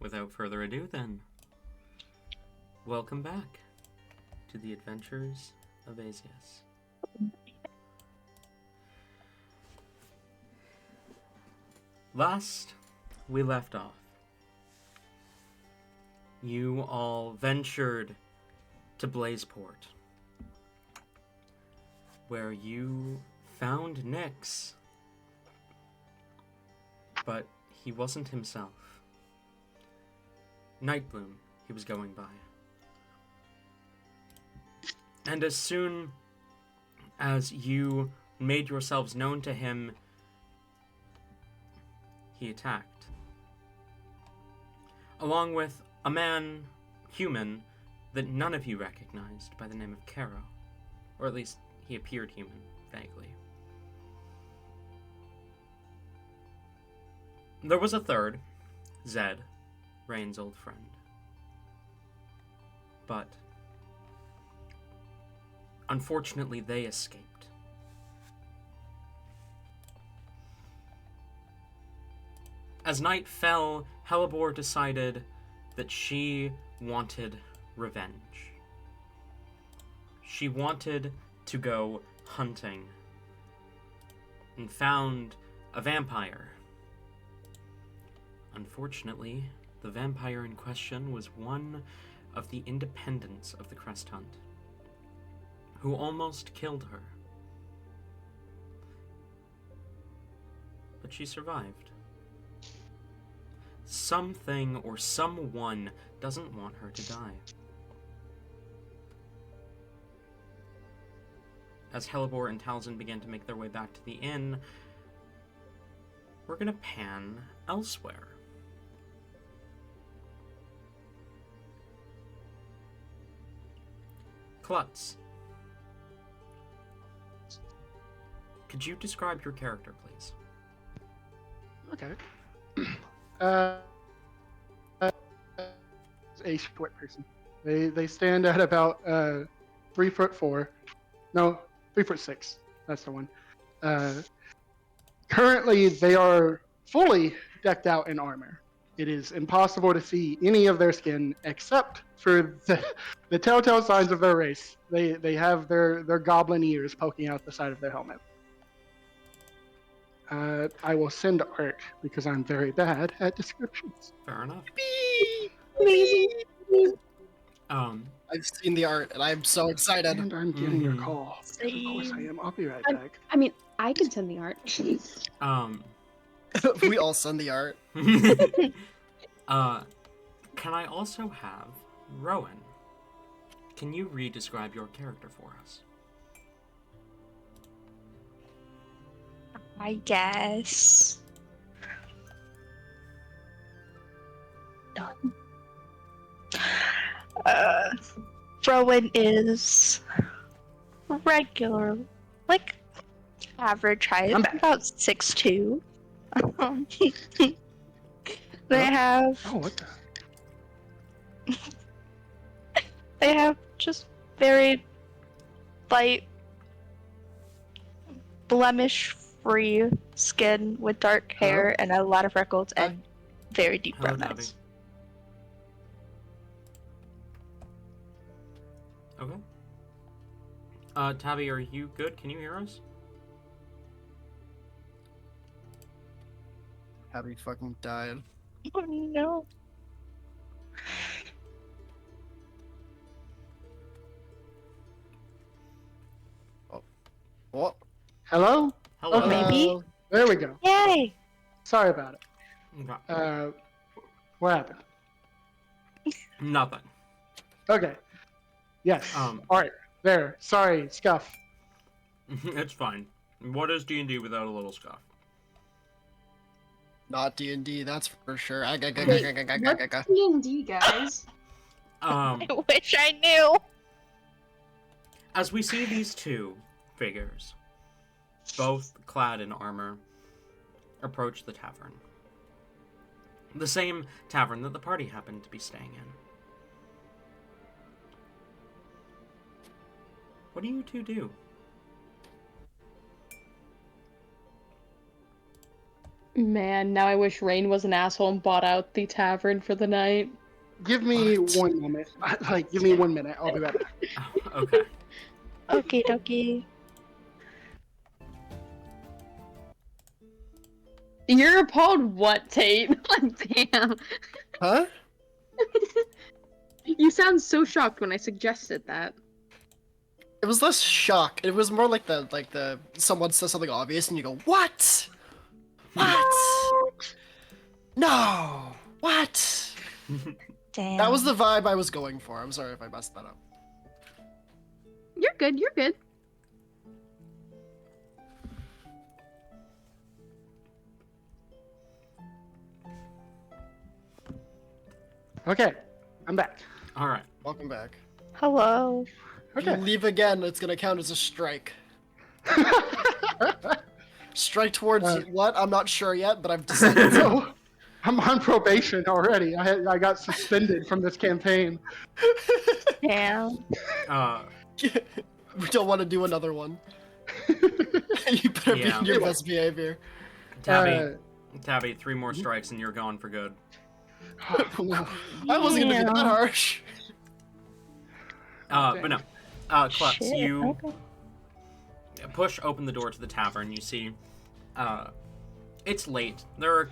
Without further ado, then, welcome back to the Adventures of Azius. Last we left off, you all ventured to Blazeport, where you found Nyx, but he wasn't himself. Nightbloom, he was going by. And as soon as you made yourselves known to him, he attacked. Along with a man, human, that none of you recognized by the name of Caro. Or at least, he appeared human, vaguely. There was a third, Zed, Rain's old friend. But unfortunately, they escaped. As night fell, Helibor decided that she wanted revenge. She wanted to go hunting and found a vampire. Unfortunately, the vampire in question was one of the independents of the Crest Hunt, who almost killed her. But she survived. Something or someone doesn't want her to die. As Helibor and Talzin began to make their way back to the inn, we're gonna pan elsewhere. Klutz, could you describe your character, please? Okay. uh, a short person. They stand at about 3'4". No, 3'6". That's the one. Currently, they are fully decked out in armor. It is impossible to see any of their skin except for the telltale signs of their race. They have their goblin ears poking out the side of their helmet. I will send art because I'm very bad at descriptions. Fair enough. Amazing. I've seen the art and I'm so excited. And I'm getting your call. Because of course I am. I'll be right back. I mean, I can send the art. We all send the art. Can I also have Rowan? Can you re-describe your character for us? I guess. Done. Rowan is regular, like average height, I'm back. about 6'2". They have Oh, what the? they have just very light, blemish-free skin with dark hair and a lot of freckles and very deep Hello, brown Tabby. eyes. Okay. Tabby, are you good? Can you hear us? Abby fucking died. Oh no. What? Hello? Hello. Okay. Maybe? There we go. Yay! Sorry about it. Okay. What happened? Nothing. Okay. Yes. Um. All right. There. Sorry, Scuff. It's fine. What is D&D without a little scuff? Not D&D, that's for sure. What's D&D, guys? I wish I knew. As we see these two figures, both clad in armor, approach the tavern. The same tavern that the party happened to be staying in. What do you two do? Man, now I wish Rain was an asshole and bought out the tavern for the night. Give me What? 1 moment. Like, give me 1 minute. I'll be right back. Oh, okay. Okie dokie. You're appalled what, Tate? Like, damn. Huh? You sound so shocked when I suggested that. It was less shock. It was more like the someone says something obvious and you go, "What? What? No. What?" Damn. That was the vibe I was going for. I'm sorry if I messed that up. You're good, you're good. Okay, I'm back. All right. Welcome back. Hello. If you Okay. leave again, it's gonna count as a strike. Strike towards what? I'm not sure yet, but I've decided. So, I'm on probation already. I got suspended from this campaign. Damn. We don't want to do another one. You better be Yeah. in your best behavior. Tabby, 3 more strikes and you're gone for good. Oh, no. I wasn't gonna be that Damn. harsh. But no. Klutz, Shit, you okay. push open the door to the tavern. You see, it's late. There are a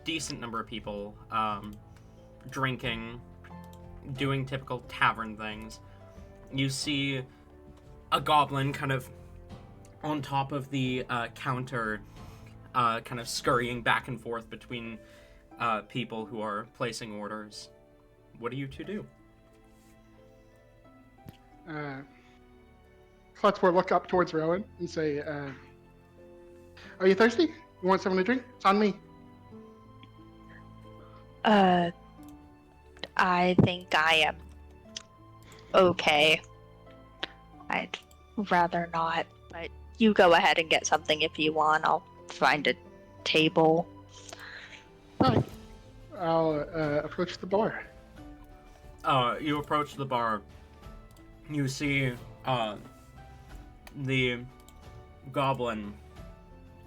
decent number of people drinking, doing typical tavern things. You see a goblin kind of on top of the counter, kind of scurrying back and forth between people who are placing orders. What do you two do? Klutz will look up towards Rowan and say, "Are you thirsty? You want something to drink? It's on me." I think I am okay. I'd rather not, but you go ahead and get something if you want. I'll find a table. All right. I'll approach the bar. You approach the bar. You see the goblin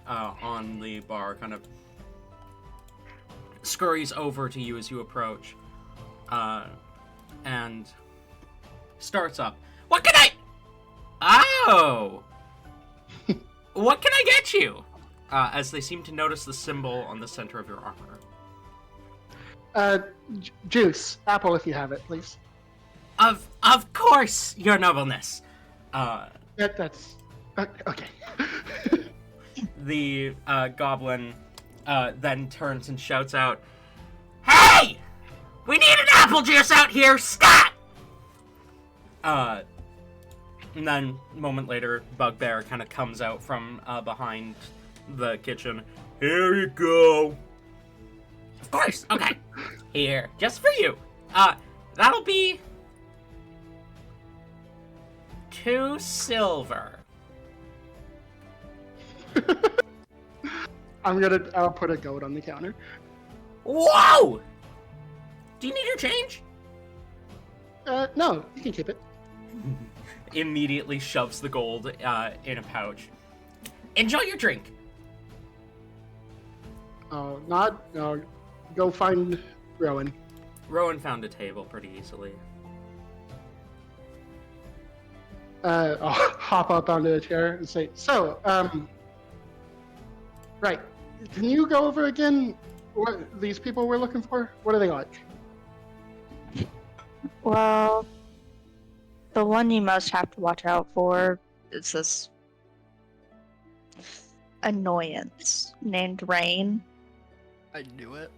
on the bar kind of scurries over to you as you approach and starts up. What can I... Oh! What can I get you? As they seem to notice the symbol on the center of your armor. Juice. Apple if you have it, please. Of course, your nobleness. That's... okay. The goblin then turns and shouts out, "Hey! We need an apple juice out here! Stop!" And then, a moment later, Bugbear kind of comes out from behind the kitchen. "Here you go." "Of course, okay. Here, just for you. That'll be 2 silver. I'll put a goat on the counter. Whoa! Do you need your change? No, you can keep it. Immediately shoves the gold in a pouch. Enjoy your drink. Go find Rowan. Rowan found a table pretty easily. I'll hop up onto the chair and say, "So, right. Can you go over again what these people we're looking for? What are they like?" Well, the one you most have to watch out for is this annoyance named Rain. I knew it.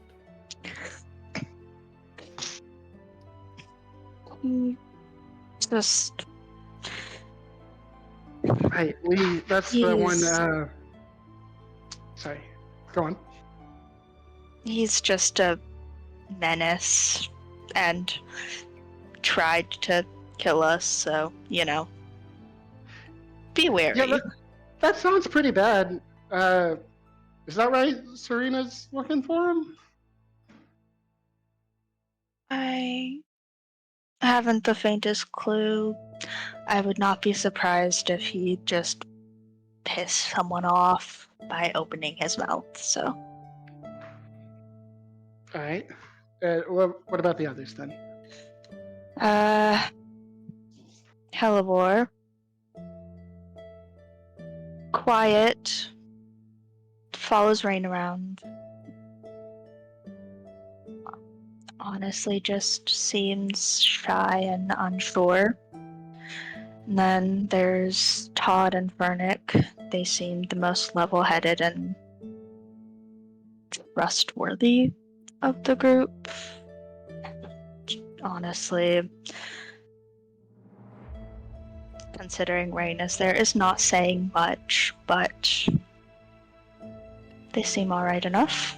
He just Right, that's the one, He's- sorry. Go on. he's just a menace and tried to kill us, so, you know. Be wary. Yeah, that sounds pretty bad. Is that right? Serena's looking for him? I haven't the faintest clue. I would not be surprised if he just pissed someone off by opening his mouth, so. All right. What about the others then? Hellebore. Quiet. Follows Rain around. Honestly, just seems shy and unsure. And then there's Todd and Fernick. They seem the most level-headed and trustworthy of the group. Honestly, considering Rain is there, is not saying much, but they seem alright enough.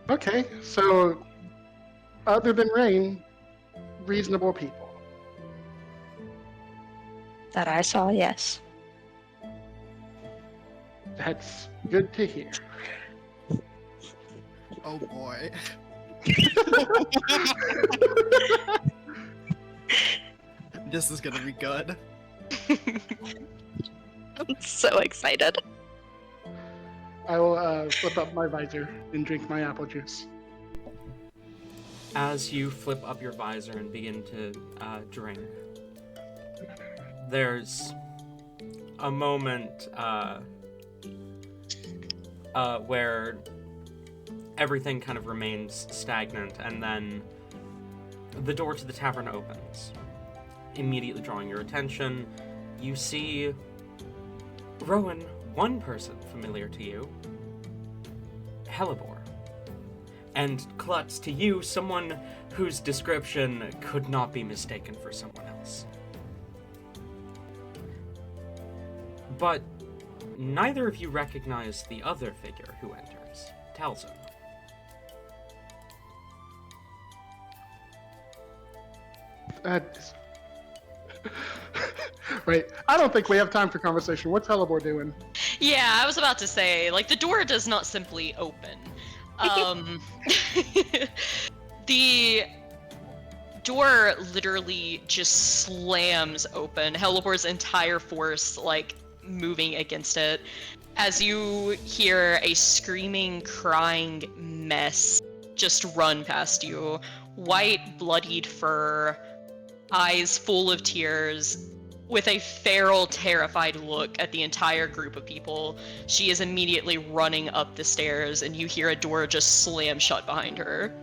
Okay, so other than Rain, reasonable people. That I saw, yes. That's good to hear. Oh boy. This is gonna be good. I'm so excited. I will flip up my visor and drink my apple juice. As you flip up your visor and begin to drink, there's a moment where everything kind of remains stagnant, and then the door to the tavern opens. Immediately drawing your attention, you see Rowan, one person familiar to you, Hellebore. And Klutz, to you, someone whose description could not be mistaken for someone else. But neither of you recognize the other figure who enters, Talzin. Wait, I don't think we have time for conversation. What's Hellebore doing? Yeah, I was about to say, like, the door does not simply open. The door literally just slams open. Hellebore's entire force, like, moving against it. As you hear a screaming, crying mess just run past you. White, bloodied fur, eyes full of tears, with a feral, terrified look at the entire group of people. She is immediately running up the stairs, and you hear a door just slam shut behind her.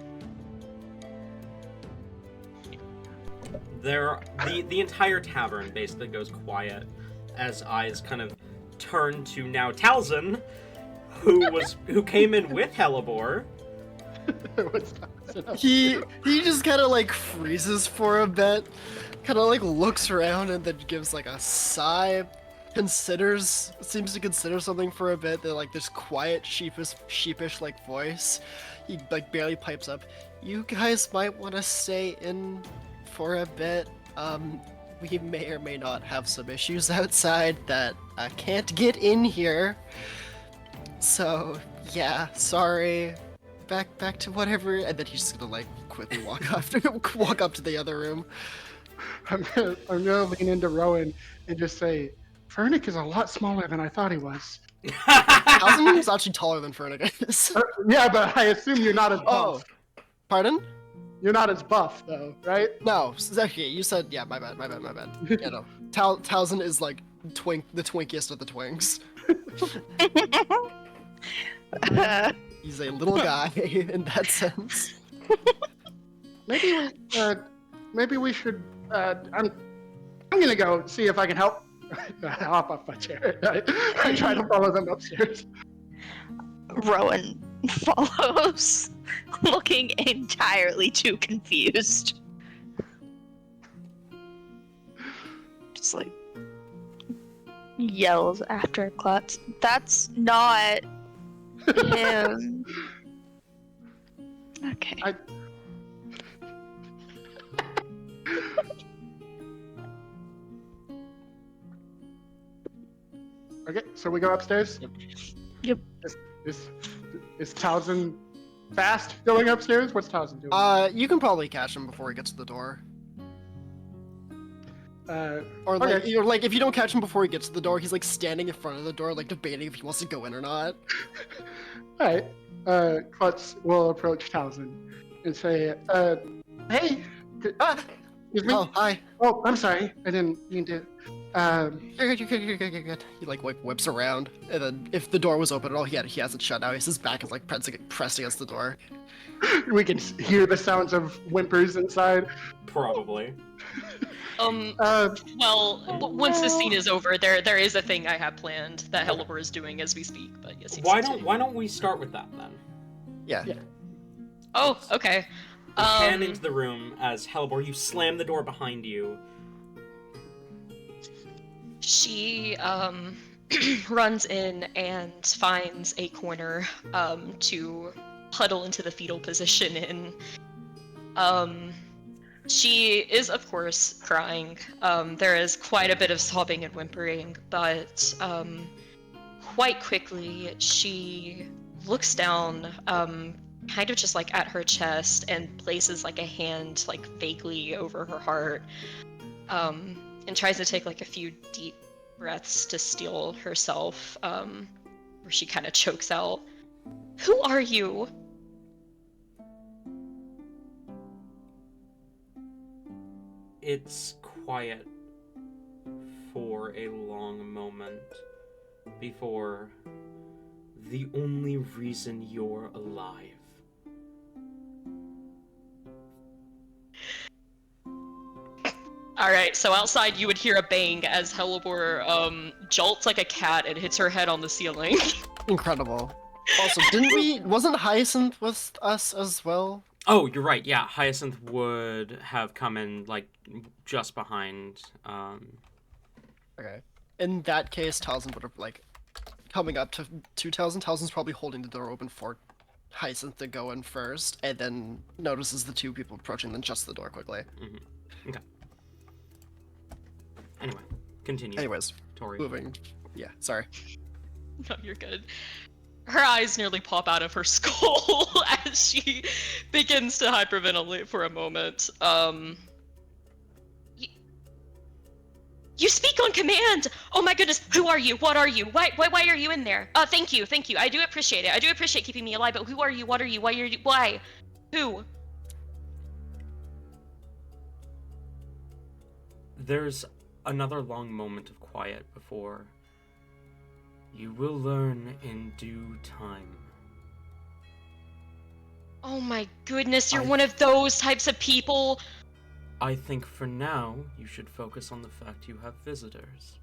The entire tavern basically goes quiet as eyes kind of turn to now Talzin, who came in with Hellebore. What's Talzin up He to? just kind of like freezes for a bit, kind of like looks around and then gives like a sigh, seems to consider something for a bit. Then like this quiet, sheepish like voice, he like barely pipes up. You guys might want to stay in for a bit. We may or may not have some issues outside that I can't get in here. So yeah, sorry. Back to whatever, and then he's just gonna like quickly walk up to the other room. I'm gonna lean into Rowan and just say, Fernick is a lot smaller than I thought he was. Talzin is actually taller than Fernick. Yeah, but I assume you're not as buff. Oh, pardon? You're not as buff, though, right? No, okay, you said, yeah, my bad. Yeah, no. Talzin is like the twinkiest of the twinks. He's a little guy in that sense. Maybe we should. I'm gonna go see if I can help. I hop off my chair. I try to follow them upstairs. Rowan follows, looking entirely too confused. Just like yells after Klutz. That's not him. Okay. Okay, so we go upstairs. Yep. Is Talzin fast going upstairs? What's Talzin doing? You can probably catch him before he gets to the door. Or like, Okay. you're like, if you don't catch him before he gets to the door, he's like standing in front of the door, like debating if he wants to go in or not. All right. Klutz will approach Townsend and say, "Hey, Ah! excuse me. Oh, hi. Oh, I'm sorry. I didn't mean to. You're good, you're good, you're good, you're good. He like whips around, and then if the door was open at all, he hasn't shut now. His back is like pressed against the door. We can hear the sounds of whimpers inside. Probably. Well, once this no. scene is over, there is a thing I have planned that Helibor is doing as we speak. But yes, he's Why don't we start with that then? Yeah. Yeah. Oh, okay. We pan into the room as Helibor, you slam the door behind you. She runs in and finds a corner to huddle into the fetal position in. She is, of course, crying. There is quite a bit of sobbing and whimpering, but quite quickly she looks down, kind of just like at her chest, and places like a hand like vaguely over her heart, and tries to take like a few deep breaths to steel herself, where she kind of chokes out, "Who are you?" It's quiet for a long moment before the only reason you're alive. Alright, so outside you would hear a bang as Helibor jolts like a cat and hits her head on the ceiling. Incredible. Also, wasn't Hyacinth with us as well? Oh, you're right. Yeah, Hyacinth would have come in like just behind. Okay. In that case, Talzin would have like coming up to Talzin. Talzin's probably holding the door open for Hyacinth to go in first, and then notices the two people approaching, then shuts the door quickly. Mm-hmm. Okay. Anyway, continue. Anyways, Tori. moving. Yeah, sorry. No, you're good. Her eyes nearly pop out of her skull as she begins to hyperventilate for a moment. You speak on command! Oh my goodness, who are you? What are you? Why are you in there? Thank you. I do appreciate it. I do appreciate keeping me alive, but who are you? What are you? Why are you? Why? Who? There's another long moment of quiet before you will learn in due time. Oh my goodness, you're one of those types of people. I think for now, you should focus on the fact you have visitors.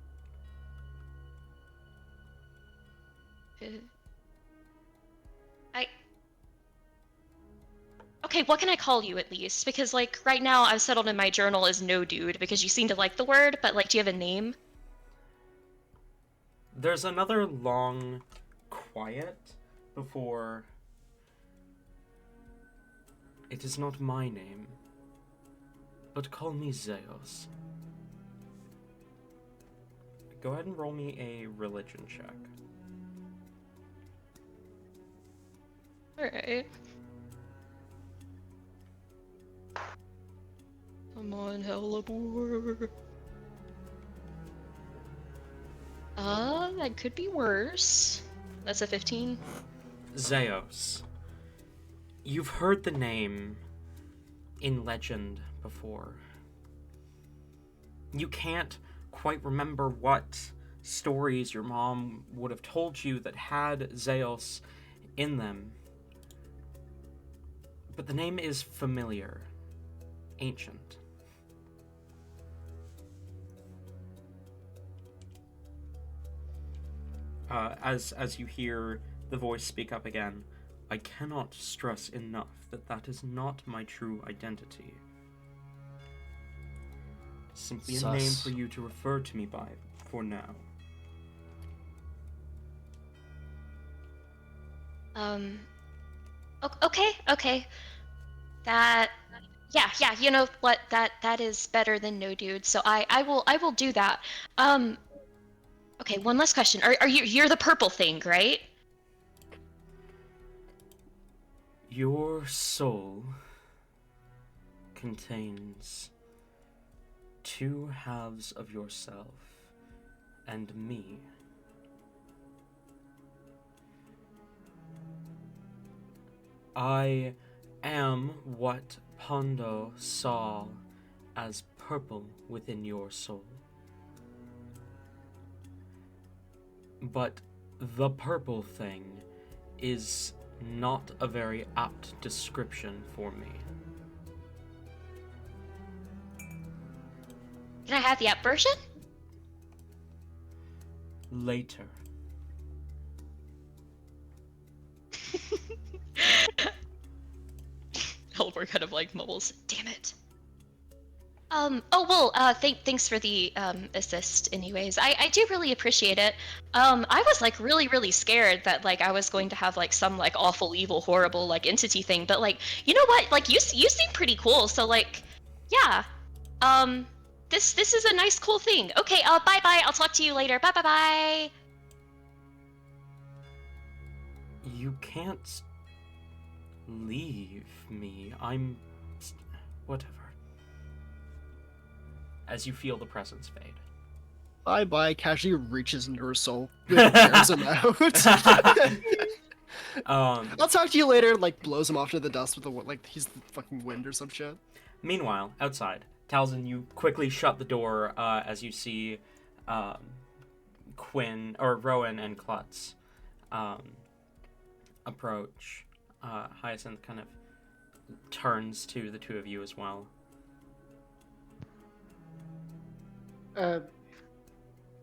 Okay, what can I call you at least? Because, like, right now I've settled in my journal as no dude because you seem to like the word, but, like, do you have a name? There's another long quiet before... It is not my name, but call me Zeus. Go ahead and roll me a religion check. Alright. Come on, Helibor. That could be worse. That's a 15. Zeus. You've heard the name in legend before. You can't quite remember what stories your mom would have told you that had Zeus in them. But the name is familiar, ancient. As you hear the voice speak up again, I cannot stress enough that that is not my true identity. Simply a name for you to refer to me by for now. Okay. That, yeah, you know what, that is better than no dude, so I will do that. Okay, one last question. Are you're the purple thing, right? Your soul contains two halves of yourself and me. I am what Pondo saw as purple within your soul. But the purple thing is not a very apt description for me. Can I have the app version? Later. Helipore kind of like mumbles, "Damn it." Oh well, thanks for the assist anyways. I do really appreciate it. I was like really scared that like I was going to have like some like awful, evil, horrible like entity thing, but like, you know what? Like you seem pretty cool, so like, yeah. This is a nice cool thing. Okay, bye. I'll talk to you later. Bye. You can't leave me. Whatever. As you feel the presence fade. Bye. Casually reaches into her soul, tears him out. I'll talk to you later. Like blows him off to the dust with the like he's the fucking wind or some shit. Meanwhile, outside, Talzin, you quickly shut the door as you see Rowan and Klutz approach. Hyacinth kind of turns to the two of you as well.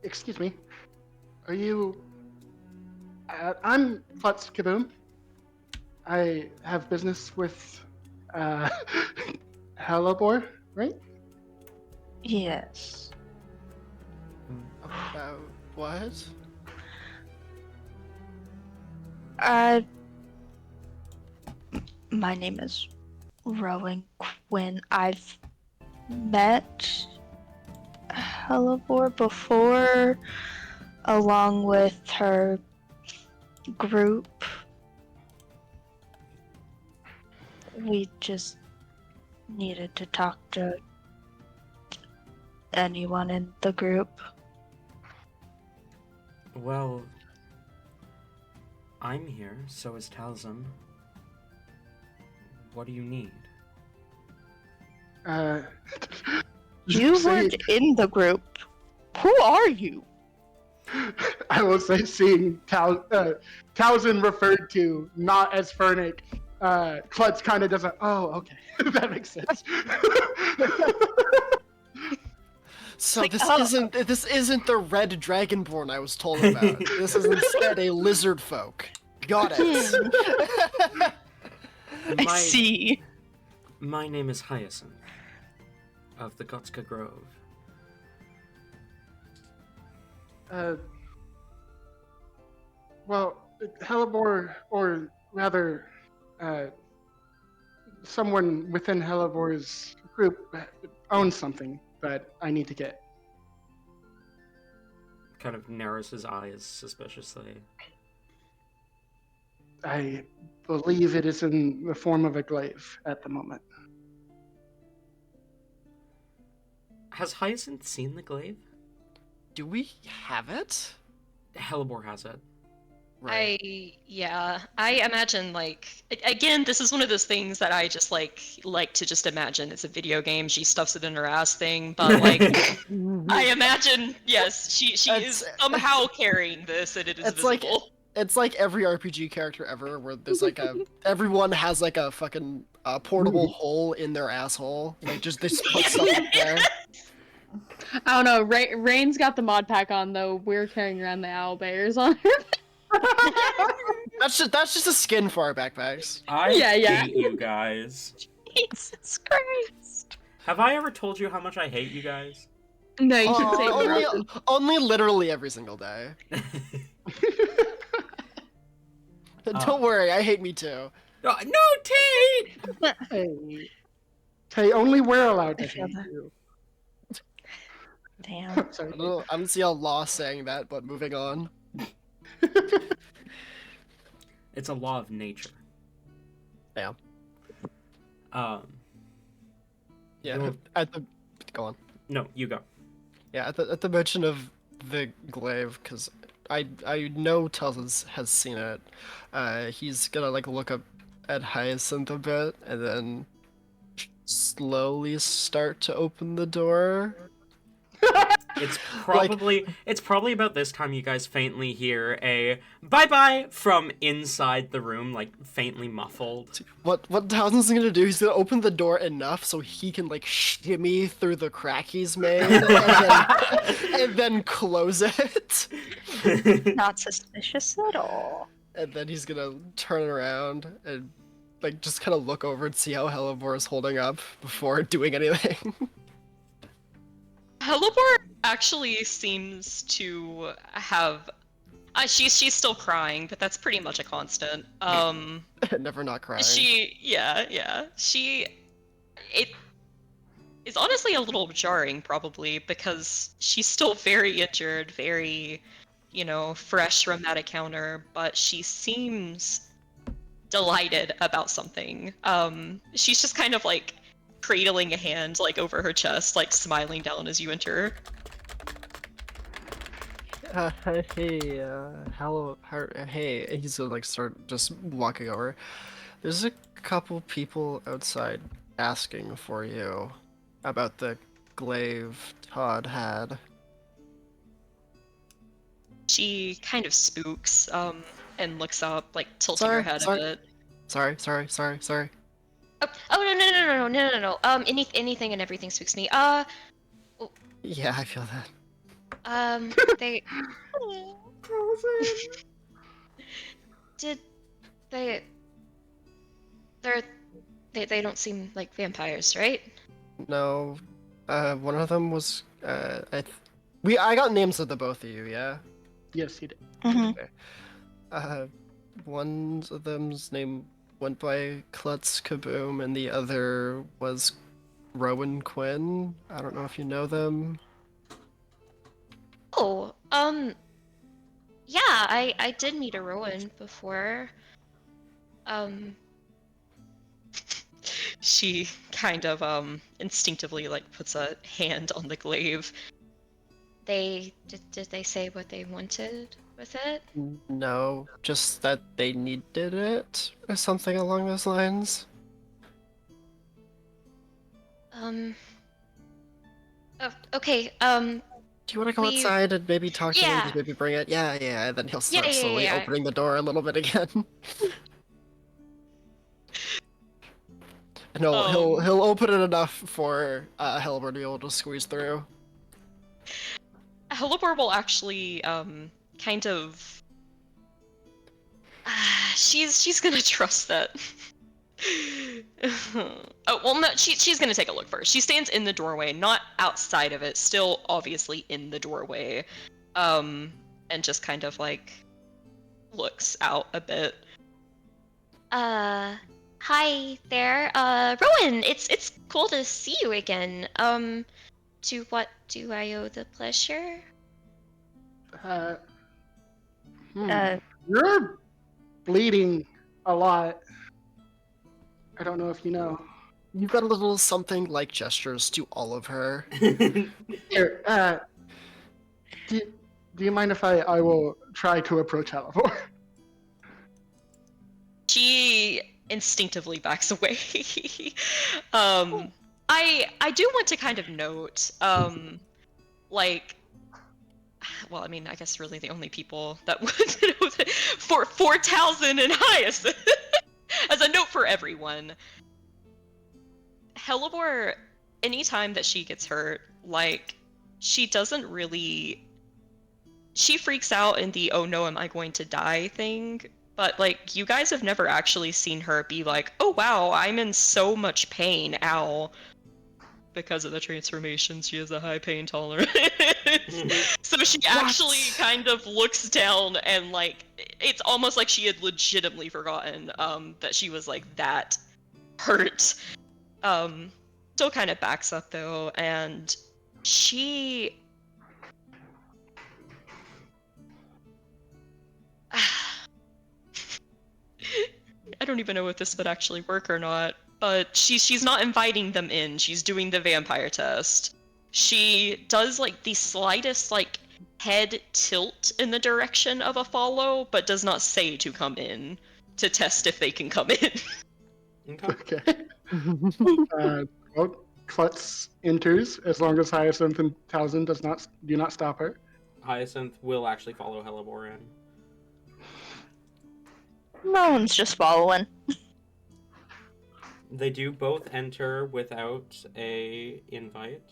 Excuse me. Are you... I'm Klutz Kaboom. I have business with, Halibor, right? Yes. About what? My name is Rowan Quinn. I've met Helivore before, along with her group. We just needed to talk to anyone in the group. Well, I'm here, so is Talzin. What do you need? You weren't in the group. Who are you? I will say, seeing Talzin referred to not as Fernic, Klutz kind of doesn't. Oh, okay, that makes sense. So Like, this isn't the red dragonborn I was told about. This is instead a lizard folk. Got it. I see. My name is Hyacinth of the Gotska Grove. Well, Helibor, or rather, someone within Helibor's group owns something that I need to get. Kind of narrows his eyes suspiciously. I believe it is in the form of a glaive at the moment. Has Hyacinth seen the glaive? Do we have it? Helibor has it. I imagine like again, this is one of those things that I just like to just imagine it's a video game. She stuffs it in her ass thing, but like I imagine yes, she is somehow carrying this and it is visible. It's like every RPG character ever, where there's like everyone has like a fucking portable hole in their asshole. Like just they just put stuff in there. I don't know. Rain's got the mod pack on though. We're carrying around the owl bears on her. That's just a skin for our backpacks. I hate you guys. Jesus Christ. Have I ever told you how much I hate you guys? No, you should say it more. Only literally every single day. Don't worry, I hate me too. No, Tate! Hey, Tay, only we're allowed to I feel hate that. you. Damn. Sorry. I don't see a law saying that, but moving on. It's a law of nature. Yeah. Um, Yeah. Well- Go on. No, you go. Yeah, at the mention of the glaive, because I know Tellus has seen it. He's gonna like look up at Hyacinth a bit, and then slowly start to open the door. It's probably about this time you guys faintly hear a bye-bye from inside the room, like faintly muffled. What Townsend's gonna do? He's gonna open the door enough so he can like shimmy through the crack he's made, and then close it. Not suspicious at all. And then he's gonna turn around and like just kind of look over and see how Hellebore is holding up before doing anything. Hellebore actually seems to have. She's still crying, but that's pretty much a constant. Never not crying. Yeah. It is honestly a little jarring, probably, because she's still very injured, very, fresh from that encounter, but she seems delighted about something. She's just kind of like cradling a hand like over her chest, like smiling down as you enter. Hey, hello, hey, he's gonna like start just walking over. There's a couple people outside asking for you about the glaive Todd had. She kind of spooks, and looks up, like tilting her head a bit. Sorry. Oh no. Anything and everything spooks me. Yeah, I feel that. They did they they don't seem like vampires, right? No, one of them was, I got names of the both of you, yeah? Yes, he did. Mm-hmm. One of them's name went by Klutz Kaboom, and the other was Rowan Quinn. I don't know if you know them. Oh, yeah, I did meet a Rowan before. She kind of instinctively like puts a hand on the glaive. Did they say what they wanted with it? No, just that they needed it, or something along those lines. Oh, okay, Do you want to go outside and maybe talk to them? Yeah. Just maybe bring it? Yeah, and then he'll start Yeah. slowly opening the door a little bit again. And he'll open it enough for Hellebore to be able to squeeze through. Hellebore will actually kind of she's gonna trust that. Oh well, no, she's gonna take a look first. She stands in the doorway, not outside of it, still obviously in the doorway, and just kind of like looks out a bit. Hi there, Rowan. It's cool to see you again. To what do I owe the pleasure? You're bleeding a lot. I don't know if you know. You've got a little something like gestures to all of her. Here, do you mind if I will try to approach Halivor? She instinctively backs away. I do want to kind of note, like, well, I mean, I guess really the only people that would know that for Towson and Hyacinth, as a note for everyone, Hellebore, anytime that she gets hurt, like, she doesn't really, she freaks out in the "oh no, am I going to die" thing, but like, you guys have never actually seen her be like, "oh wow, I'm in so much pain, ow." Because of the transformation, she has a high pain tolerance. So she actually kind of looks down and like, it's almost like she had legitimately forgotten that she was like that hurt. Still kind of backs up though, and she I don't even know if this would actually work or not, but she's not inviting them in. She's doing the vampire test. She does like the slightest like head tilt in the direction of a follow, but does not say to come in to test if they can come in. Okay. Okay. Well, Klutz enters as long as Hyacinth and Towson do not stop her. Hyacinth will actually follow Hellebore in. Moan's just following. They do both enter without a invite.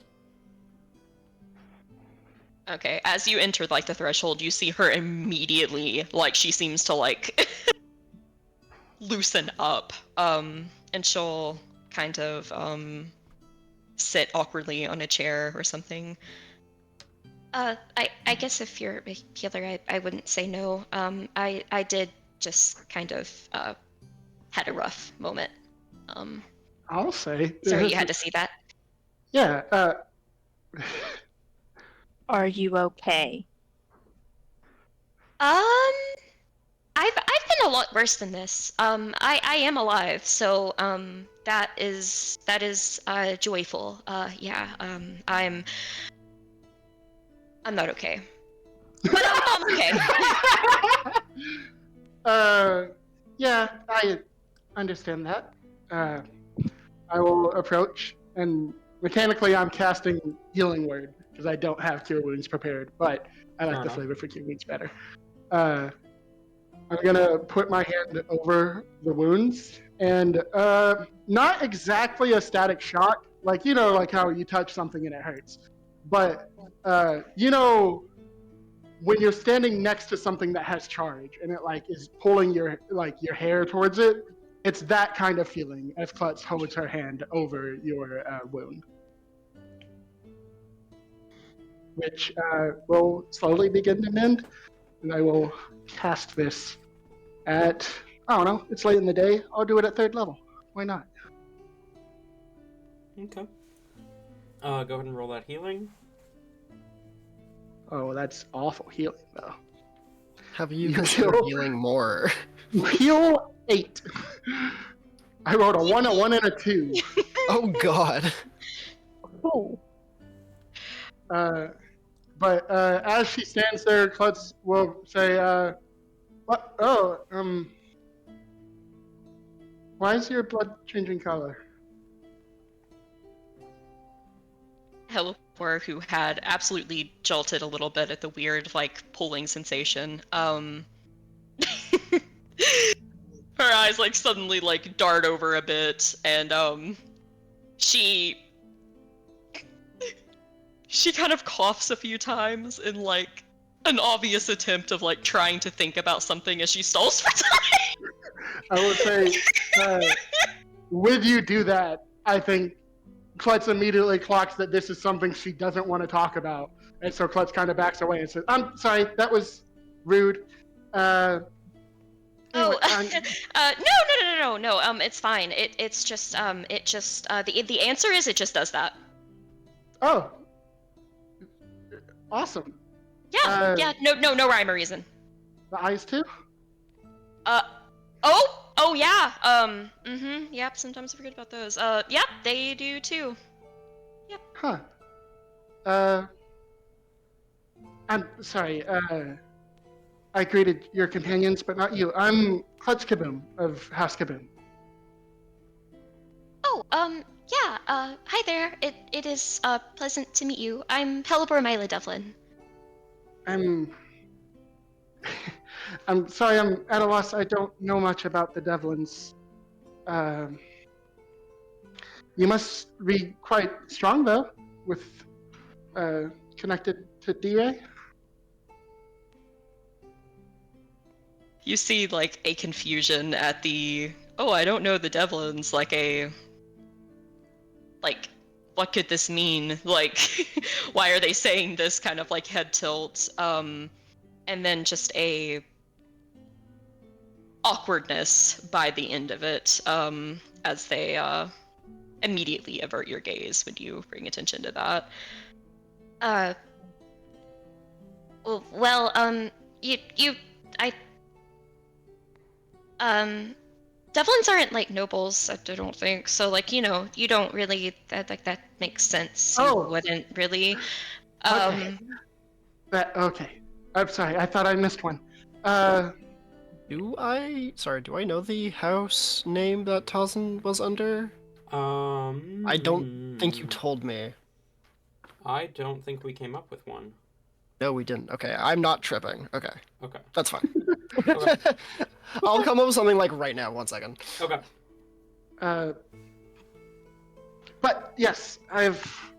Okay, as you enter like the threshold, you see her immediately, like she seems to like loosen up. And she'll kind of sit awkwardly on a chair or something. I guess if you're a healer, I wouldn't say no. I did just kind of had a rough moment. I'll say. Sorry you had to see that. Yeah. Are you okay? I've been a lot worse than this. I am alive, so that is joyful. Yeah. I'm not okay, but I'm okay. Yeah, I understand that. I will approach, and mechanically I'm casting Healing Word, because I don't have Cure Wounds prepared, but I like Fair the enough. flavor for Cure Wounds better. I'm gonna put my hand over the wounds, and not exactly a static shock, like, you know, like how you touch something and it hurts. But, you know, when you're standing next to something that has charge and it like is pulling your hair towards it, it's that kind of feeling as Klutz holds her hand over your wound, which will slowly begin to mend. And I will cast this at, I don't know, it's late in the day. I'll do it at 3rd level. Why not? Okay. Go ahead and roll that healing. Oh, that's awful healing though. Have you You considered heal- healing more? Heal 8. I rolled a 1, and a 2. Oh god. Oh. But as she stands there, Klutz will say, "What? Oh, why is your blood changing color?" Hellebore, who had absolutely jolted a little bit at the weird, like, pulling sensation, her eyes, like, suddenly, like, dart over a bit, and, she kind of coughs a few times in, like, an obvious attempt of, like, trying to think about something as she stalls for time! I will say, with you do that, I think Klutz immediately clocks that this is something she doesn't want to talk about, and so Klutz kind of backs away and says, "I'm sorry, that was rude." Anyway, Oh, no. It's fine. It's just the answer is it just does that. oh, awesome. Yeah, yeah. No rhyme or reason. The eyes too? Oh yeah. Yep. Sometimes I forget about those. Yep, they do too. Huh. I'm sorry, I greeted your companions, but not you. I'm Klutz Kaboom of House Kaboom. Oh, yeah. Hi there. It is pleasant to meet you. I'm Hellebore Mila Devlin. I'm... I'm sorry, I'm at a loss. I don't know much about the Devlins. You must be quite strong, though, with, connected to DA? You see, like, a confusion at the, oh, I don't know the Devlins, like what could this mean? Like, why are they saying this kind of, like, head tilt? And then just a awkwardness by the end of it, as they, immediately avert your gaze when you bring attention to that. Well, I Devlins aren't like nobles, I don't think. So like, you don't really that makes sense. You Oh. wouldn't really. Okay. Okay. I'm sorry. I thought I missed one. Do I know the house name that Tarzan was under? I don't think you told me. I don't think we came up with one. No, we didn't. Okay, I'm not tripping. Okay, Okay. that's fine. Okay. I'll come up with something like right now. 1 second. Okay. But yes, I have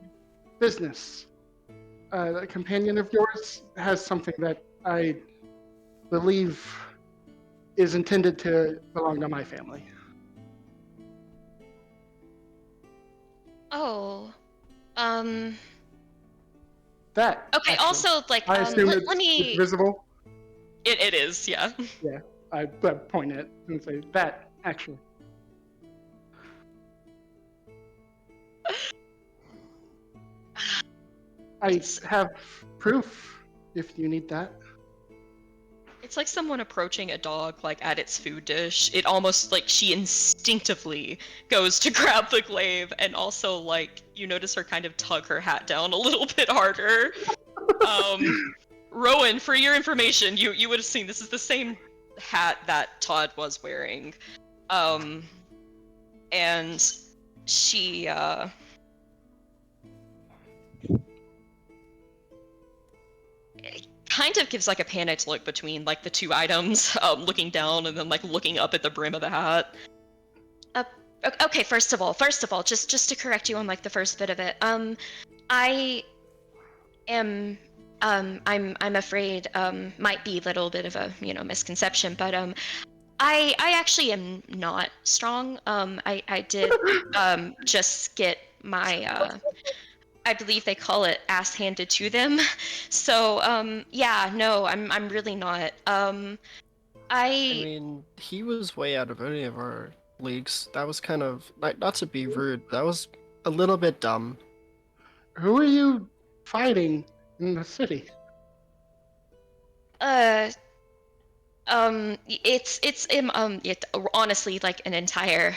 business. A companion of yours has something that I believe is intended to belong to my family. Oh. That. Okay. actually, Also, like, I assume let it's me. visible. It is, yeah. I point it and say that actually. I have proof if you need that. It's like someone approaching a dog like at its food dish. It almost like she instinctively goes to grab the glaive, and also like you notice her kind of tug her hat down a little bit harder. Rowan, for your information, you would have seen this is the same hat that Todd was wearing. And she kind of gives like a panicked look between like the two items, looking down and then like looking up at the brim of the hat. Okay. First of all, just to correct you on like the first bit of it. I am. I'm afraid. Might be a little bit of a misconception, but I actually am not strong. I did just get my I believe they call it ass handed to them. So yeah, no, I'm really not. I mean, he was way out of any of our leagues. That was kind of not to be rude. That was a little bit dumb. Who are you fighting in the city? It's honestly like an entire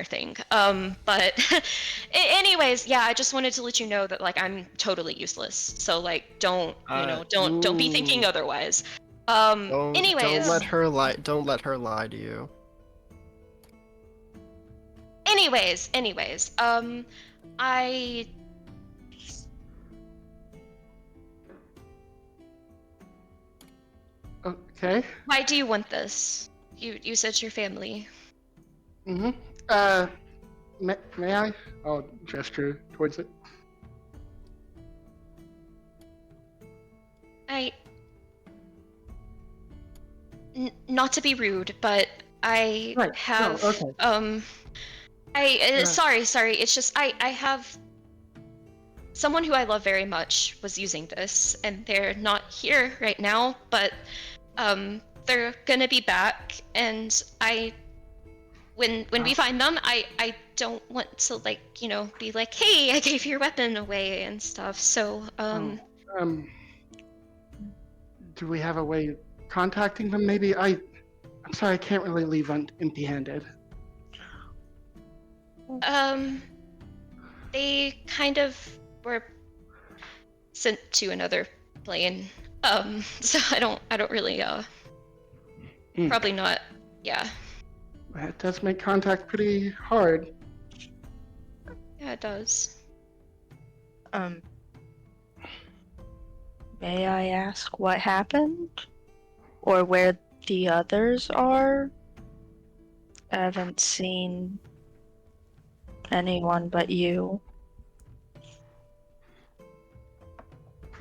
thing. But anyways, yeah, I just wanted to let you know that like I'm totally useless. So like don't be thinking otherwise. Anyways, don't let her lie. Don't let her lie to you. anyways, I Okay. why do you want this? You said your family. Mm-hmm. May I? I'll gesture towards it. Not to be rude, but I Right. have No, okay. sorry. It's just I have someone who I love very much was using this, and they're not here right now, but they're gonna be back, and when we find them, I don't want to like be like, hey, I gave your weapon away and stuff. So do we have a way of contacting them? Maybe I'm sorry, I can't really leave empty-handed. They kind of were sent to another plane. So I don't really probably not. Yeah. That does make contact pretty hard. Yeah, it does. May I ask what happened? Or where the others are? I haven't seen anyone but you.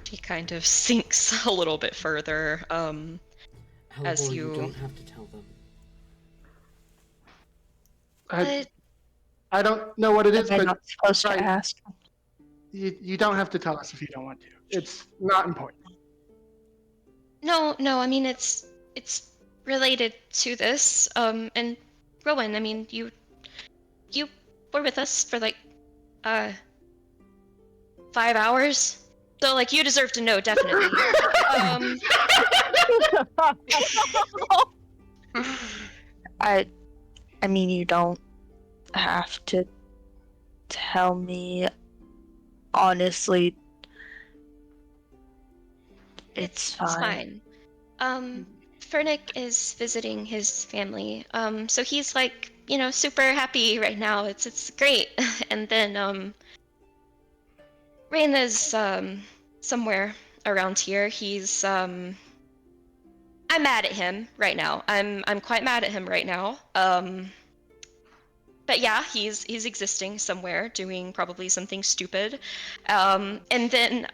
He kind of sinks a little bit further. As Hellboy, you don't have to tell them. I don't know what it is, Am I but not supposed right. to ask? You don't have to tell us if you don't want to. It's not important. No. I mean, it's related to this. And Rowan, I mean, you were with us for like 5 hours, so like you deserve to know, definitely. I I mean, you don't have to tell me. Honestly, it's It's fine. fine. Fernick is visiting his family. So he's like, super happy right now. It's great. And then Rain is somewhere around here. I'm mad at him right now. I'm quite mad at him right now. But yeah, he's existing somewhere, doing probably something stupid. And then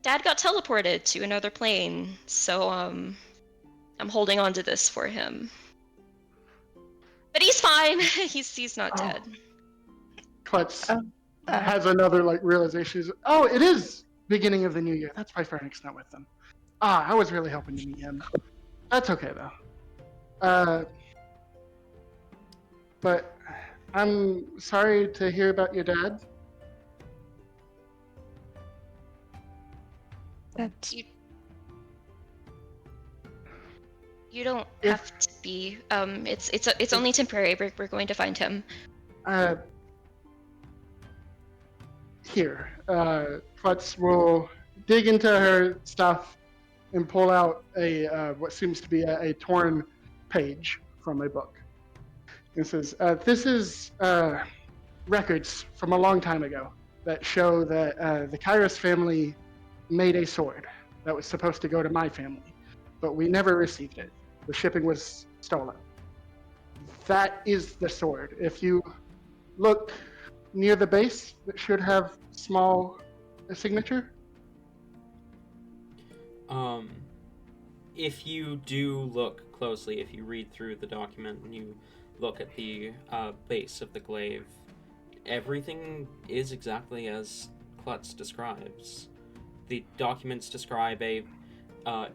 Dad got teleported to another plane, so I'm holding on to this for him. But he's fine. He's not dead. Klutz Oh, has another like realization. Oh, it is beginning of the new year. That's why Fernick's not with them. I was really hoping to meet him. That's okay though. But I'm sorry to hear about your dad. that's You don't If- have to be. It's only temporary. We're going to find him. Uh, Here, Klutz will dig into her stuff and pull out a what seems to be a torn page from a book. It says, "This is records from a long time ago that show that the Kairos family made a sword that was supposed to go to my family, but we never received it. The shipping was stolen. That is the sword. If you look near the base, it should have small signature." If you do look closely, if you read through the document and you look at the base of the glaive, everything is exactly as Klutz describes. The documents describe a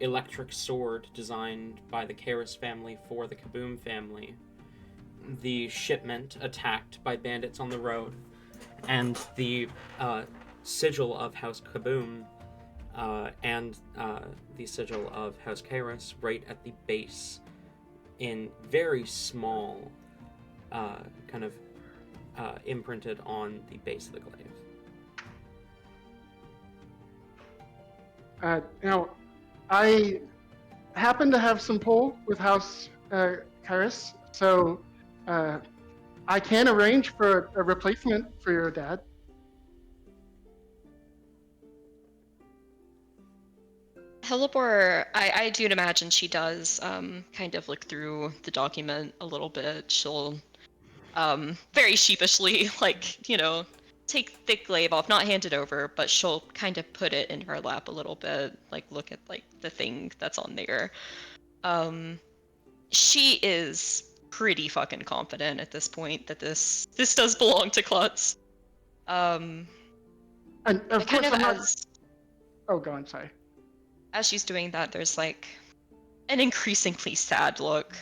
electric sword designed by the Karis family for the Kaboom family, the shipment attacked by bandits on the road, and the sigil of House Kaboom and the sigil of House Karis right at the base in very small, kind of imprinted on the base of the glaive. Now, I happen to have some pull with House Kairos, so I can arrange for a replacement for your dad. Helibor, I do imagine she does kind of look through the document a little bit. She'll very sheepishly, take the glaive off, not hand it over, but she'll kind of put it in her lap a little bit, look at the thing that's on there. She is pretty fucking confident at this point that this does belong to Klutz. And of kind course, of I'm not. as Oh, go on. Sorry. as she's doing that, there's an increasingly sad look.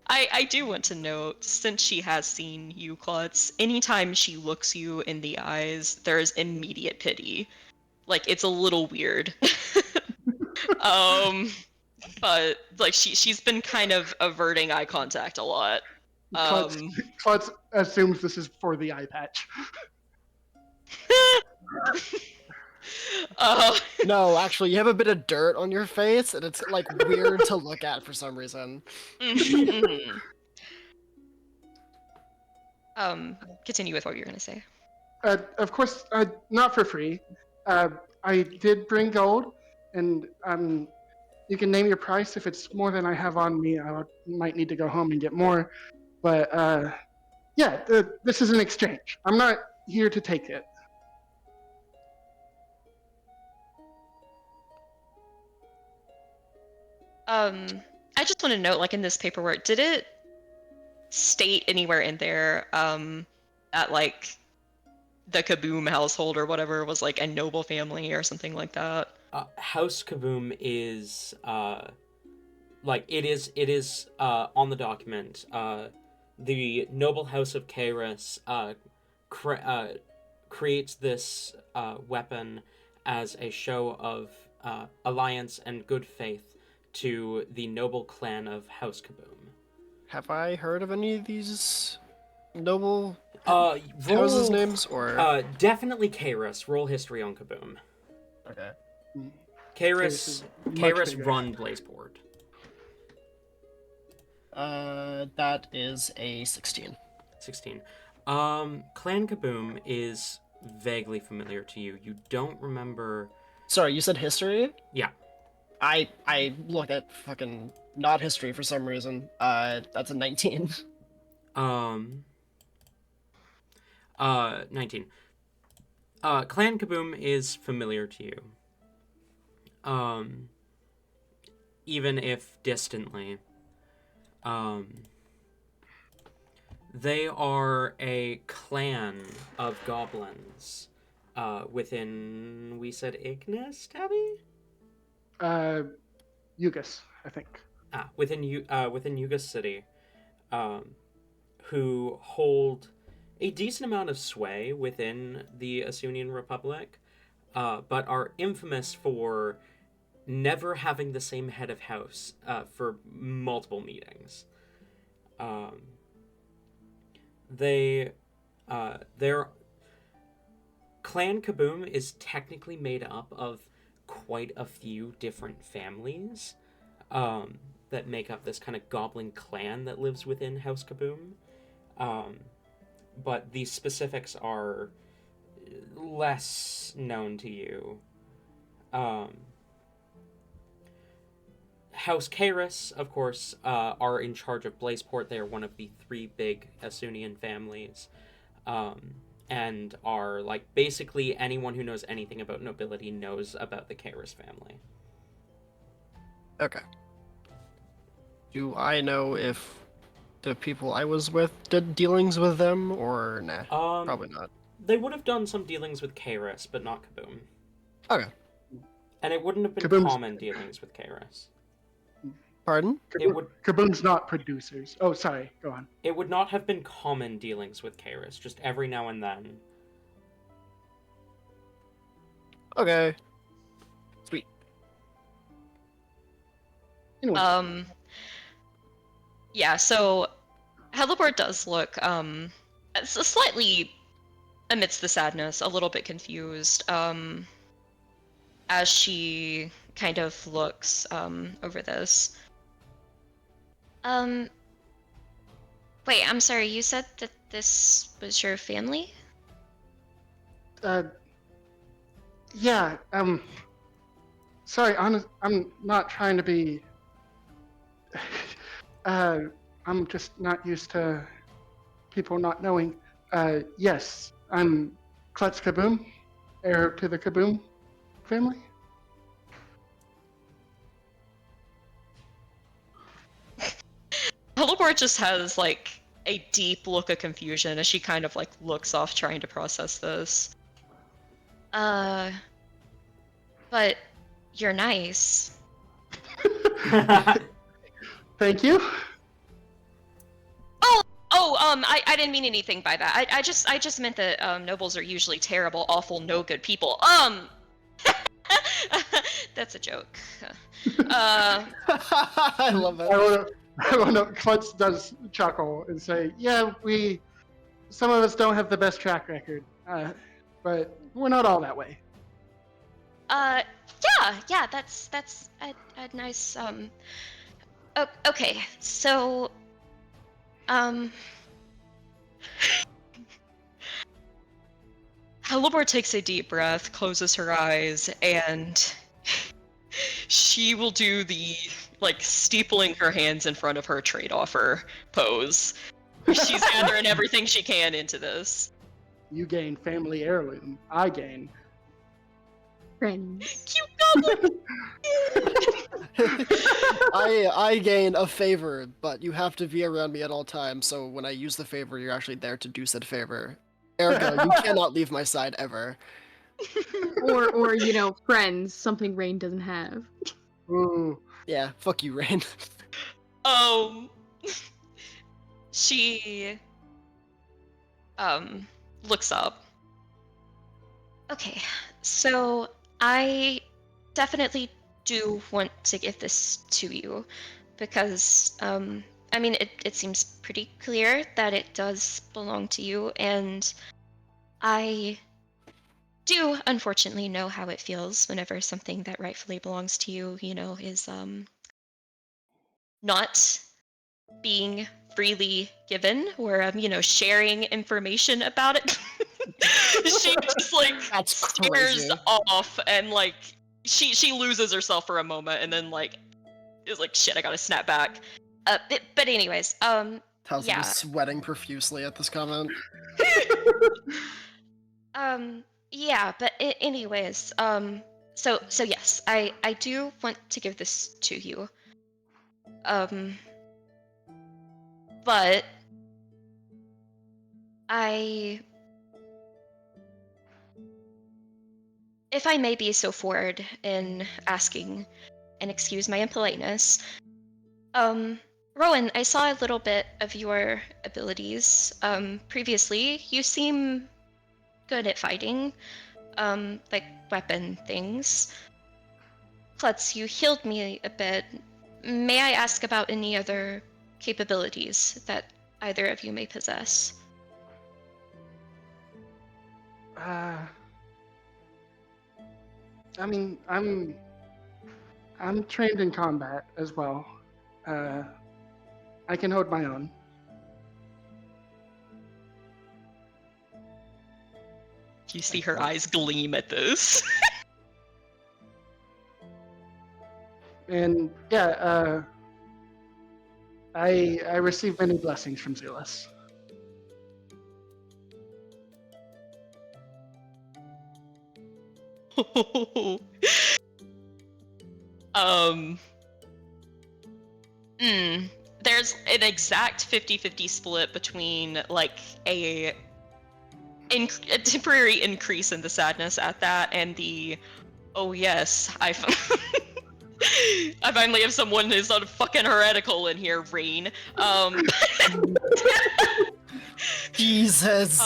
I do want to note, since she has seen you, Klutz, anytime she looks you in the eyes, there's immediate pity. It's a little weird. But she's been kind of averting eye contact a lot. Klutz assumes this is for the eye patch. No, actually, you have a bit of dirt on your face, and it's weird to look at for some reason. Continue with what you're gonna say. Of course, not for free. I did bring gold, and you can name your price. If it's more than I have on me, might need to go home and get more. But yeah, this is an exchange. I'm not here to take it. I just want to note, in this paperwork, did it state anywhere in there that the Kaboom household or whatever was a noble family or something like that? House Kaboom is it is on the document. The noble house of Kairos creates this weapon as a show of alliance and good faith to the noble clan of House Kaboom. Have I heard of any of these noble Roll, houses' names, or? definitely Kairos. Roll history on Kaboom. Okay. Kairos is much Kairos bigger. run Blazeport. That is a 16. 16. Clan Kaboom is vaguely familiar to you. You don't remember... Sorry, you said history? Yeah. I looked at fucking not history for some reason. That's a 19. 19. Clan Kaboom is familiar to you. Even if distantly. They are a clan of goblins within, we said Ignis, Tabby? Yugas, I think. Within Yuga City, who hold a decent amount of sway within the Asunian Republic, but are infamous for never having the same head of house for multiple meetings. Their Clan Kaboom is technically made up of quite a few different families that make up this kind of goblin clan that lives within House Kaboom. But the specifics are less known to you. House Kairos, of course, are in charge of Blazeport. They are one of the 3 big Asunian families. And are, like, basically anyone who knows anything about nobility knows about the Kairos family. Okay. Do I know if the people I was with did dealings with them, or nah? Probably not. They would have done some dealings with Kairos, but not Kaboom. Okay. And it wouldn't have been Kaboom's- common dealings with Kairos. Pardon? Kaboom's not producers. Oh, sorry. Go on. It would not have been common dealings with Kairos, just every now and then. Okay. Sweet. Anyway, Yeah, so Helibort does look slightly amidst the sadness, a little bit confused, as she kind of looks over this. Wait, I'm sorry, you said that this was your family? yeah. Sorry, I'm not trying to be. I'm just not used to people not knowing. Yes, I'm Klutz Kaboom, heir to the Kaboom family. Helibort just has like a deep look of confusion as she kind of like looks off trying to process this. But you're nice. Thank you. I didn't mean anything by that. I just meant that nobles are usually terrible, awful, no good people. That's a joke. I love it. I want to. Klutz does chuckle and say, "Yeah, some of us don't have the best track record, but we're not all that way." Yeah, that's a nice okay, so Helibort takes a deep breath, closes her eyes, and she will do the like steepling her hands in front of her trade offer pose. She's gathering everything she can into this. You gain family heirloom. I gain. Friends. Cute goblin! I gain a favor, but you have to be around me at all times, so when I use the favor, you're actually there to do said favor. Ergo, you cannot leave my side ever. or friends, something Rain doesn't have. Ooh. Yeah, fuck you, Rain. She looks up. okay, so I definitely do want to give this to you because, I mean, it seems pretty clear that it does belong to you, and I do unfortunately know how it feels whenever something that rightfully belongs to you, is not being freely given or sharing information about it. She just like That's stares crazy. off and like she loses herself for a moment and then like is like shit, I gotta snap back. But anyways, Talzin yeah. is sweating profusely at this comment. Yeah, but anyways, so yes, I do want to give this to you. But if I may be so forward in asking, and excuse my impoliteness, Rowan, I saw a little bit of your abilities. Previously, you seem good at fighting, like weapon things. Plus, you healed me a bit. May I ask about any other capabilities that either of you may possess? I mean, I'm trained in combat as well. I can hold my own. You see her eyes gleam at this. And yeah, I received many blessings from Zealous. um. There's an exact 50-50 split between like a temporary increase in the sadness at that and the oh yes, I finally have someone who's not fucking heretical in here, Rain. Jesus.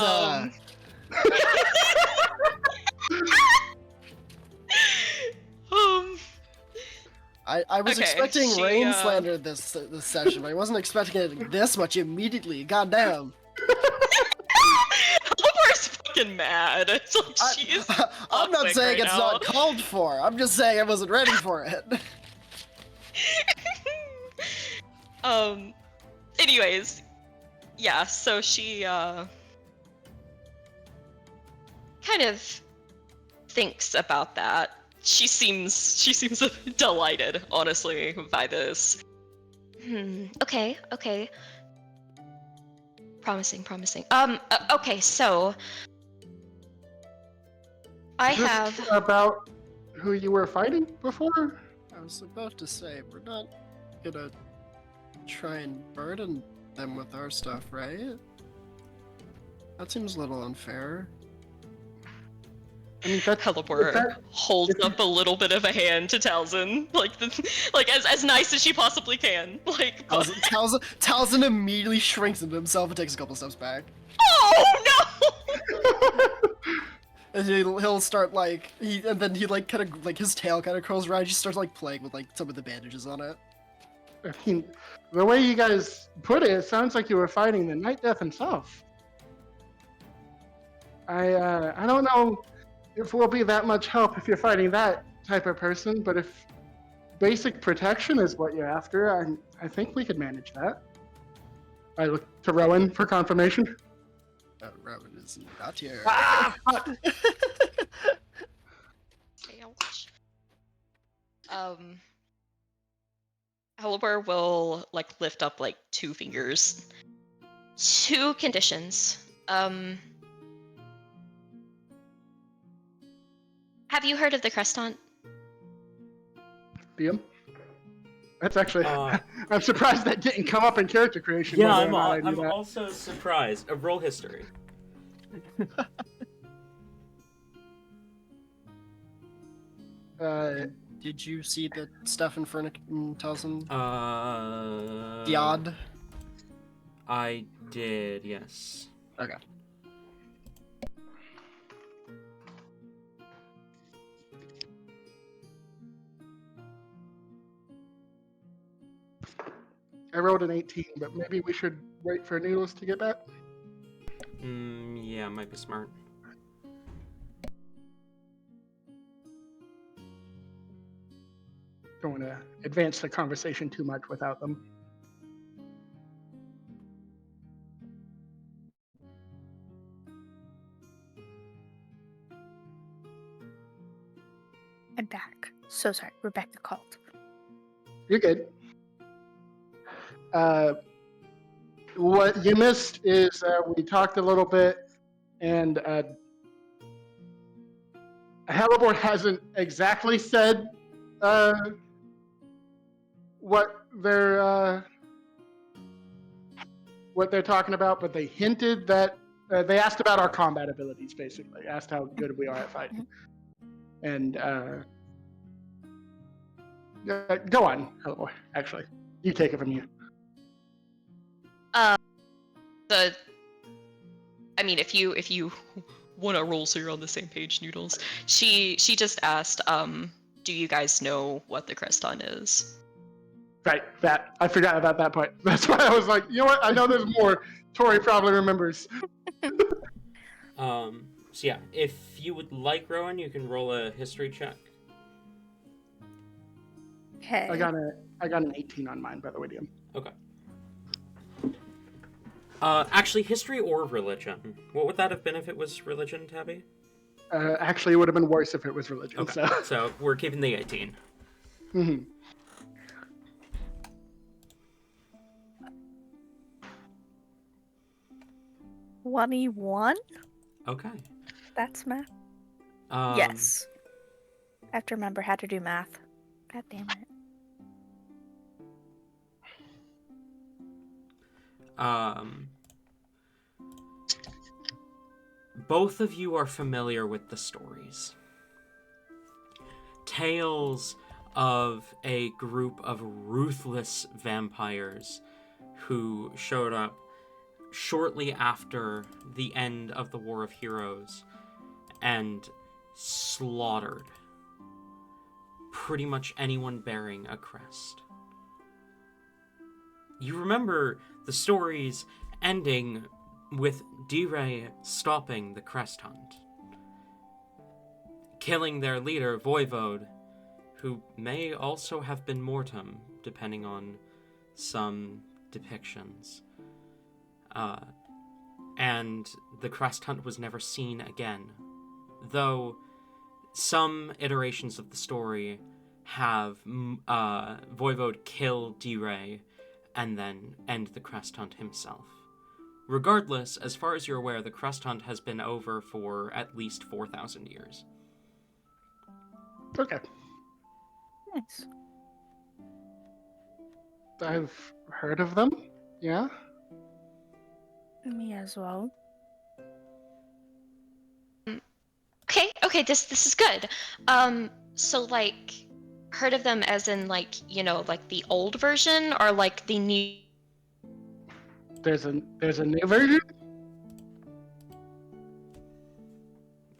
I was Okay, expecting she, rain slander this session, but I wasn't expecting it this much immediately. Goddamn. Oliver's fucking mad. It's like she's I'm not toxic saying right it's now. not called for. I'm just saying I wasn't ready for it. Anyways, yeah, so she kind of thinks about that. She seems delighted, honestly, by this. Okay. Promising. Okay, so I Is this have about who you were fighting before? I was about to say, we're not gonna try and burden them with our stuff, right? That seems a little unfair. I mean, that's Helipor holds up a little bit of a hand to Talzin, like as nice as she possibly can. Like, but... Talzin immediately shrinks into himself and takes a couple steps back. Oh no! And he'll start and then he like kind of like his tail kind of curls around. He starts like playing with like some of the bandages on it. I mean, the way you guys put it, it sounds like you were fighting the Night Death himself. I don't know if we'll be that much help if you're fighting that type of person, but if basic protection is what you're after, I think we could manage that. I look to Rowan for confirmation. Rowan is not here. Ah! Ouch. Helipor will like lift up like 2 fingers. 2 conditions. Have you heard of the Crestant? DM? That's actually. I'm surprised that didn't come up in character creation. Yeah, whether or not I knew I'm that. also surprised. Roll history. Did you see the stuff in front of Talzin? The Yod? I did, yes. Okay. I rolled an 18, but maybe we should wait for Noodles to get back. Yeah, might be smart. Don't want to advance the conversation too much without them. I'm back. So sorry, Rebecca called. You're good. What you missed is we talked a little bit, and Hellebore hasn't exactly said what they're talking about, but they hinted that they asked about our combat abilities. Basically, asked how good we are at fighting, and go on, Hellebore. Actually, you take it from here. I mean, if you want to roll so you're on the same page, Noodles. She just asked, do you guys know what the Creston is? Right, that. I forgot about that part. That's why I was like, you know what? I know there's more. Tori probably remembers. So yeah, if you would like, Rowan, you can roll a history check. Okay. I got an 18 on mine, by the way, DM. Okay. Actually, history or religion? What would that have been if it was religion, Tabby? Actually, it would have been worse if it was religion. Okay, so we're keeping the 18. Mm-hmm. 21? Okay. That's math. Um, Yes. I have to remember how to do math. God damn it. Both of you are familiar with the stories. Tales of a group of ruthless vampires who showed up shortly after the end of the War of Heroes and slaughtered pretty much anyone bearing a crest. You remember the stories ending with D-Ray stopping the crest hunt, killing their leader, Voivode, who may also have been Mortem, depending on some depictions. And the crest hunt was never seen again, though some iterations of the story have Voivode kill D-Ray and then end the crest hunt himself. Regardless, as far as you're aware, the crest hunt has been over for at least 4,000 years. Okay. Nice. I've heard of them. Yeah. Me as well. Okay, this is good. So like, heard of them as in like, you know, like the old version or like the new? There's a new version.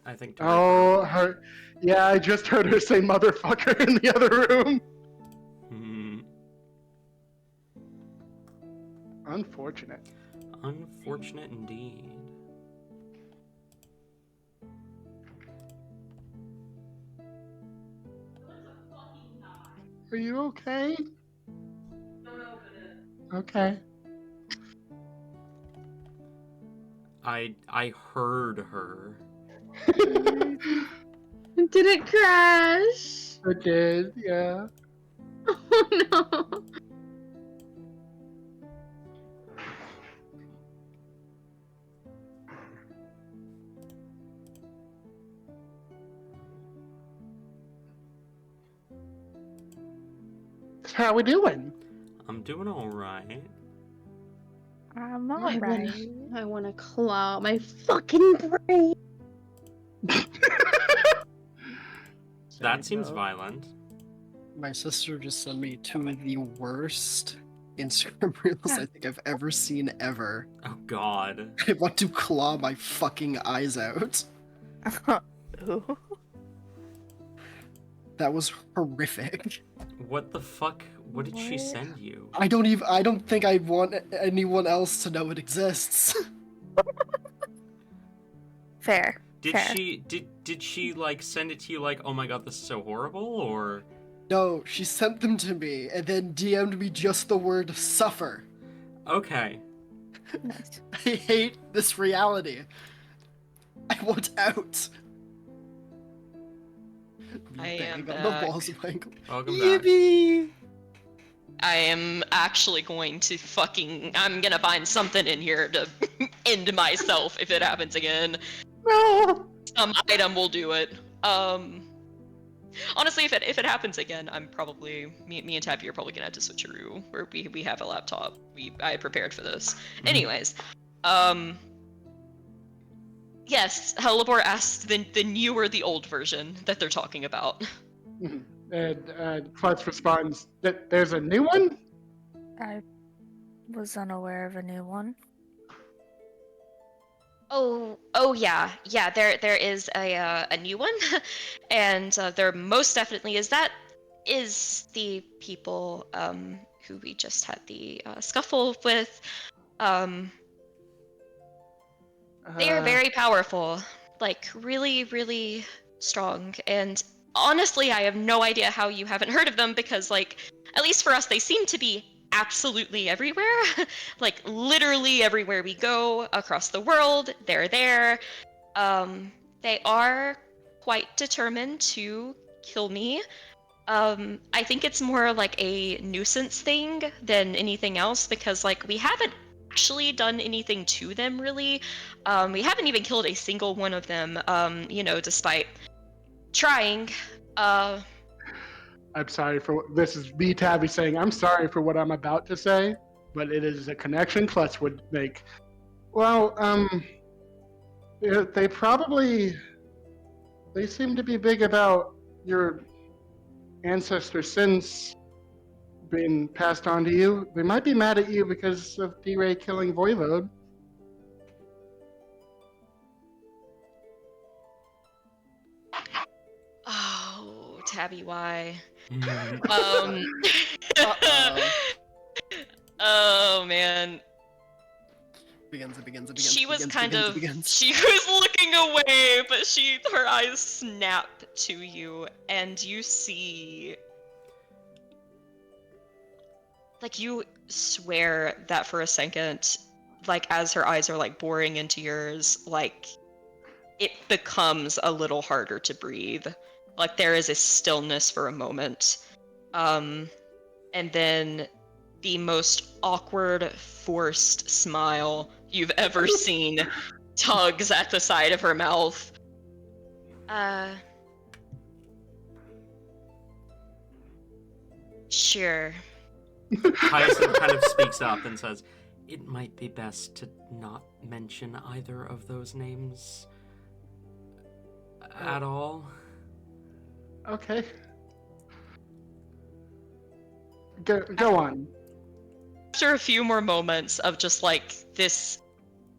I think. Oh, her. Yeah, I just heard her say "motherfucker" in the other room. Unfortunate. Unfortunate indeed. Are you okay? Okay. I heard her. Did it crash? It did, yeah. Oh no. How we doing? I'm doing alright. I'm I alright. want to claw out my fucking brain. That seems violent. My sister just sent me two of the worst Instagram reels I think I've ever seen ever. Oh god. I want to claw my fucking eyes out. Ooh. That was horrific. What the fuck? What did she What? send you? I don't think I want anyone else to know it exists. Fair. Did Fair. she like send it to you like, oh my god, this is so horrible, or? No, she sent them to me and then DM'd me just the word suffer. Okay. Nice. I hate this reality. I want out. I am Bang on the back. walls of my ankle. Welcome back. Yippee! I am actually going to I'm gonna find something in here to end myself if it happens again. No. Some item will do it. Honestly, if it happens again, I'm probably me and Tabby are probably gonna have to switcheroo. Where we have a laptop. I prepared for this. Anyways, yes, Helibor asks the new or the old version that they're talking about. And Klutz responds that there's a new one? I was unaware of a new one. Oh yeah, yeah. There is a new one, and there most definitely is. That is the people who we just had the scuffle with. They are very powerful, like really, really strong. And honestly, I have no idea how you haven't heard of them because, like, at least for us, they seem to be absolutely everywhere. Like, literally everywhere we go across the world, they're there. They are quite determined to kill me. I think it's more like a nuisance thing than anything else because, like, we haven't actually done anything to them really. We haven't even killed a single one of them, despite trying. I'm sorry for this is me, Tabby, saying I'm sorry for what I'm about to say, but it is a connection Klutz would make. Well, they seem to be big about your ancestor sins being passed on to you. They might be mad at you because of D-Ray killing Voivode. Oh, Tabby, why? Uh-oh. Oh man. It begins. She was kind begins, of begins. she was looking away, but her eyes snap to you and you see, like, you swear that for a second, like, as her eyes are like boring into yours, like, it becomes a little harder to breathe. Like, there is a stillness for a moment. And then the most awkward, forced smile you've ever seen tugs at the side of her mouth. Sure. Hyacinth kind of speaks up and says, it might be best to not mention either of those names at all. Okay. Go on. After a few more moments of just like this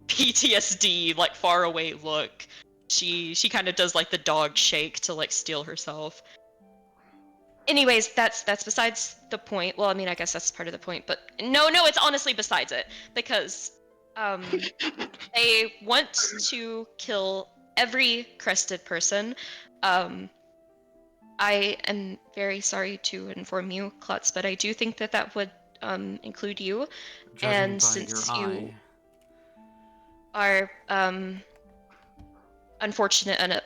PTSD, like far away look, she kind of does like the dog shake to like steel herself. Anyways, that's besides the point. Well, I mean, I guess that's part of the point, but no, it's honestly besides it because they want to kill every crested person. I am very sorry to inform you, Klutz, but I do think that would include you. Judging And by since your you eye. are unfortunate and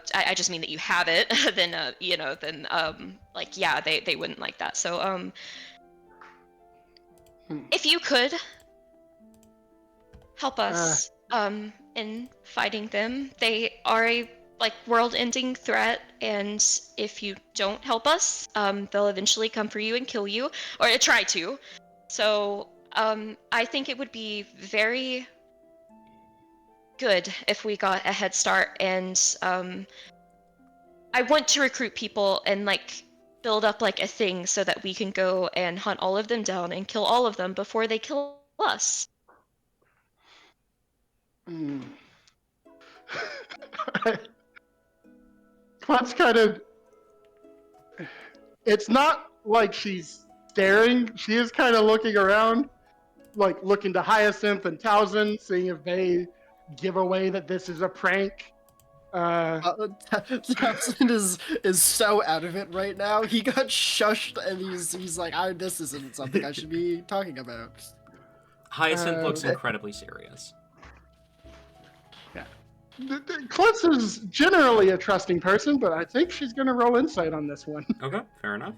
I just mean that you have it, then like, yeah, they wouldn't like that. So if you could help us in fighting them, they are a like world-ending threat, and if you don't help us, they'll eventually come for you and kill you, or try to. So I think it would be very good if we got a head start, and I want to recruit people and like build up like a thing so that we can go and hunt all of them down and kill all of them before they kill us. Klutz kind of. It's not like she's staring. She is kind of looking around, like looking to Hyacinth and Towson, seeing if they give away that this is a prank. Thompson is so out of it right now. He got shushed, and he's like, this isn't something I should be talking about. Hyacinth looks incredibly serious. Yeah. Klutz is generally a trusting person, but I think she's going to roll insight on this one. Okay, fair enough.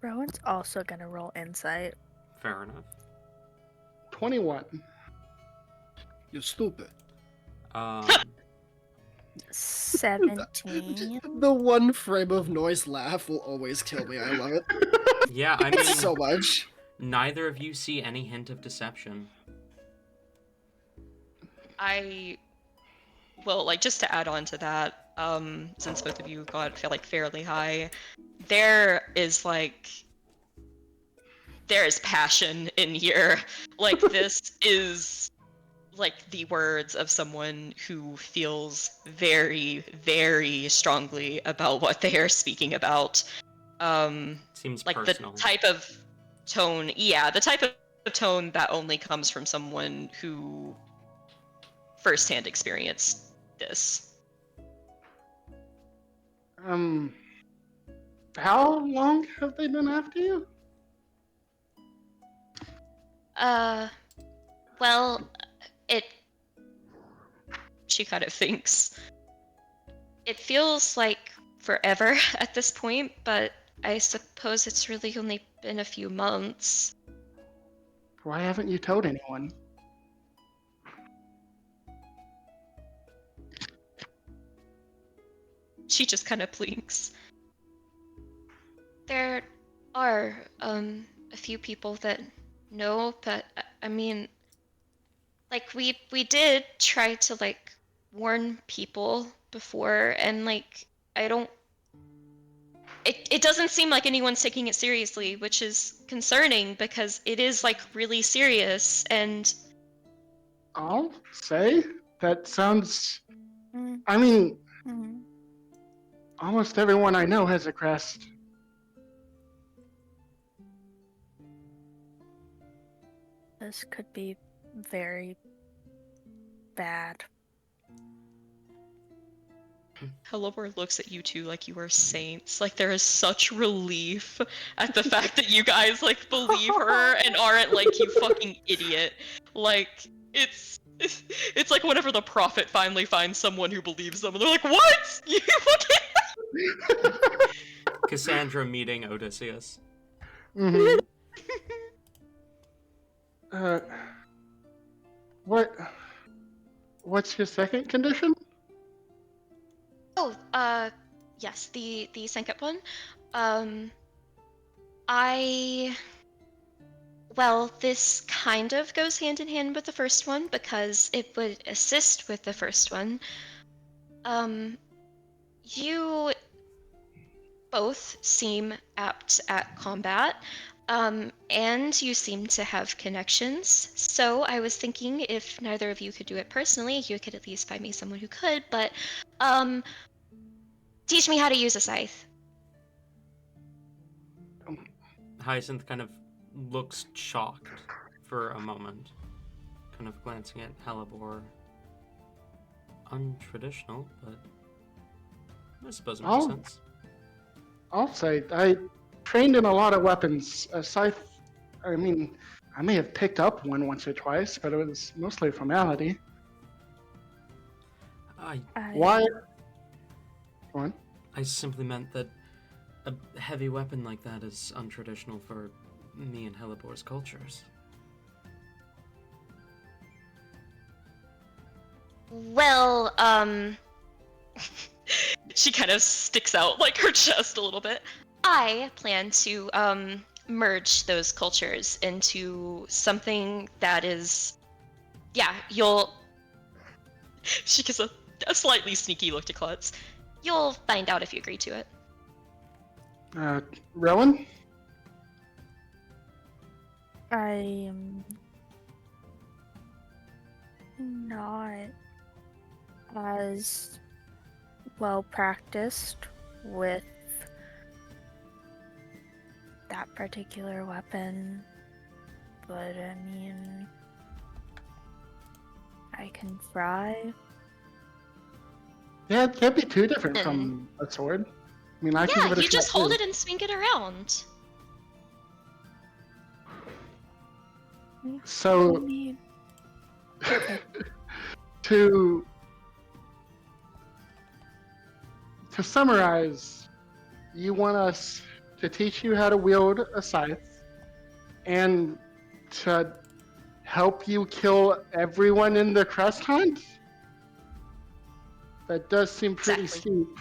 Rowan's also gonna roll insight. Fair enough. 21. You're stupid. 17. The one frame of noise laugh will always kill me. I love it Yeah, I mean, so much. neither of you see any hint of deception. Well, like, just to add on to that, since both of you got, feel like, fairly high, there is passion in here. Like, this is, like, the words of someone who feels very, very strongly about what they are speaking about. Seems Like, personal. the type of tone, the type of tone that only comes from someone who firsthand experienced this. How long have they been after you? Well, She kind of thinks. it feels like forever at this point, but I suppose it's really only been a few months. Why haven't you told anyone? She just kind of blinks. There are a few people that know, but I mean, like we did try to like warn people before, and like I don't. It doesn't seem like anyone's taking it seriously, which is concerning because it is like really serious. And I'll say that sounds. Mm, I mean, mm. almost everyone I know has a crest. This could be very bad. Hellebore looks at you two like you are saints. Like there is such relief at the fact that you guys like believe her and aren't like you fucking idiot. Like it's like whenever the prophet finally finds someone who believes them and they're like, "What? You fucking..." Cassandra meeting Odysseus. Mm-hmm. What's your second condition? oh, yes, the second one. Well, this kind of goes hand in hand with the first one because it would assist with the first one. You both seem apt at combat, and you seem to have connections. So I was thinking if neither of you could do it personally, you could at least find me someone who could, but, teach me how to use a scythe. Hyacinth kind of looks shocked for a moment, kind of glancing at Hellebore. Untraditional, but I suppose it makes Oh. sense. I'll say I trained in a lot of weapons. A scythe. I mean, I may have picked up one once or twice, but it was mostly formality. Why? One. I simply meant that a heavy weapon like that is untraditional for me and Hellebore's cultures. Well, She kind of sticks out like her chest a little bit. I plan to merge those cultures into something that is, you'll She gives a slightly sneaky look to Klutz. you'll find out if you agree to it. Rowan? not as well practiced with that particular weapon, but I mean, I can try. Yeah, it can't be too different from a sword. I mean, I can Yeah, give it a you just shot hold too. it and swing it around. I So mean, okay. to summarize, you want us to teach you how to wield a scythe and to help you kill everyone in the crest hunt? That does seem pretty Exactly. steep.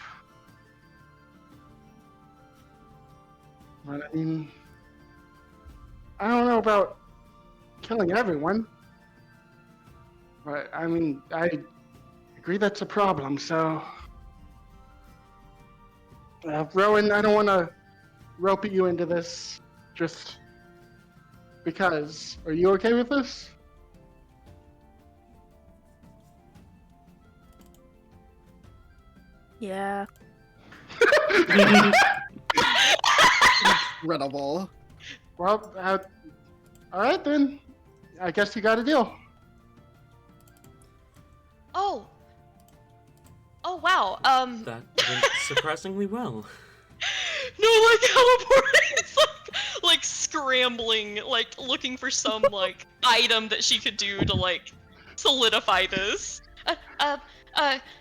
But I mean, I don't know about killing everyone. But I mean, I agree that's a problem, so. Rowan, I don't want to rope you into this just because. Are you okay with this? Yeah. Incredible. Well, all right then. I guess you got a deal. Oh. Oh wow. That went surprisingly well. No, like teleporting. It's like scrambling, like looking for some like item that she could do to like solidify this.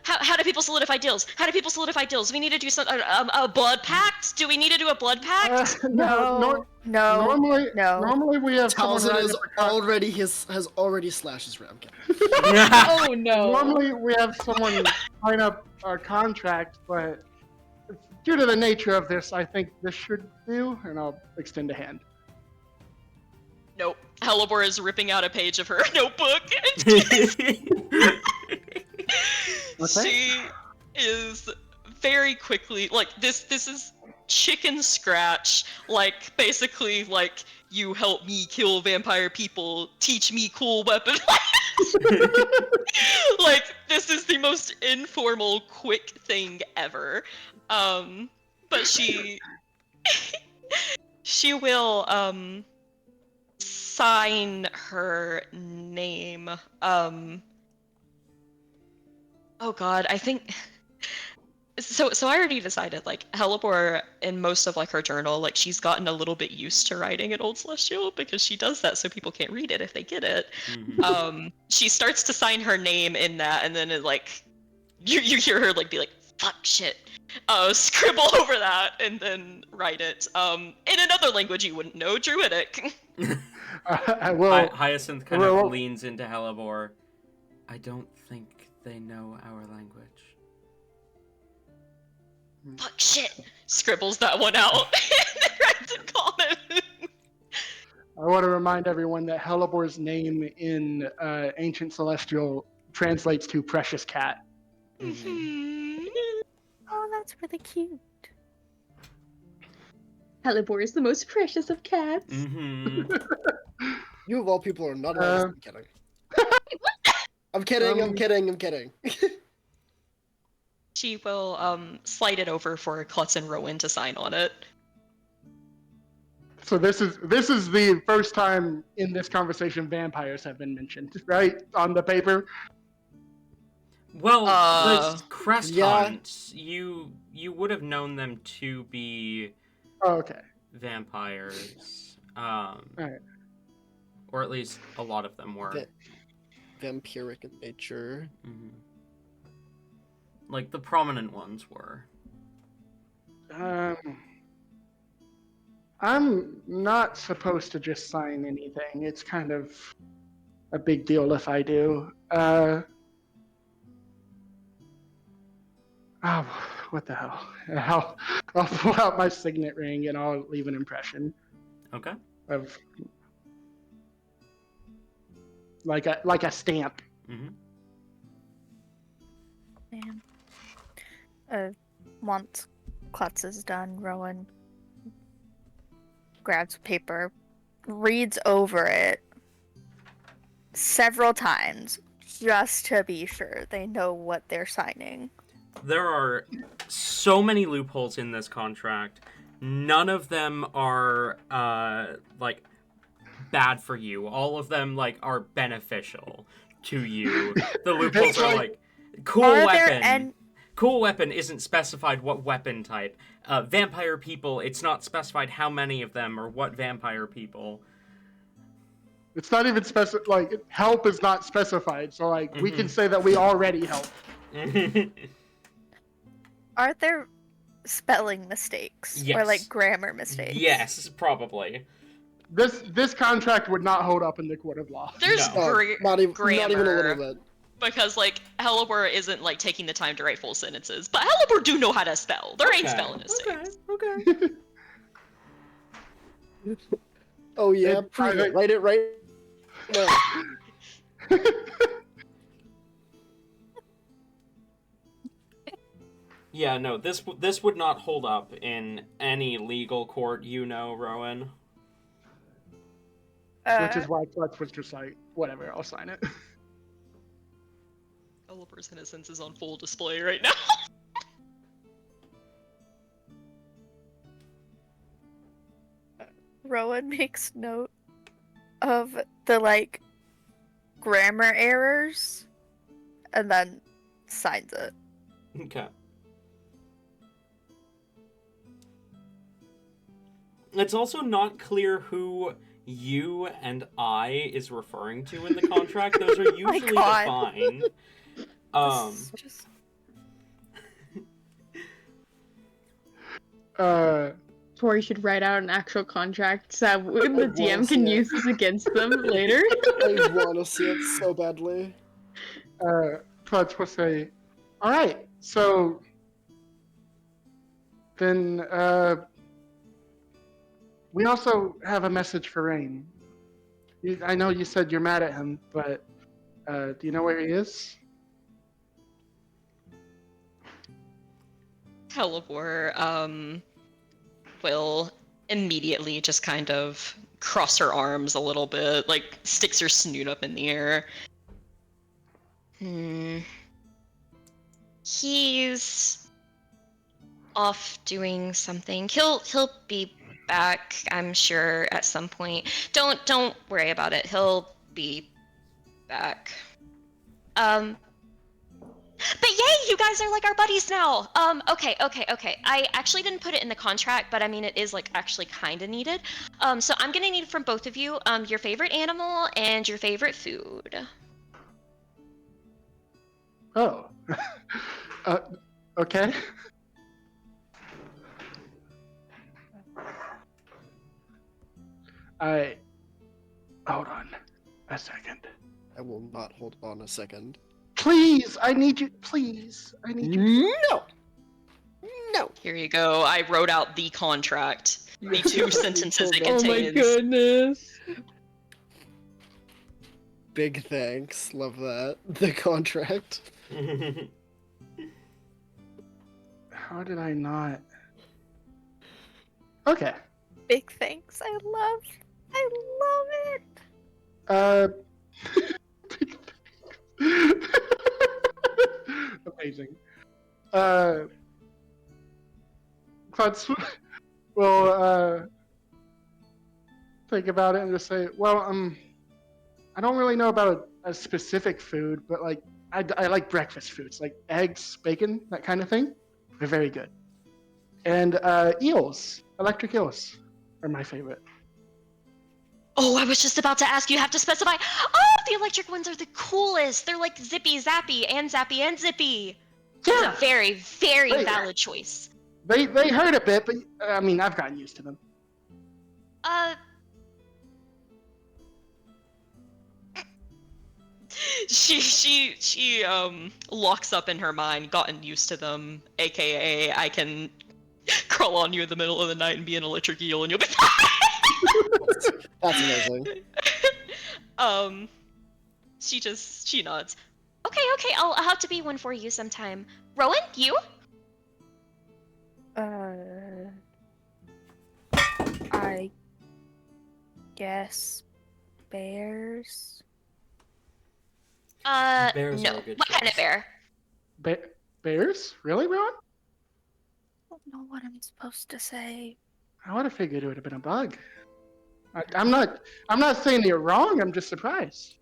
How do people solidify deals? How do people solidify deals? We need to do some a blood pact. Do we need to do a blood pact? No. No. Normally we have someone Talzin write is up a con- has already slashed his ramcat. Oh no. Normally we have someone sign up a contract, but due to the nature of this, I think this should do, and I'll extend a hand. Nope. Helibor is ripping out a page of her notebook. She is very quickly like this is chicken scratch, like basically like you help me kill vampire people, teach me cool weapons. Like this is the most informal quick thing ever. But she will sign her name. Oh god, I think so I already decided like Helibor in most of like her journal, like she's gotten a little bit used to writing in Old Celestial because she does that so people can't read it if they get it. She starts to sign her name in that, and then it like you hear her like be like fuck shit. Scribble over that and then write it in another language you wouldn't know, Druidic. I will. Hyacinth kind of leans into Helibor. I don't think they know our language. Fuck shit. Scribbles that one out and then writes in common. I want to remind everyone that Helibor's name in Ancient Celestial translates to precious cat. Oh, that's really cute. Helibor is the most precious of cats. You of all people are not nice. I'm kidding. I'm kidding. She will slide it over for Klutz and Rowan to sign on it. So this is the first time in this conversation vampires have been mentioned, right? On the paper. Well, the crest hunts, you would have known them to be okay. Vampires. Alright. Or at least a lot of them were. Vampiric in nature. Like the prominent ones were. I'm not supposed to just sign anything. It's kind of a big deal if I do. Oh, what the hell? I'll pull out my signet ring and I'll leave an impression. Okay. Of like a stamp. Once Klutz is done, Rowan grabs paper, reads over it several times, just to be sure they know what they're signing. There are so many loopholes in this contract. None of them are like bad for you. All of them like are beneficial to you. The loopholes It's are like- like cool Are weapon. there Cool weapon isn't specified what weapon type. Vampire people, it's not specified how many of them or what vampire people. It's not even like help is not specified. So like we can Mhm. say that we already help. Are there spelling mistakes or Yes. like grammar mistakes? Yes, probably. This contract would not hold up in the court of law. There's No. Not even grammar. a little bit. Because, like, Hellebore isn't, like, taking the time to write full sentences. But Hellebore do know how to spell. There ain't Okay, spelling mistakes. Okay. Oh yeah, It- prove I- it. Write it right now. Yeah, no, this would not hold up in any legal court, you know, Rowan. Which is why Clutch was just like, whatever, I'll sign it. Hellebore's innocence is on full display right now. Rowan makes note of the like grammar errors and then signs it. Okay. It's also not clear who you and I is referring to in the contract. Those are usually God. defined. This is just Tori should write out an actual contract so that the wanna DM see can it. use this against them later. I want to see it so badly. Clutch will say, all right, so then we also have a message for Rain. I know you said you're mad at him, but do you know where he is? Hellebore, will immediately just kind of cross her arms a little bit, like sticks her snoot up in the air. He's off doing something. He'll be back, I'm sure, at some point. Don't worry about it. He'll be back. But yay, you guys are like our buddies now. Okay. I actually didn't put it in the contract, but I mean it is like actually kind of needed. So I'm gonna need from both of you, your favorite animal and your favorite food. Oh. Okay. Hold on a second. I will not hold on a second. Please, I need you. Please, I need you. No! No! Here you go. I wrote out the contract. The two sentences it Oh my contains. goodness. Big thanks. Love that. The contract. How did I not? Okay. big thanks. I love it. Amazing. Klutz will think about it and just say, well, I don't really know about a specific food, but like I like breakfast foods, like eggs, bacon, that kind of thing. They're very good. And eels, electric eels, are my favorite. Oh, I was just about to ask. You have to specify. Oh, the electric ones are the coolest. They're like zippy, zappy, and zappy, and zippy. It's a very, very Right. valid choice. They hurt a bit, but I mean, I've gotten used to them. She locks up in her mind, gotten used to them, aka I can crawl on you in the middle of the night and be an electric eel and you'll be fine. That's amazing. She nods. Okay, I'll have to be one for you sometime. Rowan, you? I guess bears. Bears no. are a good What kind of choice. bear? Bears? Really, Rowan? I don't know what I'm supposed to say. I would have figured it would have been a bug. I'm not saying you're wrong. I'm just surprised.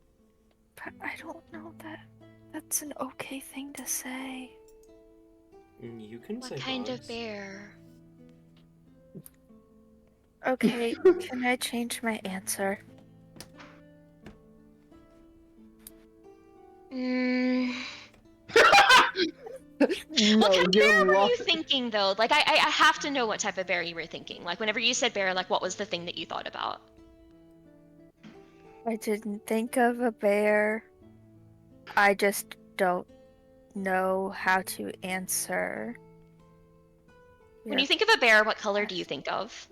But I don't know that that's an okay thing to say. You can say What kind of bugs. bear? Okay, can I change my answer? Mm, No, what kind of you're bear were you locked. thinking though? Like I have to know what type of bear you were thinking. Like whenever you said bear, like what was the thing that you thought about? I didn't think of a bear. I just don't know how to answer. When you think of a bear, what color do you think of?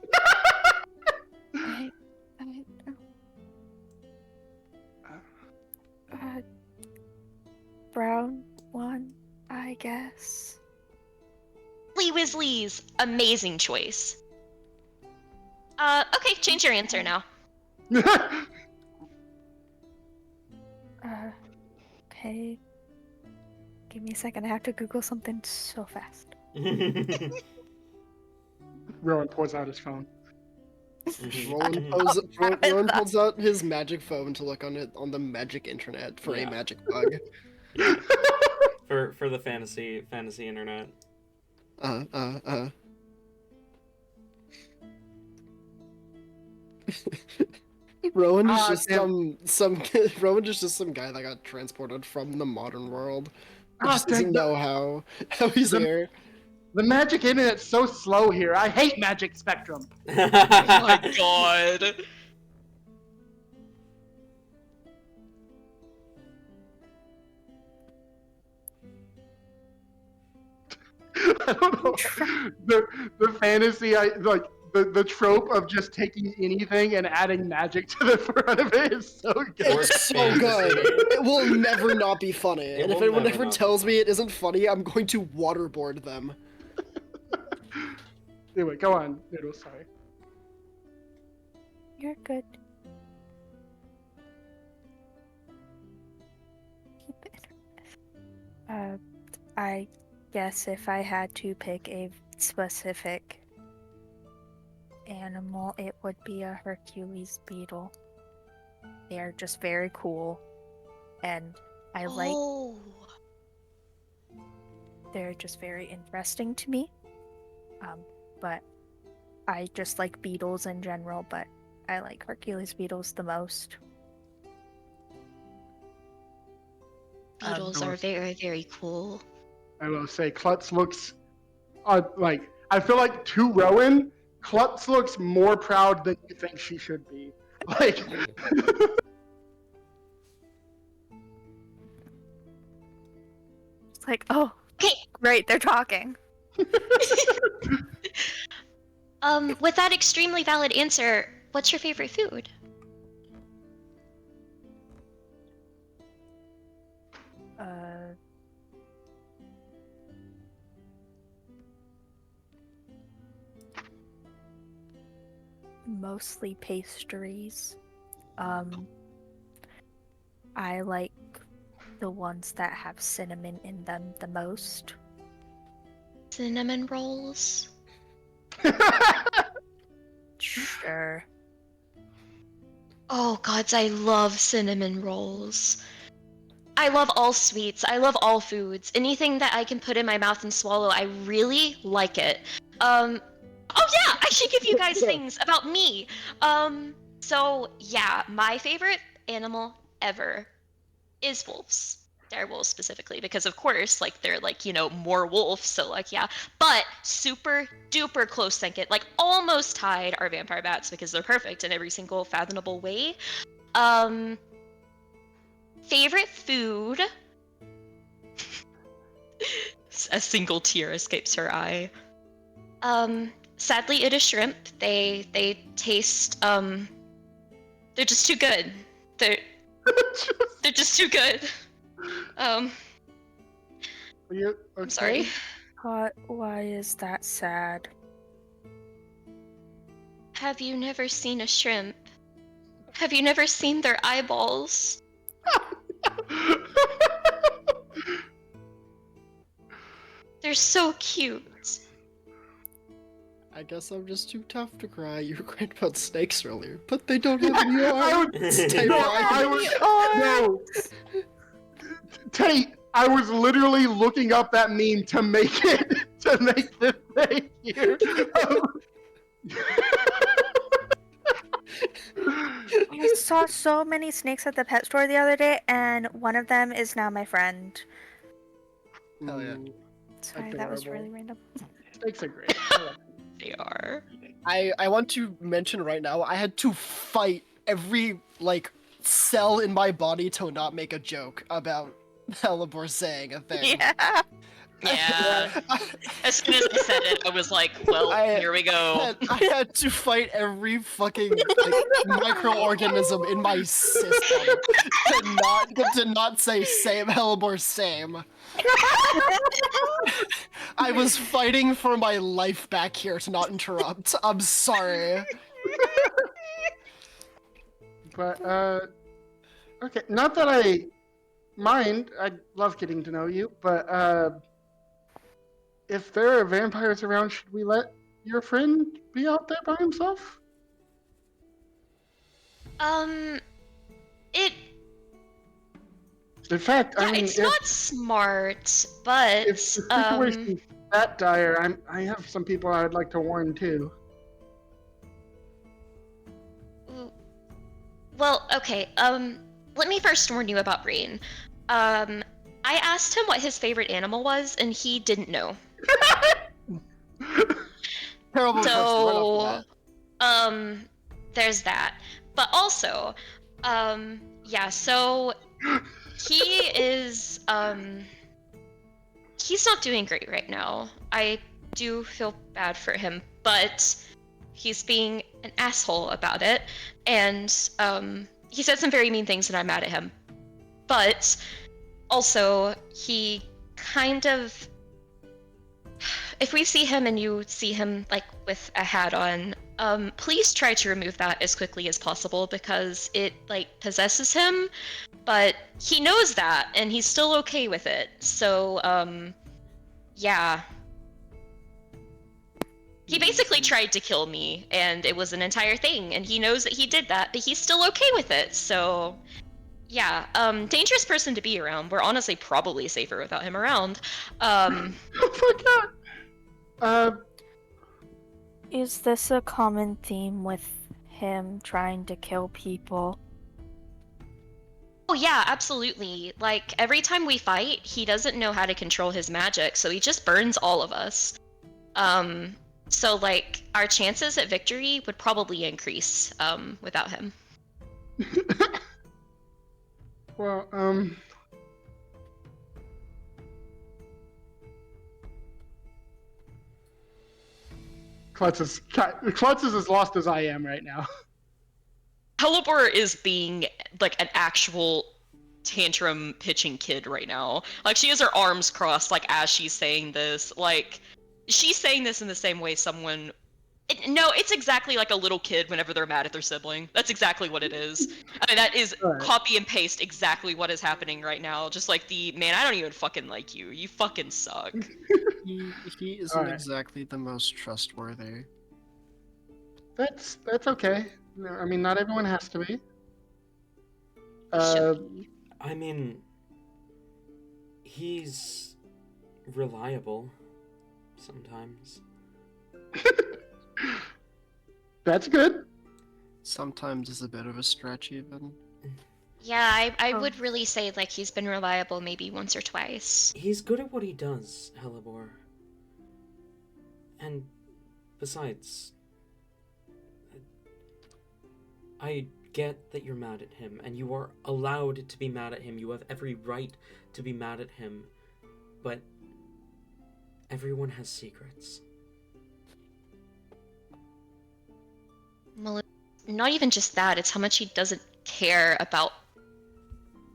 I brown one, I guess. Lee Weasley's amazing choice. Okay, change your answer now. Okay. Give me a second. I have to Google something so fast. Rowan pulls out his phone. Rowan pulls out his magic phone to look on it on the magic internet for Yeah. a magic bug. for the fantasy internet. Rowan is Ah, just damn. Rowan is just some guy that got transported from the modern world. He Ah, just doesn't damn, know how he's the- here. The magic internet's so slow here. I hate Magic Spectrum. Oh my god. I don't know. The fantasy, the trope of just taking anything and adding magic to the front of it is so good. It's so good. It will never not be funny. It And if will anyone never ever not be tells me funny. it isn't funny, I'm going to waterboard them. Anyway, go on, Noodle. Sorry. You're good. Keep it. I guess if I had to pick a specific animal, it would be a Hercules beetle. They are just very cool, and I like. Oh. They're just very interesting to me. But I just like beetles in general, but I like Hercules beetles the most. Beetles are very, very cool. I will say Klutz looks like, I feel like to Rowan, Klutz looks more proud than you think she should be. Like It's like, oh, Okay. great, they're talking. With that extremely valid answer, what's your favorite food? Mostly pastries. I like the ones that have cinnamon in them the most. Cinnamon rolls. Sure. Oh gods, I love cinnamon rolls. I love all sweets. I love all foods. Anything that I can put in my mouth and swallow, I really like it. Oh yeah, I should give you guys things about me. So yeah, my favorite animal ever is wolves. Direwolves specifically, because of course, like they're like, you know, more wolves, so like yeah. But super duper close second, like almost tied, are vampire bats because they're perfect in every single fathomable way. Favorite food. A single tear escapes her eye. Sadly, it is shrimp. They taste they're just too good. They're just too good. I'm sorry. Why is that sad? Have you never seen a shrimp? Have you never seen their eyeballs? You're so cute. I guess I'm just too tough to cry. You were crying about snakes earlier, but they don't have any arms. No. Tate, I was literally looking up that meme to make the thing here. I saw so many snakes at the pet store the other day, and one of them is now my friend. Hell yeah. Sorry, that was Adorable. really random. Snakes are great. They are. I want to mention right now, I had to fight every, like, cell in my body to not make a joke about Helibor saying a thing. Yeah. Yeah. As soon as I said it, I was like, well, here we go. I had to fight every fucking like, microorganism in my system to not say same Helibor same. I was fighting for my life back here to not interrupt. I'm sorry. But okay, not that I mind. I love getting to know you, but if there are vampires around, should we let your friend be out there by himself? It. In fact, Yeah, I mean, it's not smart, but if the situation's that dire, I have some people I'd like to warn too. Well, okay. Let me first warn you about Rain. I asked him what his favorite animal was, and he didn't know. Terrible question, right So, off the bat. there's that. But also, yeah, so he is, he's not doing great right now. I do feel bad for him, but he's being an asshole about it, and, he said some very mean things, and I'm mad at him. But also, he kind of, if we see him and you see him like with a hat on, please try to remove that as quickly as possible, because it like possesses him, but he knows that and he's still okay with it. So yeah, he basically tried to kill me, and it was an entire thing, and he knows that he did that, but he's still okay with it. So yeah, dangerous person to be around. We're honestly probably safer without him around. Oh my god! Is this a common theme with him trying to kill people? Oh yeah, absolutely. Like, every time we fight, he doesn't know how to control his magic, so he just burns all of us. So like, our chances at victory would probably increase, without him. Well, Klutz is as lost as I am right now. Helibor is being like an actual tantrum pitching kid right now. Like, she has her arms crossed, like, as she's saying this. Like, she's saying this in the same way someone... No, it's exactly like a little kid whenever they're mad at their sibling. That's exactly what it is. I mean, that is Right. copy and paste exactly what is happening right now. Just like the, man, I don't even fucking like you. You fucking suck. He isn't Alright. exactly the most trustworthy. That's okay. No, I mean, not everyone has to be. I mean, he's reliable sometimes. That's good. Sometimes it's a bit of a stretch, even. Yeah, I would really say, like, he's been reliable maybe once or twice. He's good at what he does, Helibor. And besides, I get that you're mad at him, and you are allowed to be mad at him. You have every right to be mad at him, but everyone has secrets. Well, not even just that, it's how much he doesn't care about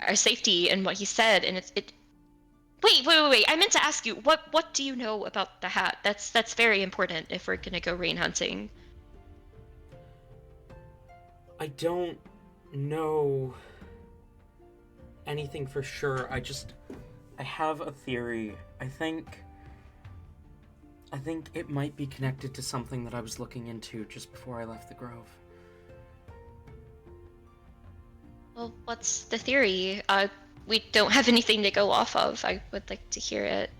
our safety and what he said, and it... Wait, I meant to ask you, what do you know about the hat? That's very important if we're gonna go rain hunting. I don't know anything for sure. I have a theory. I think I think it might be connected to something that I was looking into just before I left the grove. Well, what's the theory? We don't have anything to go off of. I would like to hear it.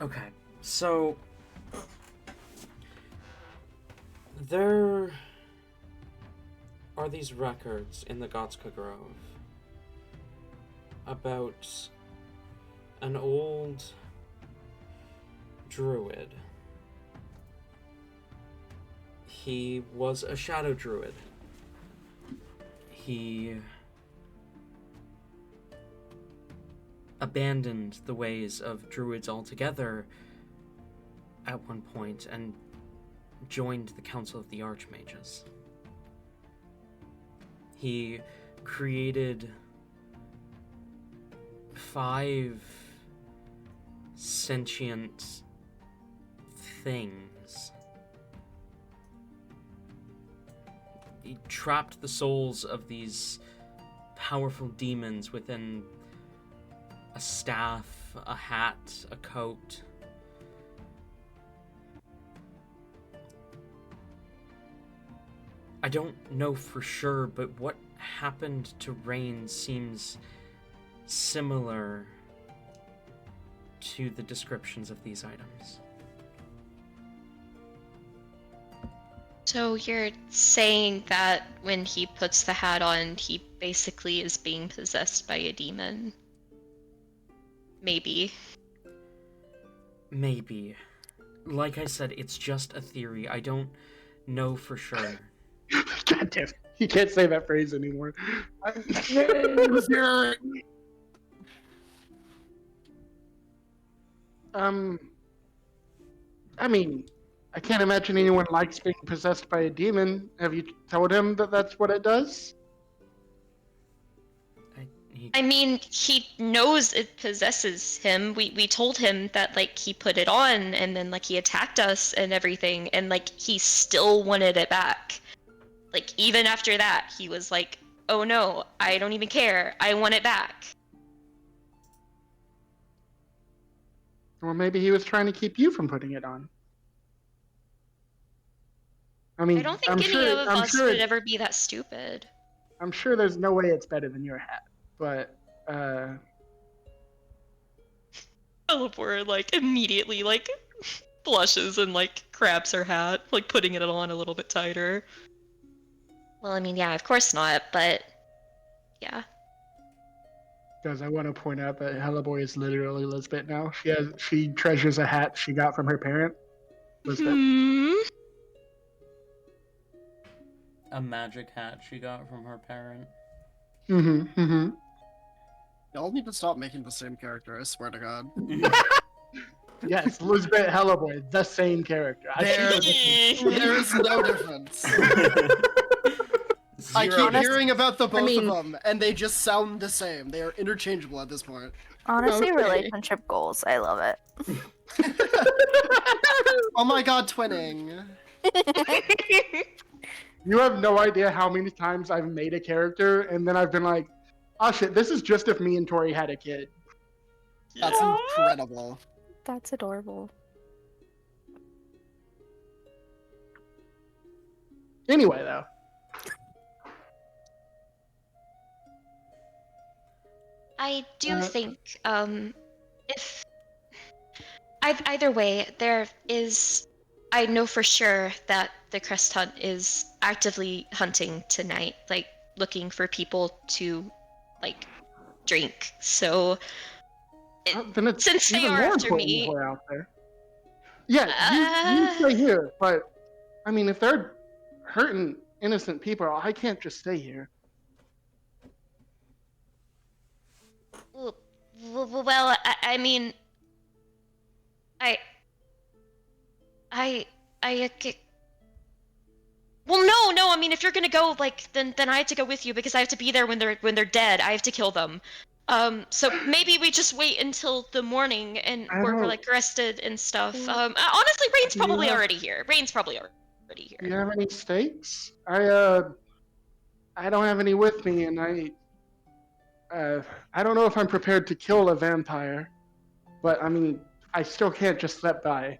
Okay, so there are these records in the Gotska Grove about an old druid. He was a shadow druid. He abandoned the ways of druids altogether at one point and joined the Council of the Archmages. He created 5 sentient things. He trapped the souls of these powerful demons within a staff, a hat, a coat. I don't know for sure, but what happened to Rain seems similar to the descriptions of these items. So you're saying that when he puts the hat on, he basically is being possessed by a demon? Maybe. Maybe. Like I said, it's just a theory. I don't know for sure. God damn, you can't say that phrase anymore. I mean, I can't imagine anyone likes being possessed by a demon. Have you told him that that's what it does? I mean, he knows it possesses him. We told him that, like, he put it on and then, like, he attacked us and everything, and, like, he still wanted it back. Like, even after that, he was like, oh no, I don't even care. I want it back. Or maybe he was trying to keep you from putting it on. I mean, I don't think I'm any sure, of I'm us sure would it's- ever be that stupid. I'm sure there's no way it's better than your hat, but Elipor, like, immediately, like, blushes and, like, grabs her hat, like, putting it on a little bit tighter. Well, I mean, yeah, of course not, but yeah. Guys, I want to point out that Helleboy is literally Lisbeth now. She treasures a hat she got from her parent. Lisbeth. Hmm. A magic hat she got from her parent. Mm-hmm. Mm-hmm. Y'all need to stop making the same character, I swear to God. Yes, Lisbeth Helleboy, the same character. There is no difference. I keep hearing about the both of them, and they just sound the same. They are interchangeable at this point. Honestly, Okay. relationship goals. I love it. Oh my God, twinning. You have no idea how many times I've made a character and then I've been like, oh shit, this is just if me and Tori had a kid. That's incredible. That's adorable. Anyway, though. I do think, if either way, there is. I know for sure that the Crest Hunt is actively hunting tonight, like looking for people to, like, drink. So, Then it's since they even are more after important me, that we're out there. Yeah, you stay here, but I mean, if they're hurting innocent people, I can't just stay here. well, I mean, well, no. I mean, if you're gonna go, like, then I have to go with you because I have to be there when they're dead. I have to kill them. So maybe we just wait until the morning and we're like rested and stuff. Honestly, Rain's probably already here. Rain's probably already here. Do you have any stakes? I don't have any with me, and I don't know if I'm prepared to kill a vampire. But I mean, I still can't just step by.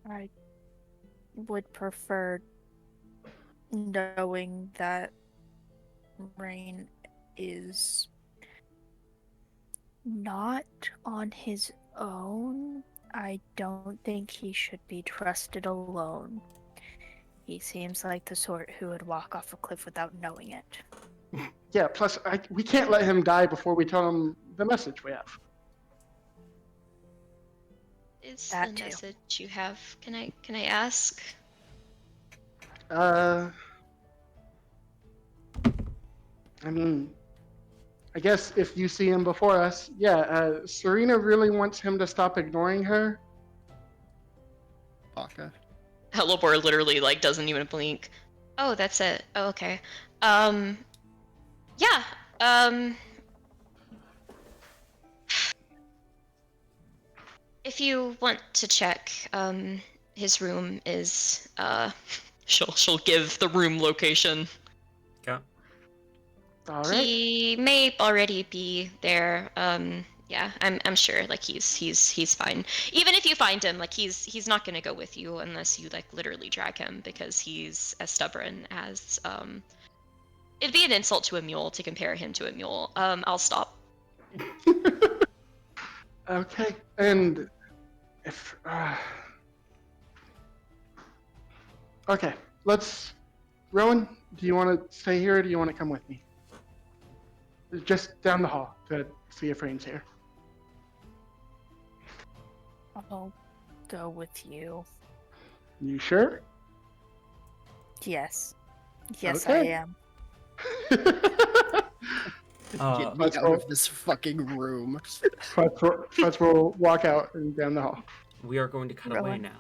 I would prefer knowing that Rain is not on his own. I don't think he should be trusted alone. He seems like the sort who would walk off a cliff without knowing it. Yeah, plus we can't let him die before we tell him the message we have. Is That the too. message you have? Can I ask? I mean, I guess if you see him before us, yeah, Serena really wants him to stop ignoring her. Baka. Hellebore literally like doesn't even blink. Oh, that's it. Oh, okay. Yeah. If you want to check, his room is She'll give the room location. Okay. All right. he may already be there. Yeah, I'm sure. Like he's fine. Even if you find him, like he's not gonna go with you unless you like literally drag him because he's as stubborn as It'd be an insult to a mule to compare him to a mule. I'll stop. Okay. And if okay, let's. Rowan, do you want to stay here or do you want to come with me? Just down the hall to see if Rain's here. I'll go with you. You sure? Yes. Yes, Okay. I am. Get me let's out go. of this fucking room. Let's will walk out and down the hall. We are going to cut away Rowan.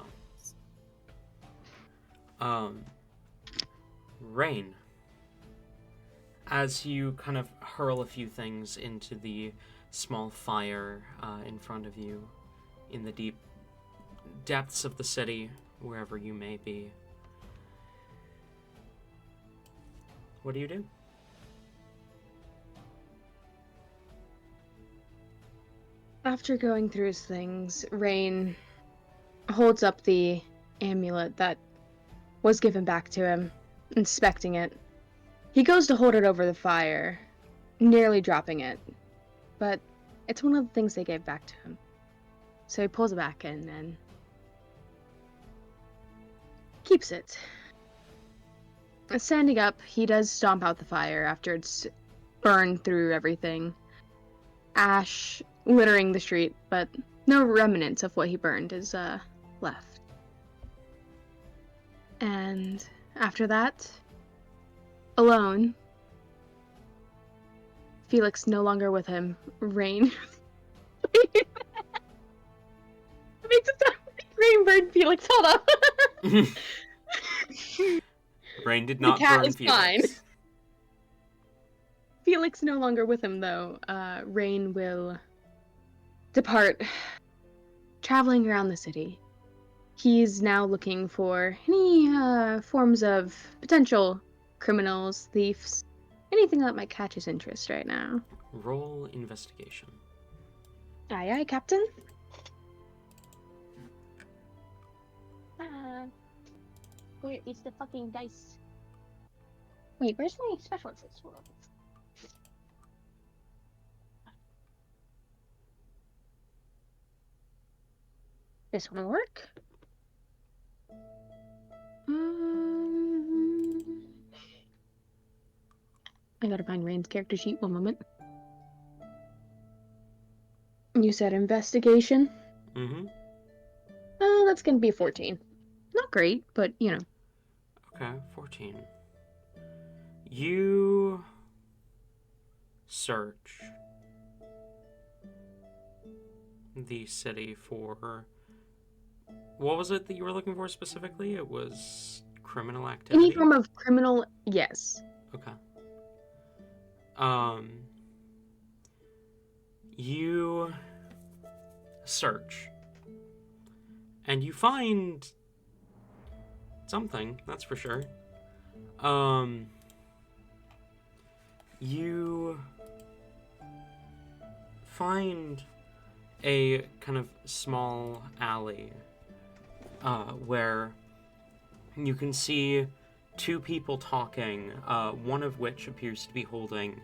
now. Rain. As you kind of hurl a few things into the small fire in front of you in the deep depths of the city, wherever you may be, what do you do? After going through his things, Rain holds up the amulet that was given back to him, inspecting it. He goes to hold it over the fire, nearly dropping it, but it's one of the things they gave back to him. So he pulls it back in and keeps it. Standing up, he does stomp out the fire after it's burned through everything. Ash littering the street, but no remnants of what he burned is left. And after that, alone, Felix no longer with him, Rain. It makes it sound like Rain burned Felix. Hold up. Rain did not cat burn is Felix. fine. Felix no longer with him, though. Rain will depart, traveling around the city. He's now looking for any forms of potential criminals, thieves, anything that might catch his interest right now. Roll investigation. Aye, aye, Captain. Where is the fucking dice? Wait, where's my special effects? Hold on. This one will work. I gotta find Rain's character sheet. One moment. You said investigation? Mm-hmm. Oh, that's gonna be 14. Not great, but you know. Okay, 14. You search the city for... What was it that you were looking for specifically? It was criminal activity? Any form of criminal, yes. Okay. You search. And you find something, that's for sure. You find a kind of small alley where you can see two people talking, one of which appears to be holding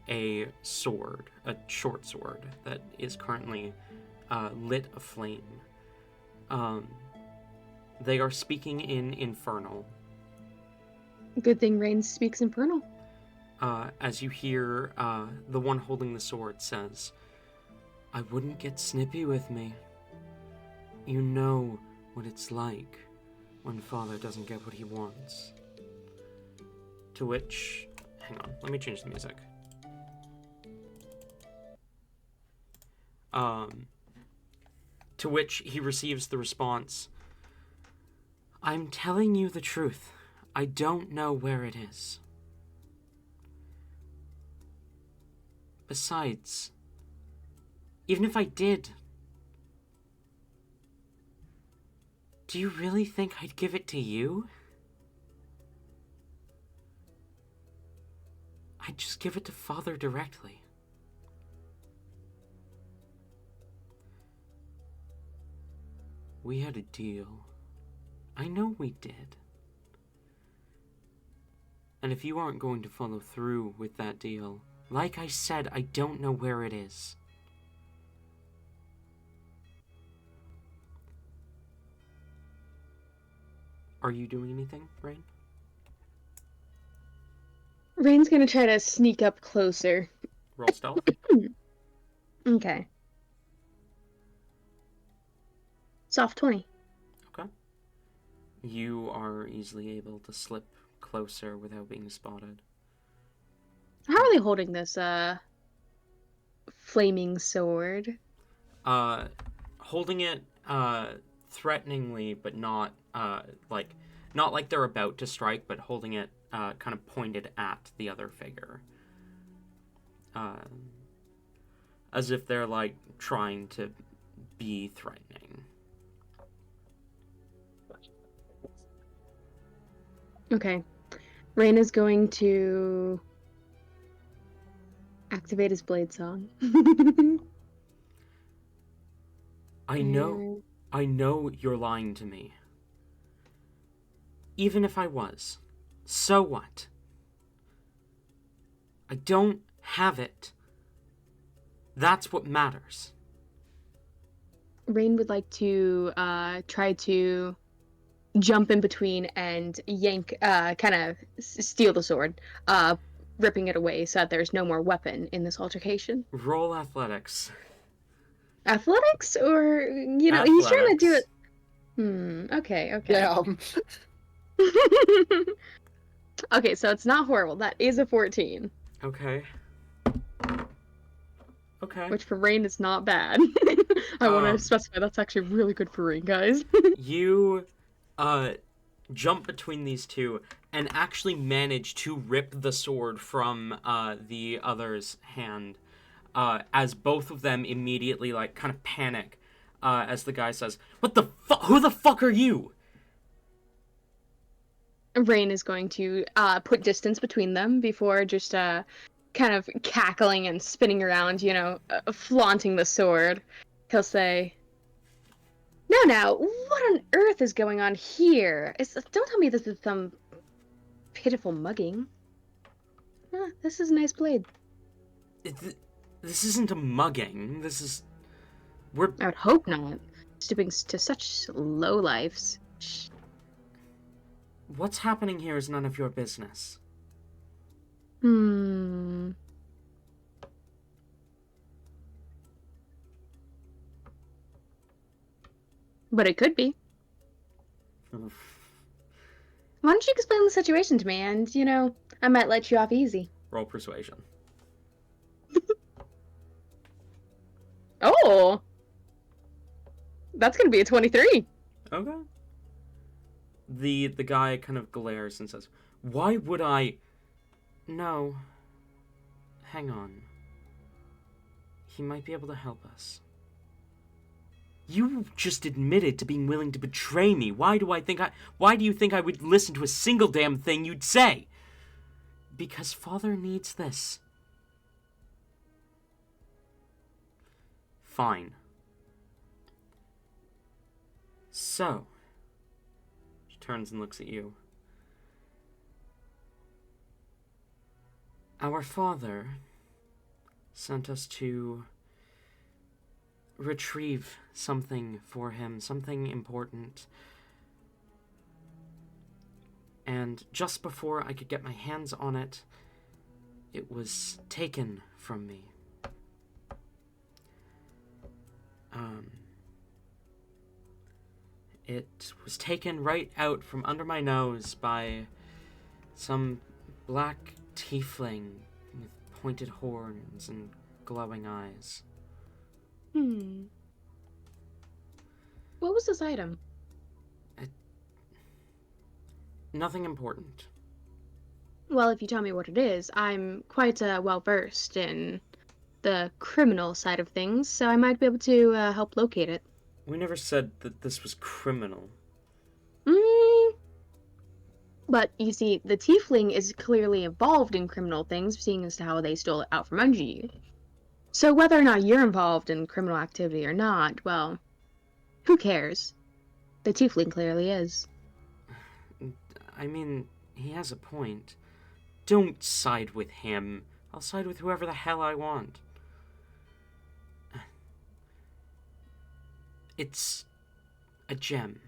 a sword, a short sword that is currently lit aflame. They are speaking in Infernal. Good thing Rain speaks Infernal. As you hear the one holding the sword says, "I wouldn't get snippy with me. You know what it's like when Father doesn't get what he wants." To which... Hang on, let me change the music. To which he receives the response, "I'm telling you the truth. I don't know where it is. Besides, even if I did, do you really think I'd give it to you? I'd just give it to Father directly." We had a deal. I know we did. And if you aren't going to follow through with that deal, like I said, I don't know where it is. Are you doing anything, Rain? Rain's gonna try to sneak up closer. Roll stealth. Okay. Soft 20. Okay. You are easily able to slip closer without being spotted. How are they holding this, flaming sword? Holding it, threateningly, but not, not like they're about to strike, but holding it, kind of pointed at the other figure. As if they're, like, trying to be threatening. Okay. Rain is going to activate his blade song. I know you're lying to me. Even if I was, so what? I don't have it. That's what matters. Rain would like to try to jump in between and yank, kind of steal the sword, ripping it away so that there's no more weapon in this altercation. Roll athletics. Athletics, or he's trying to do it. Okay. Yeah. Okay, so it's not horrible. That is a 14. Okay. Which for Rain is not bad. I want to specify that's actually really good for Rain, guys. You jump between these two and actually manage to rip the sword from the other's hand, as both of them immediately like kind of panic as the guy says, "What the fuck? Who the fuck are you?" Rain is going to put distance between them before just kind of cackling and spinning around, flaunting the sword. He'll say, Now, what on earth is going on here? Don't tell me this is some pitiful mugging. This is a nice blade. This isn't a mugging. This is... I would hope not. Stooping to such low lives. What's happening here is none of your business. But it could be. Why don't you explain the situation to me, and, I might let you off easy. Roll persuasion. Oh! That's gonna be a 23. Okay. The guy kind of glares and says, "Why would I..." No. Hang on. He might be able to help us. You just admitted to being willing to betray me. Why do you think I would listen to a single damn thing you'd say? Because Father needs this. Fine. So, she turns and looks at you. Our father sent us to retrieve something for him, something important. And just before I could get my hands on it, it was taken from me. It was taken right out from under my nose by some black tiefling with pointed horns and glowing eyes. What was this item? Nothing important. Well, if you tell me what it is, I'm quite well versed in the criminal side of things, so I might be able to help locate it. We never said that this was criminal. But you see, the tiefling is clearly involved in criminal things, seeing as to how they stole it out from under you. So whether or not you're involved in criminal activity or not, well, who cares? The tiefling clearly is. I mean, he has a point. Don't side with him. I'll side with whoever the hell I want. It's a gem.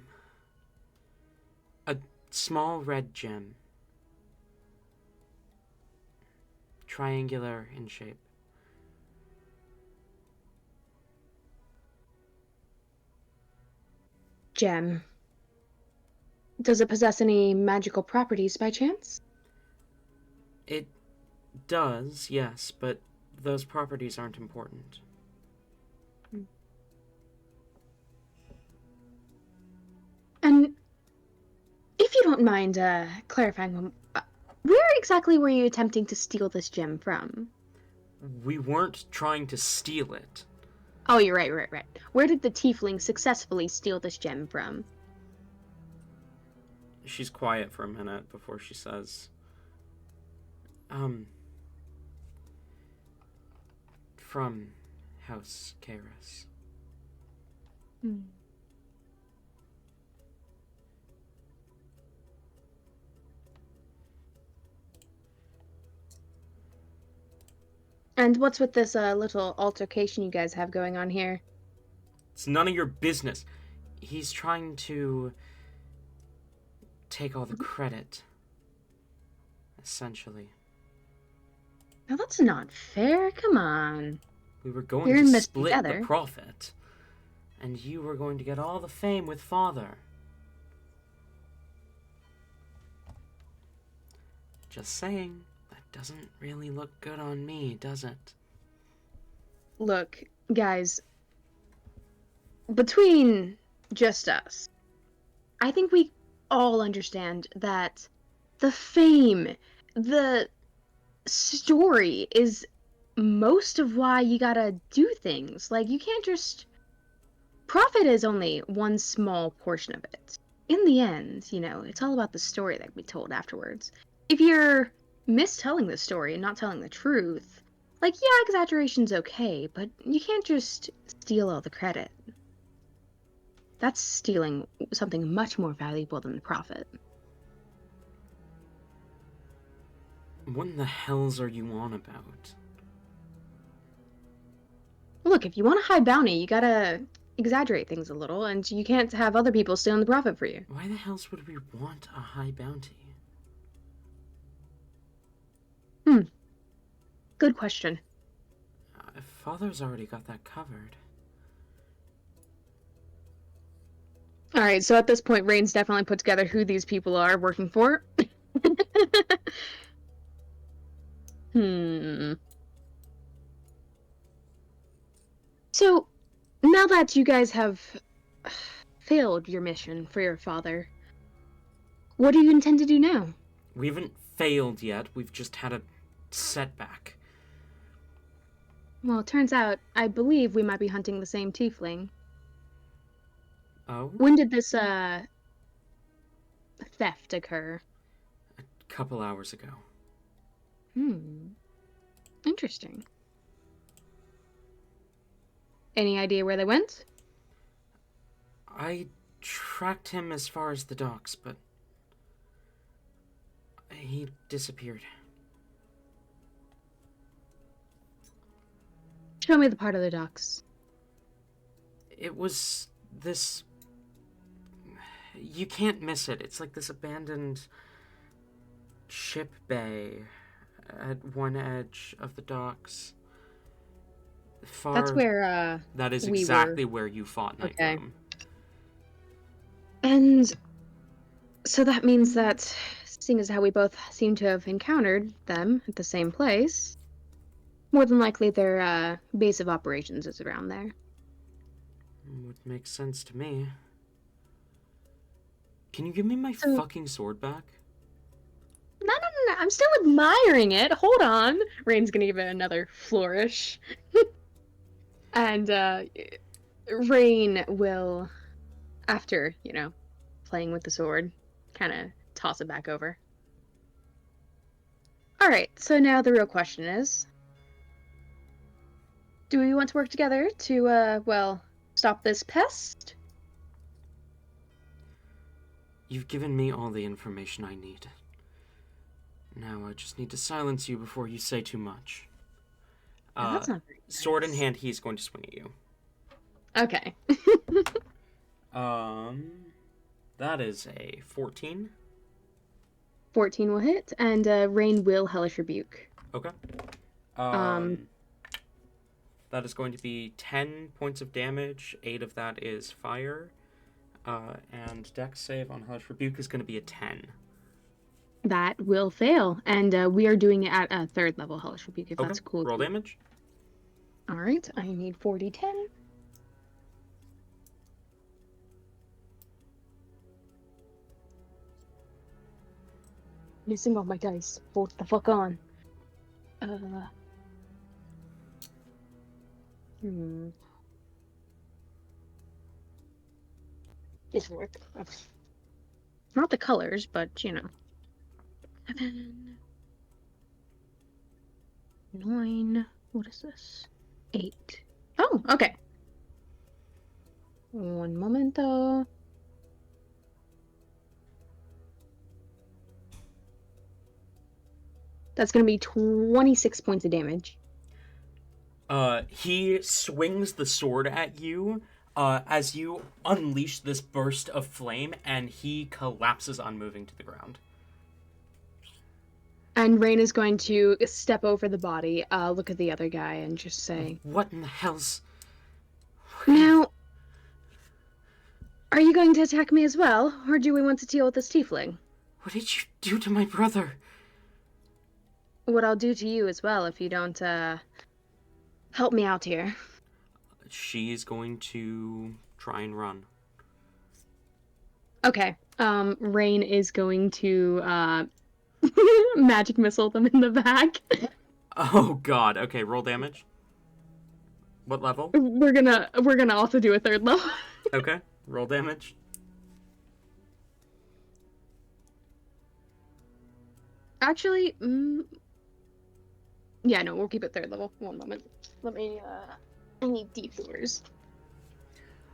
A small red gem. Triangular in shape. Gem. Does it possess any magical properties by chance? It does, yes, but those properties aren't important. And if you don't mind clarifying, where exactly were you attempting to steal this gem from? We weren't trying to steal it. Oh, you're right. Where did the tiefling successfully steal this gem from? She's quiet for a minute before she says, from House Karis. And what's with this little altercation you guys have going on here? It's none of your business. He's trying to take all the credit, essentially. Now that's not fair. Come on. We were going You're to in this split together. the profit, and you were going to get all the fame with Father. Just saying, that doesn't really look good on me, does it? Look, guys, between just us, I think we all understand that the fame, the story is most of why you gotta do things. Like, you can't just... Profit is only one small portion of it. In the end, it's all about the story that we told afterwards. If you're mistelling the story and not telling the truth, like, yeah, exaggeration's okay, but you can't just steal all the credit. That's stealing something much more valuable than the profit. What in the hells are you on about? Look, if you want a high bounty, you gotta exaggerate things a little, and you can't have other people stealing the profit for you. Why the hells would we want a high bounty? Good question. Father's already got that covered. Alright, so at this point, Rain's definitely put together who these people are working for. So, now that you guys have failed your mission for your father, what do you intend to do now? We haven't failed yet, we've just had a setback. Well, it turns out, I believe we might be hunting the same tiefling. Oh? When did this, theft occur? A couple hours ago. Interesting. Any idea where they went? I tracked him as far as the docks, but he disappeared. Show me the part of the docks. It was this... You can't miss it. It's like this abandoned ship bay at one edge of the docks. That's where, That is we exactly where you fought Night Okay. Room. And so that means that, seeing as how we both seem to have encountered them at the same place, more than likely their base of operations is around there. Would make sense to me. Can you give me my So- fucking sword back? No, I'm still admiring it. Hold on. Rain's gonna give it another flourish. And Rain will, after, playing with the sword, kind of toss it back over. Alright, so now the real question is, do we want to work together to, stop this pest? You've given me all the information I need. Now I just need to silence you before you say too much. Now, that's not very nice. Sword in hand, he's going to swing at you. Okay. That is a 14. 14 will hit, and Rain will Hellish Rebuke. Okay. Um, That is going to be 10 points of damage. 8 of that is fire. And Dex save on Hellish Rebuke is going to be a 10. That will fail, and we are doing it at a 3rd level Hellish Rebuke, if that's cool. Roll damage. Alright, I need 4d10. Missing all my dice. Hold the fuck on. This will work. Okay. Not the colors, but 7, 9. What is this? 8. Oh, okay. One momento. That's gonna be 26 points of damage. He swings the sword at you as you unleash this burst of flame, and he collapses unmoving to the ground. And Rain is going to step over the body, look at the other guy, and just say, What in the hell's... now, are you going to attack me as well, or do we want to deal with this tiefling? What did you do to my brother? What I'll do to you as well if you don't, help me out here. She's going to try and run. Okay, Rain is going to, magic missile them in the back. Oh god, okay, roll damage. What level? We're gonna also do a 3rd level. Okay, roll damage. Actually, yeah, no, we'll keep it 3rd level. One moment. Let me, I need d4s.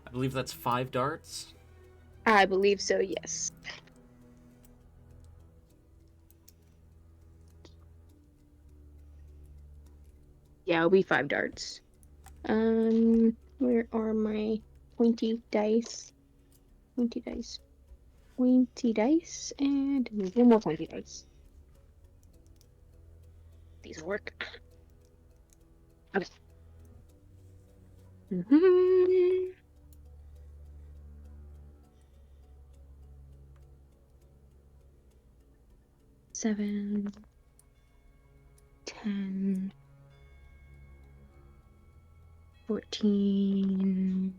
I believe that's 5 darts. I believe so, yes. Yeah, it'll be 5 darts. Where are my pointy dice? Pointy dice. Pointy dice, and one more pointy dice. These will work. Okay. Mm-hmm. Seven, 10, 14,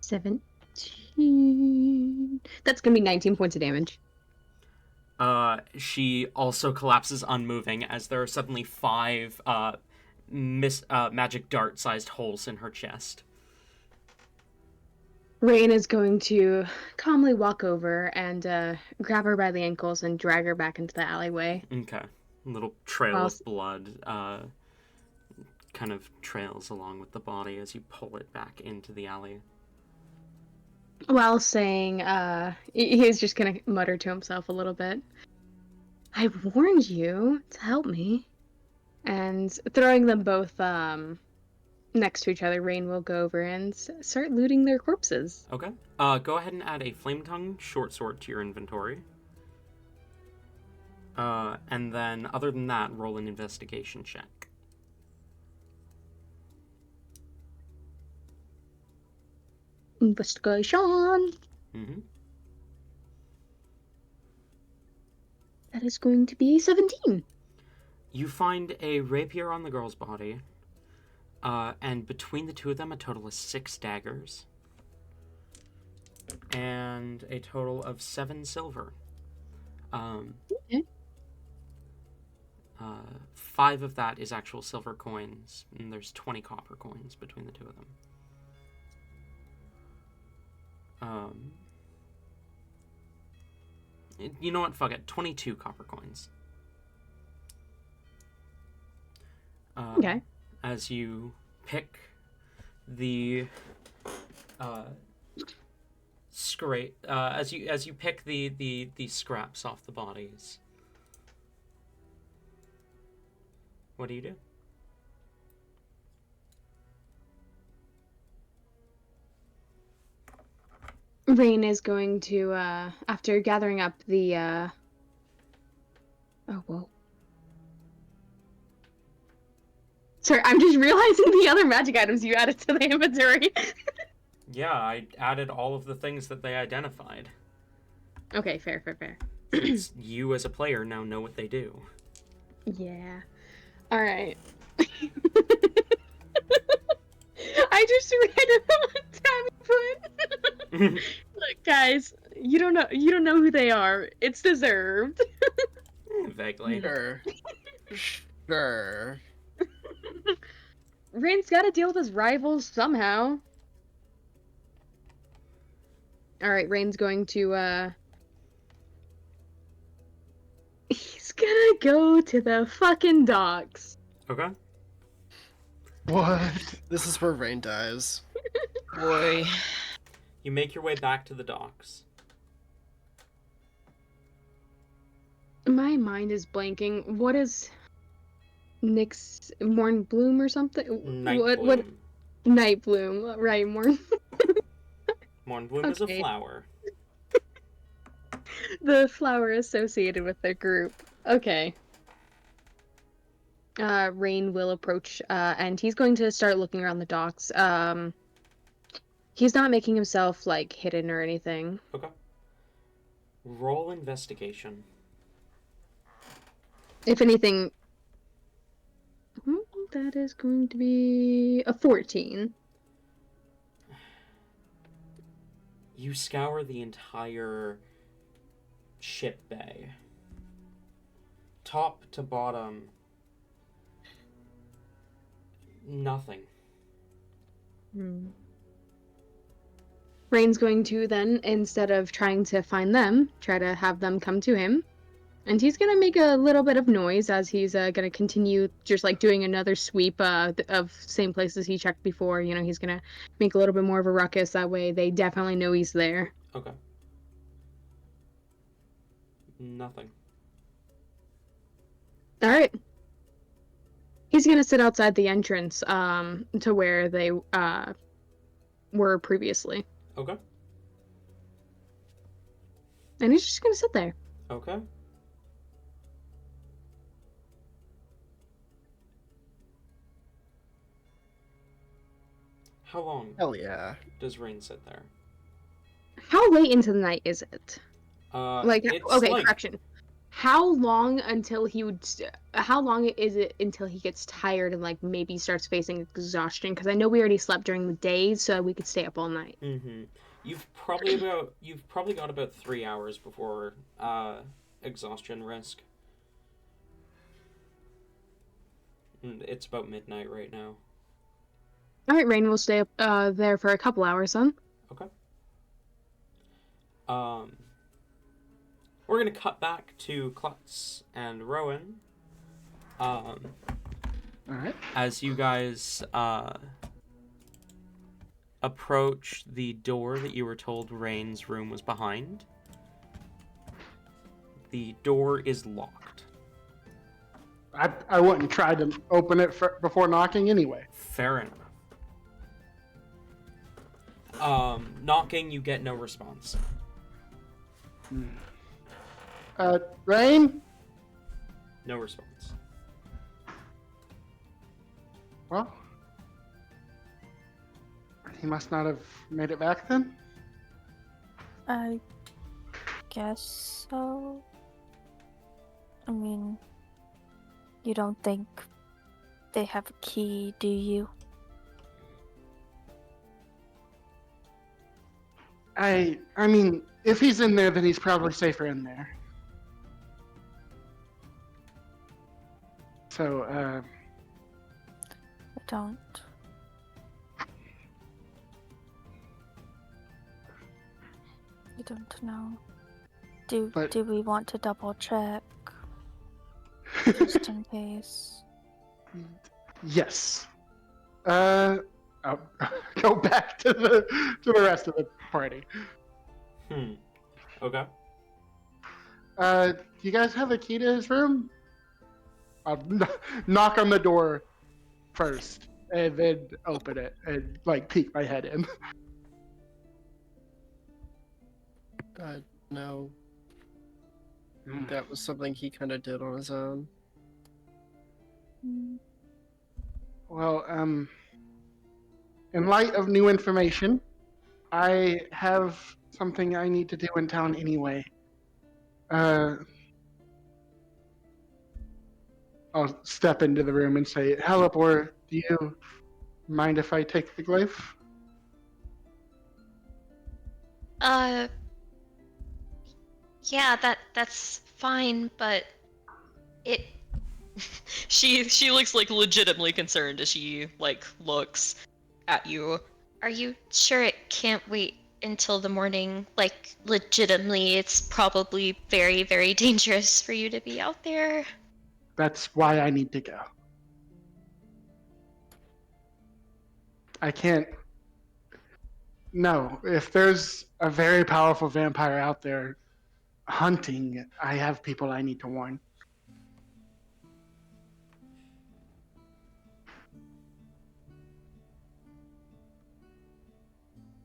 17. That's gonna be 19 points of damage. She also collapses unmoving as there are suddenly 5 magic dart-sized holes in her chest. Rain is going to calmly walk over and grab her by the ankles and drag her back into the alleyway. Okay. Little trail Well, of blood kind of trails along with the body as you pull it back into the alley. while saying, he's just gonna mutter to himself a little bit. I warned you to help me. And throwing them both next to each other, Rain will go over and start looting their corpses. Okay. Go ahead and add a Flame Tongue short sword to your inventory. And then, other than that, roll an investigation check. Investigation! Mm-hmm. That is going to be 17. You find a rapier on the girl's body, and between the two of them, a total of 6 daggers, and a total of 7 silver. Okay. 5 of that is actual silver coins, and there's 20 copper coins between the two of them. You know what? Fuck it. 22 copper coins. Okay. As you pick the as you pick the scraps off the bodies. What do you do? Rain is going to, after gathering up the, oh, whoa. Sorry, I'm just realizing the other magic items you added to the inventory. Yeah, I added all of the things that they identified. Okay, fair. Since you as a player now know what they do. Yeah. Alright. I just read what Tammy put. Look, guys, you don't know who they are. It's deserved. Vaguely. Sure. Rain's gotta deal with his rivals somehow. Alright, Rain's going to, he's gonna go to the fucking docks. Okay. What? This is where Rain dies. Boy. You make your way back to the docks. My mind is blanking. What is Nick's Morn Bloom or something? Night What Bloom. Night Bloom, right, Morn. Morn Bloom is a Okay. flower. The flower associated with their group. Okay. Rain will approach, and he's going to start looking around the docks. He's not making himself, like, hidden or anything. Okay. Roll investigation. If anything... that is going to be a 14. You scour the entire ship bay. Top to bottom. Nothing. Rain's going to then, instead of trying to find them, try to have them come to him. And he's gonna make a little bit of noise as he's gonna continue just like doing another sweep of same places he checked before. You know, he's gonna make a little bit more of a ruckus. That way they definitely know he's there. Okay. Nothing. Alright. He's gonna sit outside the entrance to where they were previously. Okay. And he's just gonna sit there. Okay. How long Hell yeah. does Rain sit there? How late into the night is it? It's Okay, like, correction. How long until he would? How long is it until he gets tired and like maybe starts facing exhaustion? Because I know we already slept during the day, so we could stay up all night. Mm-hmm. You've probably got about 3 hours before exhaustion risk. And it's about midnight right now. All right, Rain will stay up there for a couple hours then. Okay. We're gonna cut back to Klutz and Rowan. All right. As you guys approach the door that you were told Rain's room was behind, the door is locked. I wouldn't try to open it before knocking anyway. Fair enough. Knocking, you get no response. Rain? No response. Well, he must not have made it back then. I guess so. I mean, you don't think they have a key, do you? I mean, if he's in there, then he's probably safer in there. So, I don't. I don't know. Do we want to double check? Just in case. yes. I'll go back to the rest of the party. Okay. Do you guys have a key to his room? I'll knock on the door first, and then open it and peek my head in. No. That was something he kind of did on his own. Well, in light of new information, I have something I need to do in town anyway. I'll step into the room and say, Halipor, do you mind if I take the glyph? Yeah, that's fine, but it She looks like legitimately concerned as she looks at you. Are you sure it can't wait until the morning? Like, legitimately, it's probably very, very dangerous for you to be out there. That's why I need to go. I can't. No, if there's a very powerful vampire out there hunting, I have people I need to warn.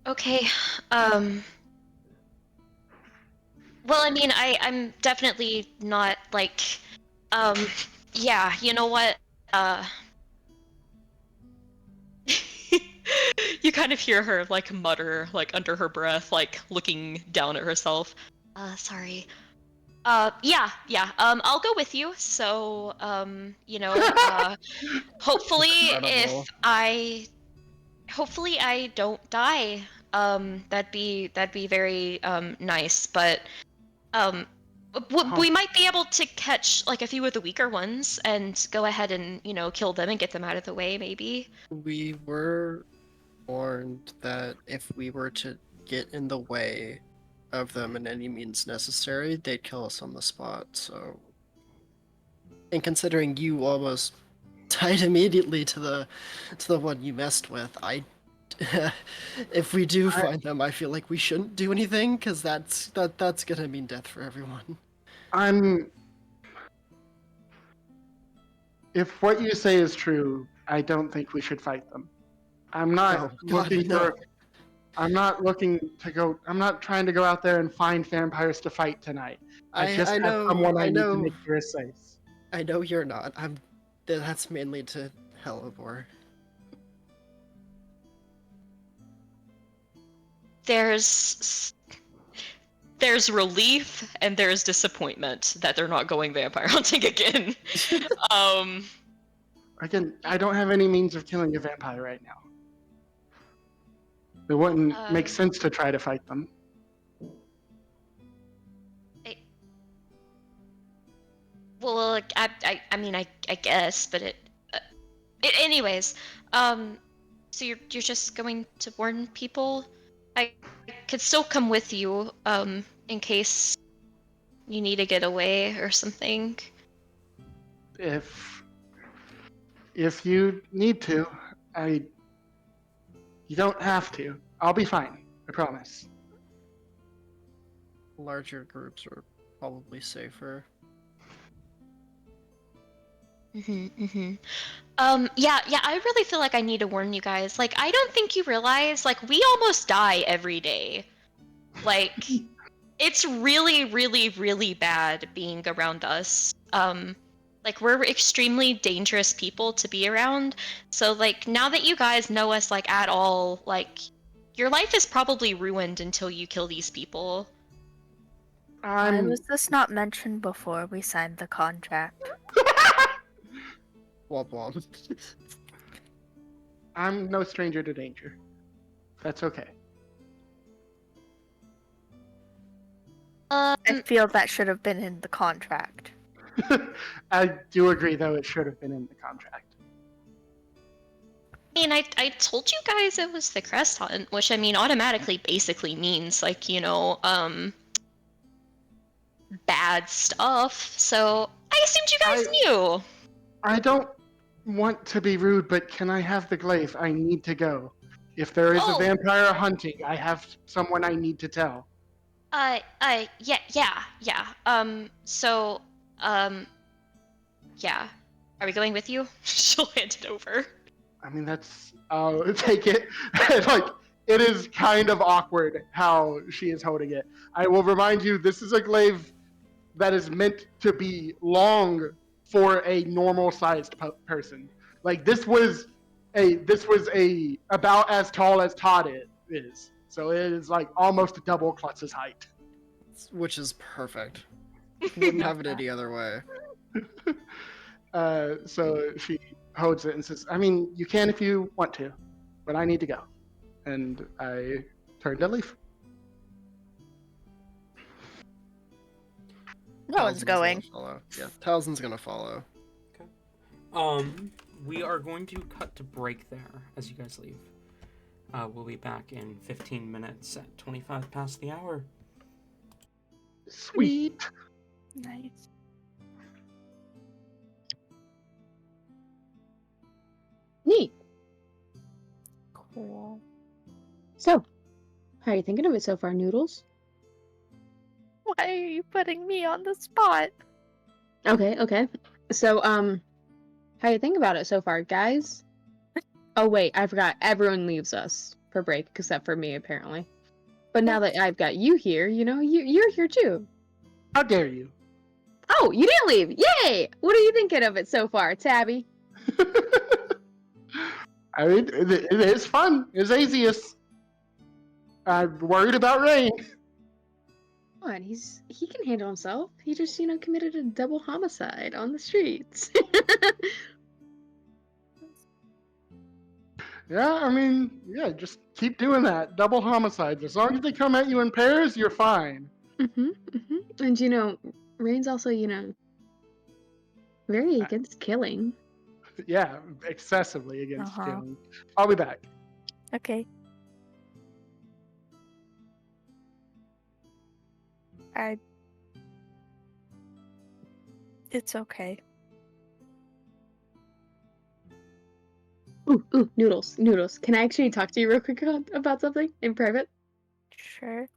Okay, well, I mean, I'm definitely not, yeah, you know what, You kind of hear her mutter under her breath, looking down at herself. sorry. Yeah, I'll go with you, so, hopefully Incredible. hopefully I don't die. That'd be very nice, but we might be able to catch a few of the weaker ones and go ahead and kill them and get them out of the way, maybe. We were warned that if we were to get in the way of them in any means necessary, they'd kill us on the spot, so... And considering you almost tied immediately to the one you messed with, if we do find them, I feel like we shouldn't do anything, because that's gonna mean death for everyone. If what you say is true, I don't think we should fight them. I'm not looking for. I'm not looking to go. I'm not trying to go out there and find vampires to fight tonight. I just have someone I need to make sure is safe. I know you're not. That's mainly to Halibor. There's relief and there's disappointment that they're not going vampire hunting again. Again, I don't have any means of killing a vampire right now. It wouldn't make sense to try to fight them. Well, I mean, I guess, but anyways, so you're just going to warn people? I could still come with you, in case you need to get away or something. If If you need to, I. You don't have to. I'll be fine. I promise. Larger groups are probably safer. Yeah, I really feel like I need to warn you guys. Like, I don't think you realize, like, we almost die every day. Like, it's really, really, really bad being around us. Like, we're extremely dangerous people to be around. So, like, now that you guys know us, like, at all, like, your life is probably ruined until you kill these people. Why I'm. was this not mentioned before we signed the contract? Womp womp. I'm no stranger to danger. That's okay. I feel that should have been in the contract. I do agree, though, it should have been in the contract. I mean, I told you guys it was the crest hunt, which I mean automatically basically means like, bad stuff. So I assumed you guys knew. I don't want to be rude, but can I have the glaive? I need to go. If there is a Oh. vampire hunting, I have someone I need to tell. Yeah. Yeah. Are we going with you? She'll hand it over. I mean, that's. I'll take it. Like, it is kind of awkward how she is holding it. I will remind you, this is a glaive that is meant to be long for a normal-sized person. Like, this was a about as tall as Todd is. So it is like almost double Klutz's height. Which is perfect. Wouldn't have it any other way. So she holds it and says, I mean, you can if you want to, but I need to go. And I turn to leave. No one's Talzin's going. gonna follow. Yeah, Talzin's gonna follow. We are going to cut to break there as you guys leave. We'll be back in 15 minutes at 25 past the hour. Sweet. Nice. Neat. Cool. So, how are you thinking of it so far, Noodles? Why are you putting me on the spot? Okay. So, how you think about it so far, guys? Oh wait, I forgot. Everyone leaves us for break, except for me, apparently. But now that I've got you here, you're here too. How dare you? Oh, you didn't leave! Yay! What are you thinking of it so far, Tabby? I mean, it is fun. It's Azius. I'm worried about Rain. Come on, he can handle himself. He just, committed a double homicide on the streets. Yeah, I mean, yeah, just keep doing that. Double homicides. As long as they come at you in pairs, you're fine. And Rain's also, very against killing. Yeah, excessively against Uh-huh. killing. I'll be back. Okay. It's okay. Ooh, Noodles. Can I actually talk to you real quick about something in private? Sure.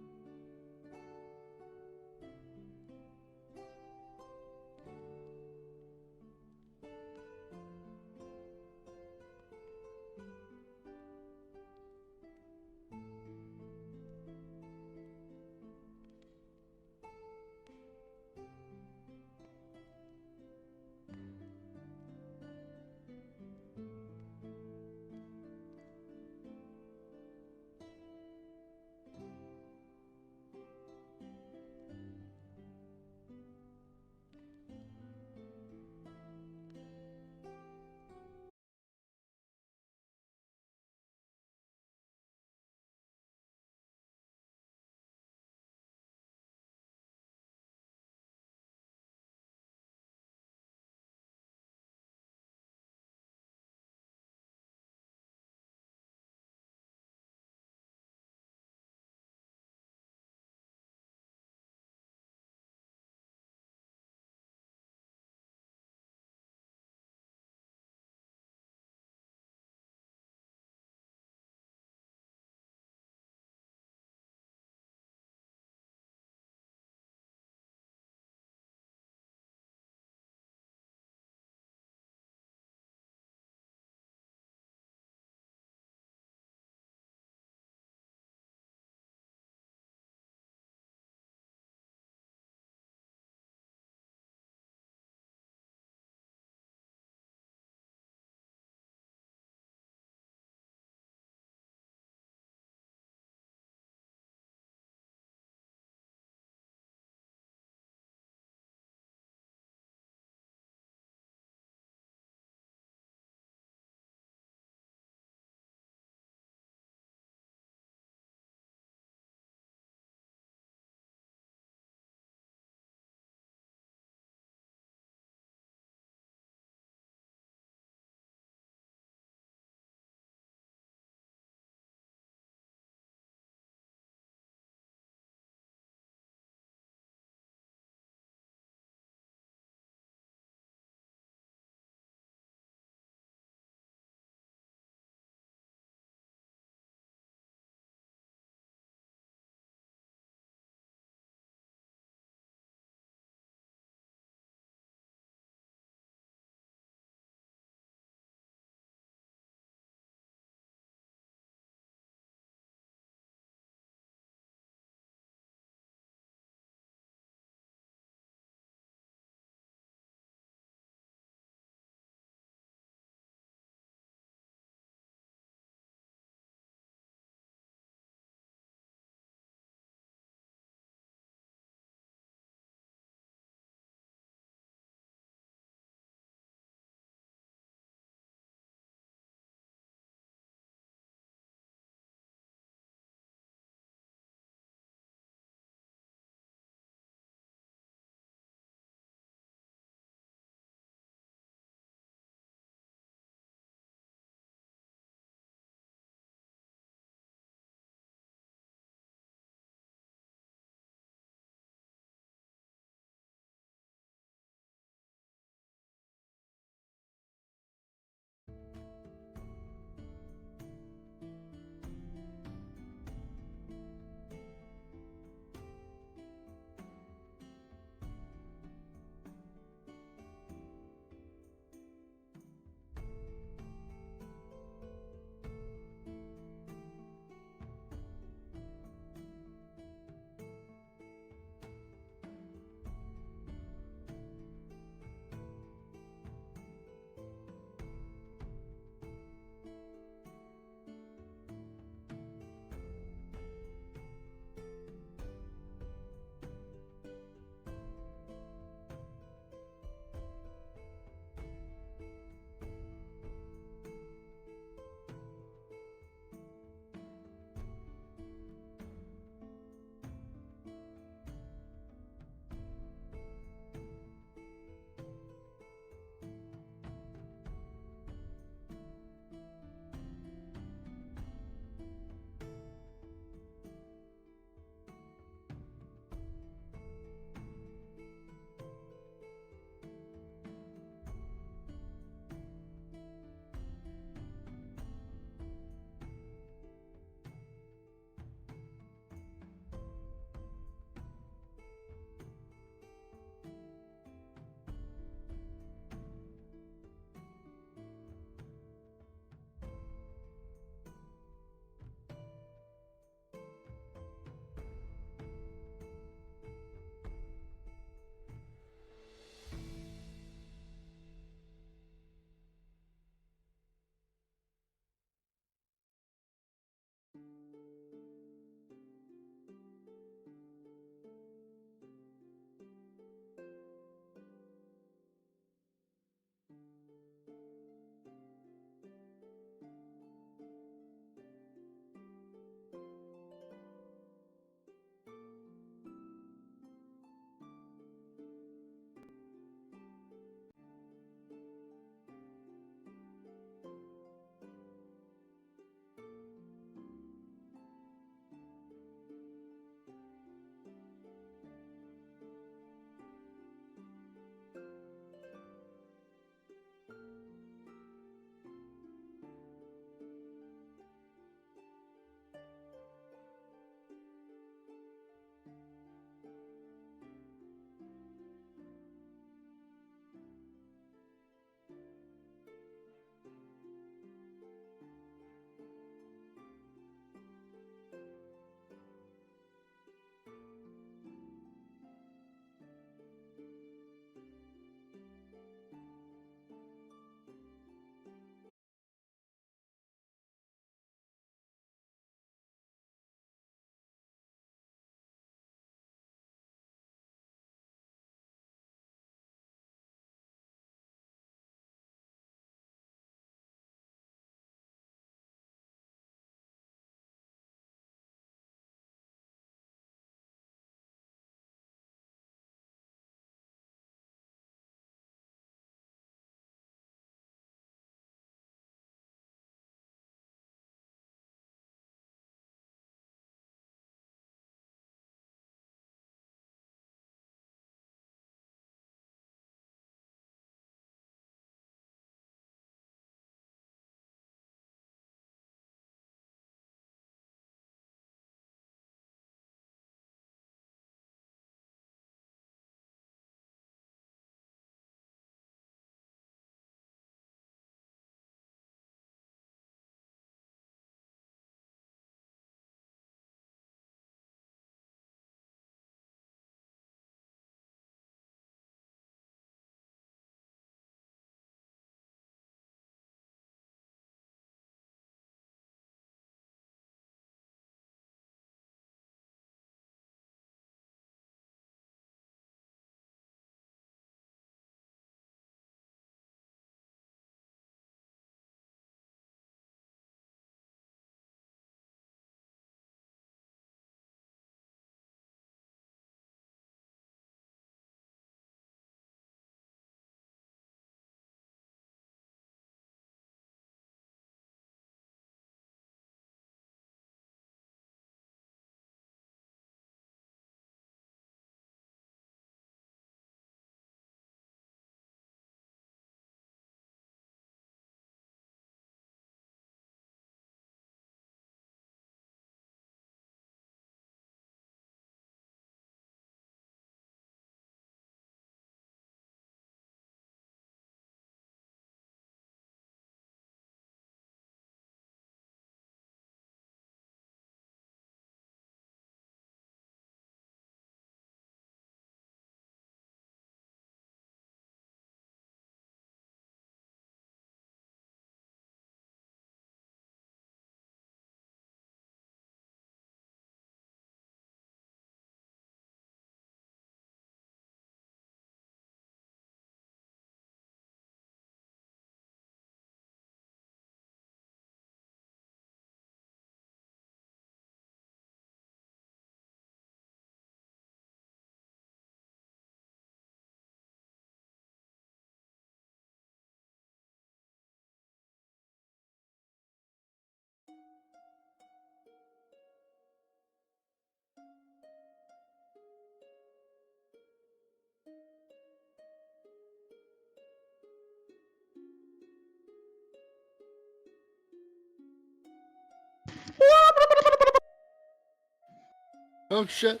Oh shit.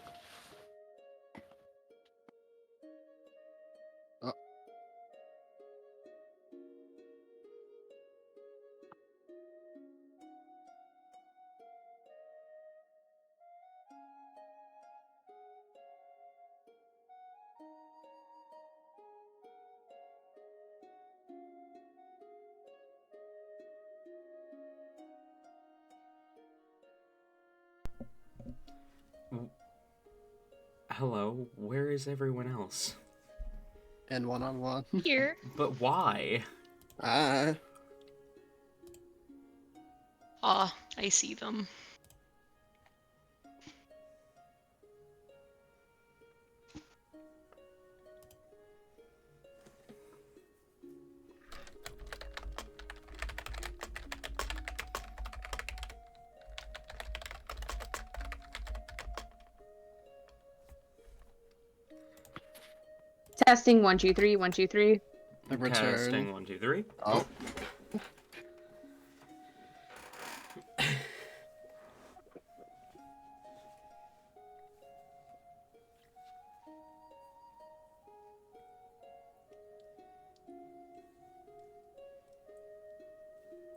Hello, where is everyone else? And one-on-one. Here. But why? Ah. Ah, I see them. Testing 1 2 3 1 2 3. A return. Testing 1 2 3. Oh.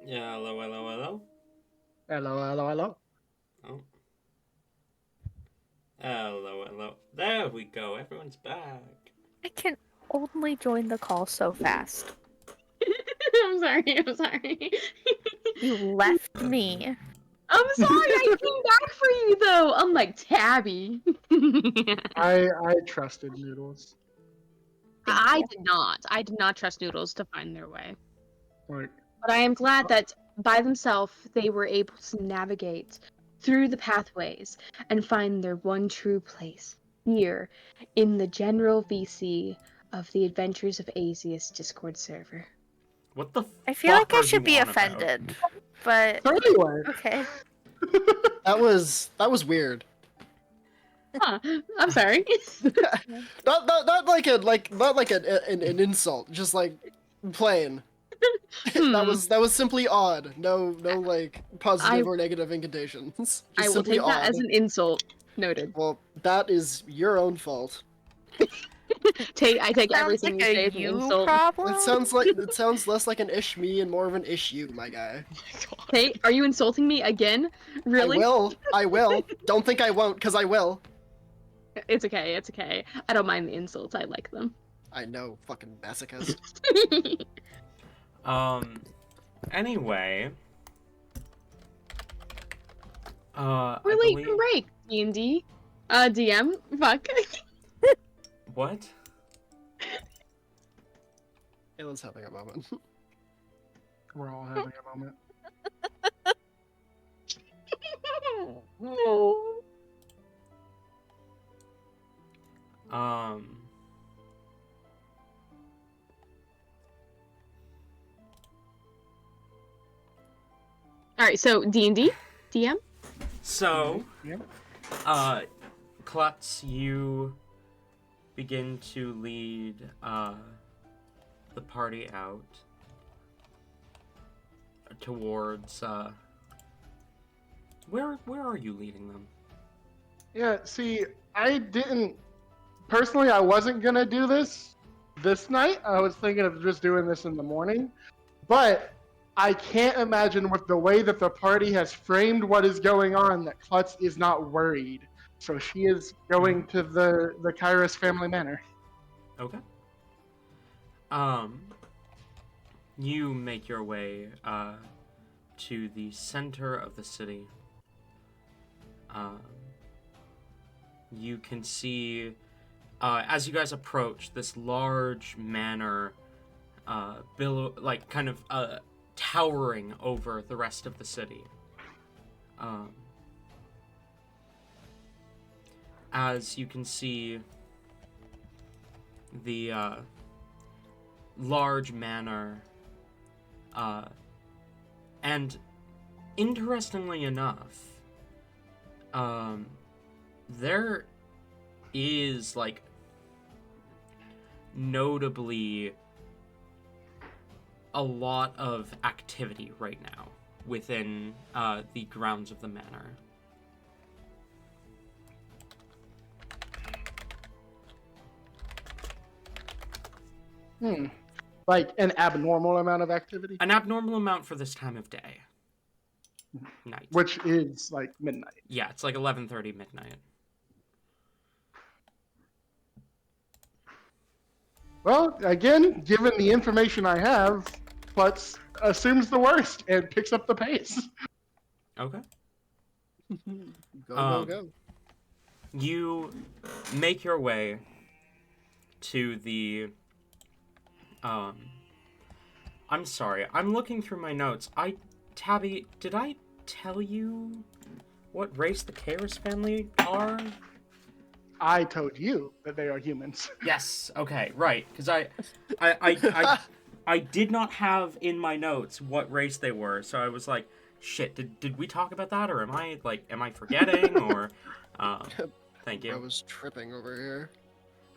Yeah, hello, hello, hello. Hello, hello, hello. Oh. Hello, hello. There we go. Everyone's back. I can only join the call so fast. I'm sorry. I'm sorry. You left me. I'm sorry. I came back for you though. I'm like Tabby. I trusted Noodles. I did not. I did not trust Noodles to find their way. Like, But I am glad that by themselves they were able to navigate through the pathways and find their one true place here in the general VC of the Adventures of Azius Discord server. What the I feel fuck like I are should you be on about? offended, but so anyway, okay. That was weird. Huh, I'm sorry. Not like an insult. Just like plain. That was simply odd. No like positive or negative incantations. Just I will simply take that odd. as an insult. Noted. Well, that is your own fault. I take Sounds everything like you say a as an you insult. problem. It sounds less like an ish me and more of an ish you, my guy. Hey, are you insulting me again? Really? I will. Don't think I won't, cause I will. It's okay. It's okay. I don't mind the insults. I like them. I know, fucking masochist. Anyway. We're I late believe... for break. D&D. DM. Fuck. What? Ayla's having a moment. we're all having a moment. No. All right. So D&D. DM. So, Yeah. Klutz, you begin to lead the party out towards where are you leading them? Yeah, see, I didn't personally. I wasn't gonna do this night. I was thinking of just doing this in the morning, but I can't imagine with the way that the party has framed what is going on that Klutz is not worried. So she is going to the Kairos family manor. Okay. You make your way to the center of the city. You can see, as you guys approach, this large manor, kind of towering over the rest of the city. As you can see, the large manor, and interestingly enough, there is like notably a lot of activity right now within the grounds of the manor. Like an abnormal amount of activity, An abnormal amount for this time of day. Night. which is like midnight. Yeah, it's like 11:30 midnight. Well, again, given the information I have, Klutz assumes the worst and picks up the pace. Okay. Go. You make your way to the I'm sorry, I'm looking through my notes. Tabby, did I tell you what race the Karis family are? I told you that they are humans. Yes, okay, right. Because I did not have in my notes what race they were, so I was like, shit, did we talk about that, or am I forgetting, or thank you. I was tripping over here.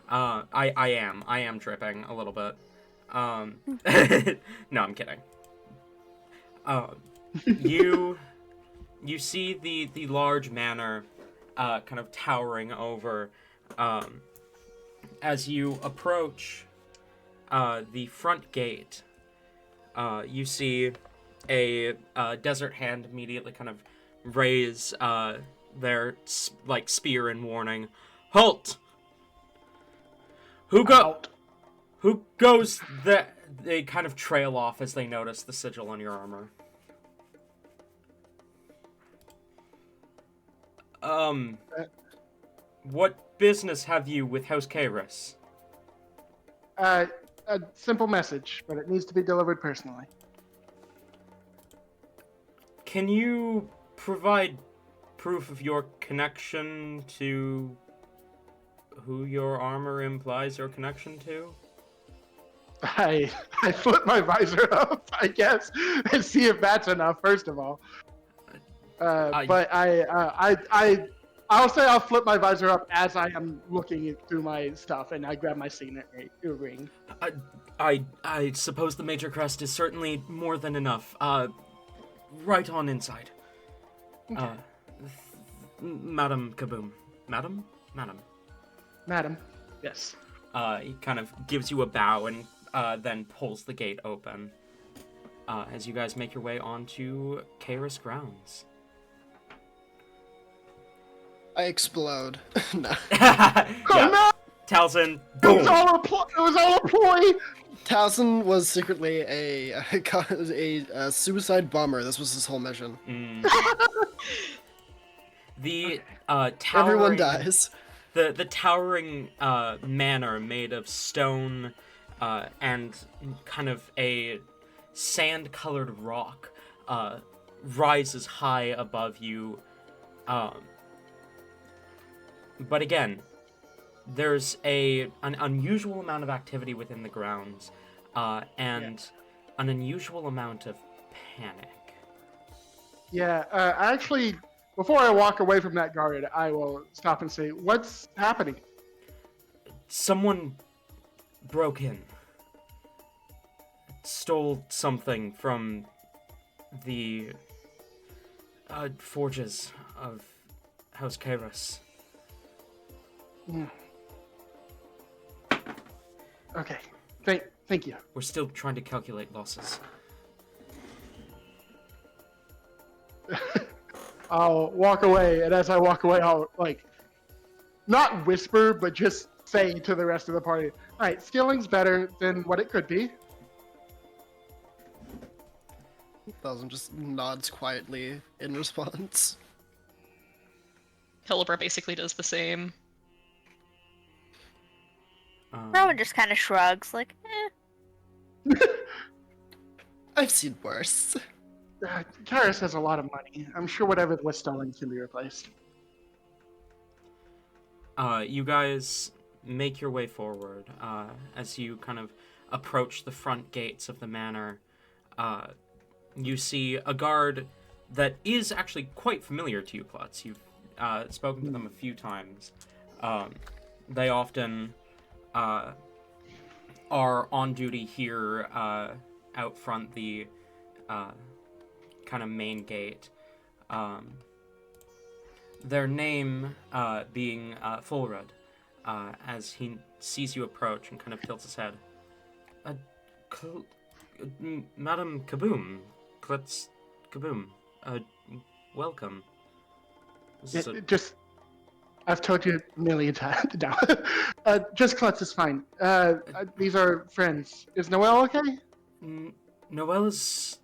I am tripping a little bit. No, I'm kidding. You see the large manor kind of towering over as you approach the front gate. You see a desert hand immediately kind of raise their spear in warning. Halt! Who goes there? They kind of trail off as they notice the sigil on your armor. What business have you with House Karis? A simple message, but it needs to be delivered personally. Can you provide proof of your connection to who your armor implies your connection to? I flip my visor up, I guess, and see if that's enough. First of all, but I'll say I'll flip my visor up as I am looking through my stuff, and I grab my signet ring. I suppose the Major Crest is certainly more than enough. Right on inside. Okay. Madam Kaboom. Madam? Madam, yes. He kind of gives you a bow and then pulls the gate open as you guys make your way onto Karis grounds. I explode. No. Yeah. Oh no! Taliesin, It boom! was all a ploy! Taliesin was secretly a suicide bomber. This was his whole mission. The towering... Everyone dies. The towering manor made of stone and kind of a sand-colored rock rises high above you. But again, there's an unusual amount of activity within the grounds and an unusual amount of panic. Yeah, actually, before I walk away from that guard, I will stop and say, what's happening? Someone broke in. Stole something from the forges of House Karis. Okay, thank you. We're still trying to calculate losses. I'll walk away, and as I walk away, I'll, not whisper, but just say to the rest of the party, alright, skilling's better than what it could be. Taliesin just nods quietly in response. Hillibra basically does the same. Rowan just kind of shrugs, like, I've seen worse. Karis has a lot of money. I'm sure whatever was stolen can be replaced. You guys make your way forward as you kind of approach the front gates of the manor. You see a guard that is actually quite familiar to you, Klutz. You've spoken to them a few times. They often are on duty here out front, the kind of main gate. Their name being Fulrud, as he sees you approach and kind of tilts his head. Madam Kaboom, Klutz Kaboom, welcome. This is Just, I've told you a million times now. Just Klutz is fine. These are friends. Is Noelle okay? Noelle is...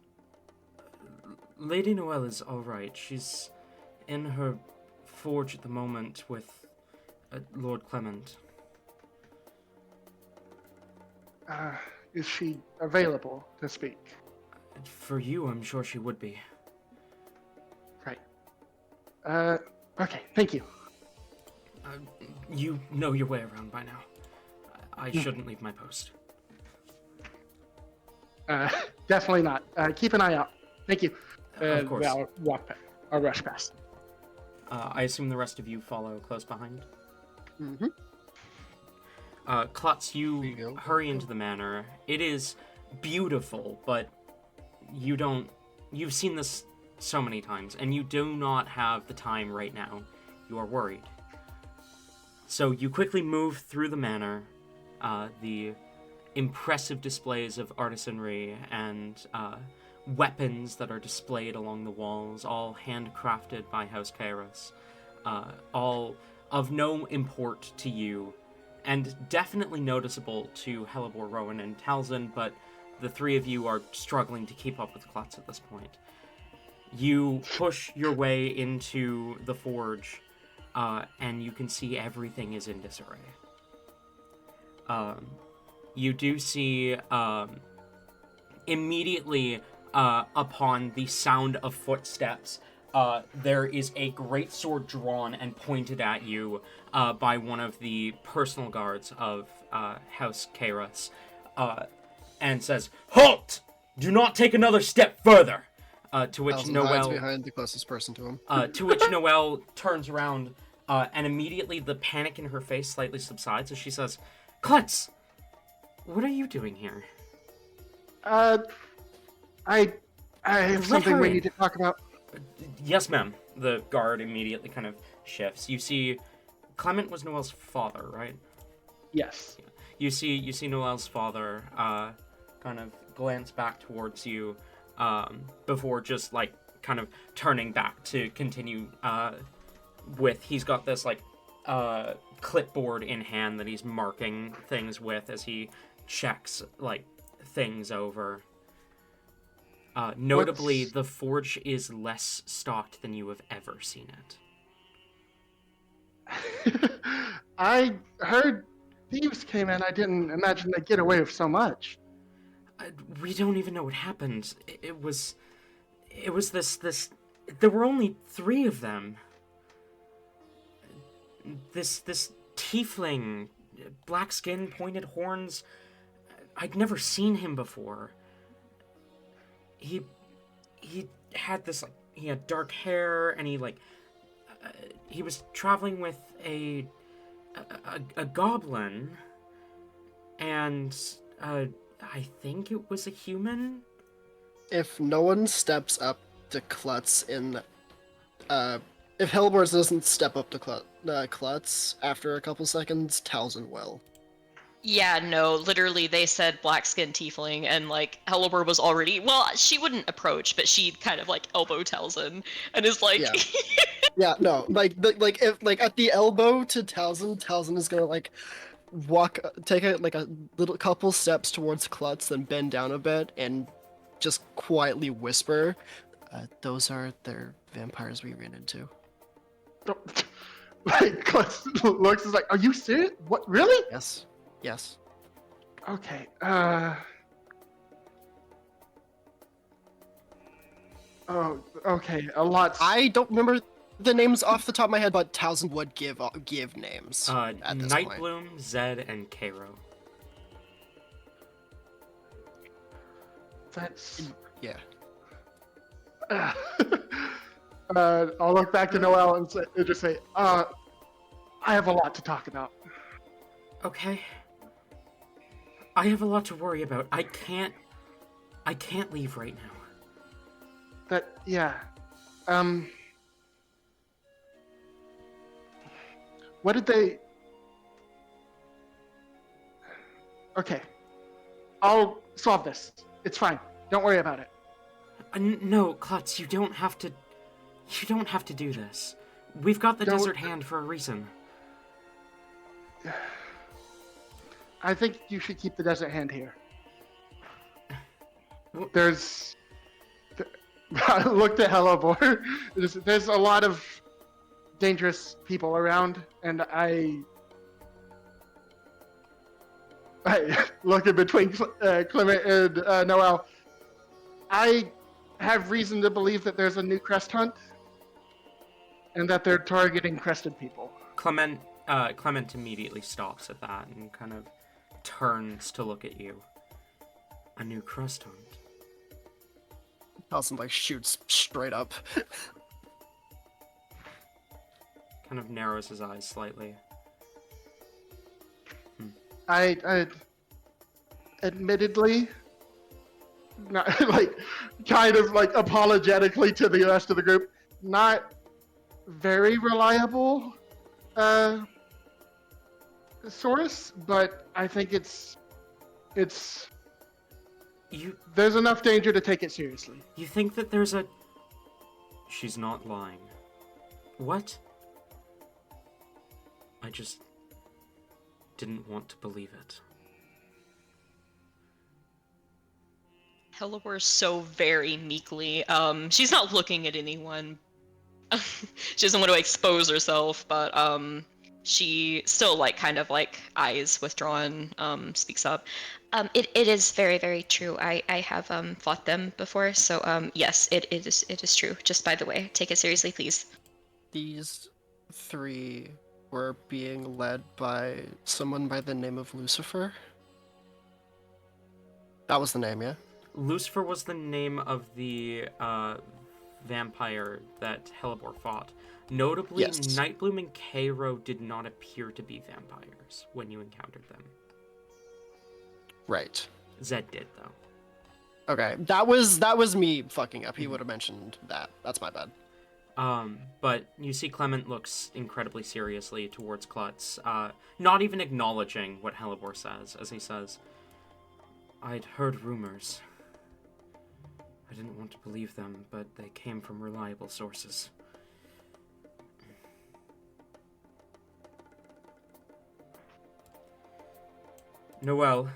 Lady Noelle is alright. She's in her forge at the moment with Lord Clement. Is she available to speak? For you, I'm sure she would be. Right. Okay, thank you. You know your way around by now. I shouldn't leave my post. Definitely not. Keep an eye out. Thank you. Of course. I'll walk past. I'll rush past. I assume the rest of you follow close behind? Mm-hmm. Klutz, you hurry into the manor. It is beautiful, but you've seen this so many times, and you do not have the time right now. You are worried. So you quickly move through the manor, the impressive displays of artisanry and weapons that are displayed along the walls, all handcrafted by House Kairos, all of no import to you, and definitely noticeable to Hellebore, Rowan, and Talzin, but the three of you are struggling to keep up with Klutz at this point. You push your way into the forge, and you can see everything is in disarray. You do see, immediately upon the sound of footsteps, there is a great sword drawn and pointed at you by one of the personal guards of House Kairos, and says, "Halt! Do not take another step further!" To which Noelle behind the closest person to him. To which Noelle turns around, and immediately the panic in her face slightly subsides as she says, "Klutz, what are you doing here?" I have something we need to talk about. Yes, ma'am. The guard immediately kind of shifts. You see, Clement was Noelle's father, right? Yes. You see Noelle's father kind of glance back towards you before just like kind of turning back to continue with. He's got this like clipboard in hand that he's marking things with as he checks like things over. Notably, the forge is less stocked than you have ever seen it. I heard thieves came in. I didn't imagine they'd get away with so much. We don't even know what happened. It was this. There were only 3 of them. This tiefling, black skin, pointed horns. I'd never seen him before. He had this like he had dark hair and he was traveling with a goblin and I think it was a human. If no one steps up to Klutz if Hellebore doesn't step up to Klutz after a couple seconds, Talzin will. Yeah, no, literally they said black skin tiefling, and like Hellebore was already, well, she wouldn't approach, but she kind of like elbow Talzin and is like Yeah. Yeah, no, if at the elbow to Talzin is gonna like take a little couple steps towards Klutz, then bend down a bit and just quietly whisper, "Those are their vampires we ran into." Like Klutz looks is like, "Are you serious? What? Really?" Yes. Yes. Okay. Oh, okay. A lot. I don't remember the names off the top of my head, but Talzin would give names at this point. Nightbloom, Zed, and Cairo. That's. Yeah. I'll look back to Noelle and just say, I have a lot to talk about. Okay. I have a lot to worry about. I can't leave right now. Yeah. What did they... Okay. I'll solve this. It's fine. Don't worry about it. No, Klutz, you don't have to do this. We've got the desert hand for a reason. I think you should keep the desert hand here. I looked at Hellebore. There's a lot of dangerous people around, and I look in between Clement and Noel. I have reason to believe that there's a new crest hunt, and that they're targeting crested people. Clement immediately stops at that and kind of turns to look at you. A new crest hunt. Halsin like shoots straight up. Kind of narrows his eyes slightly. I admittedly, not like, kind of like apologetically to the rest of the group, not very reliable source, but I think there's enough danger to take it seriously. You think that there's a... She's not lying. What? I just didn't want to believe it. Hellebore so very meekly. She's not looking at anyone. She doesn't want to expose herself, but she still like kind of like eyes withdrawn, speaks up. It is very, very true. I have fought them before, so yes, it is true. Just by the way, take it seriously, please. These three were being led by someone by the name of Lucifer. That was the name, yeah? Lucifer was the name of the vampire that Hellebore fought. Notably, Yes. Nightbloom and Cairo did not appear to be vampires when you encountered them. Right. Zed did, though. Okay, that was me fucking up. He would have mentioned that. That's my bad. But you see Clement looks incredibly seriously towards Klutz, not even acknowledging what Hellebore says, as he says, I'd heard rumors. I didn't want to believe them, but they came from reliable sources. Noel.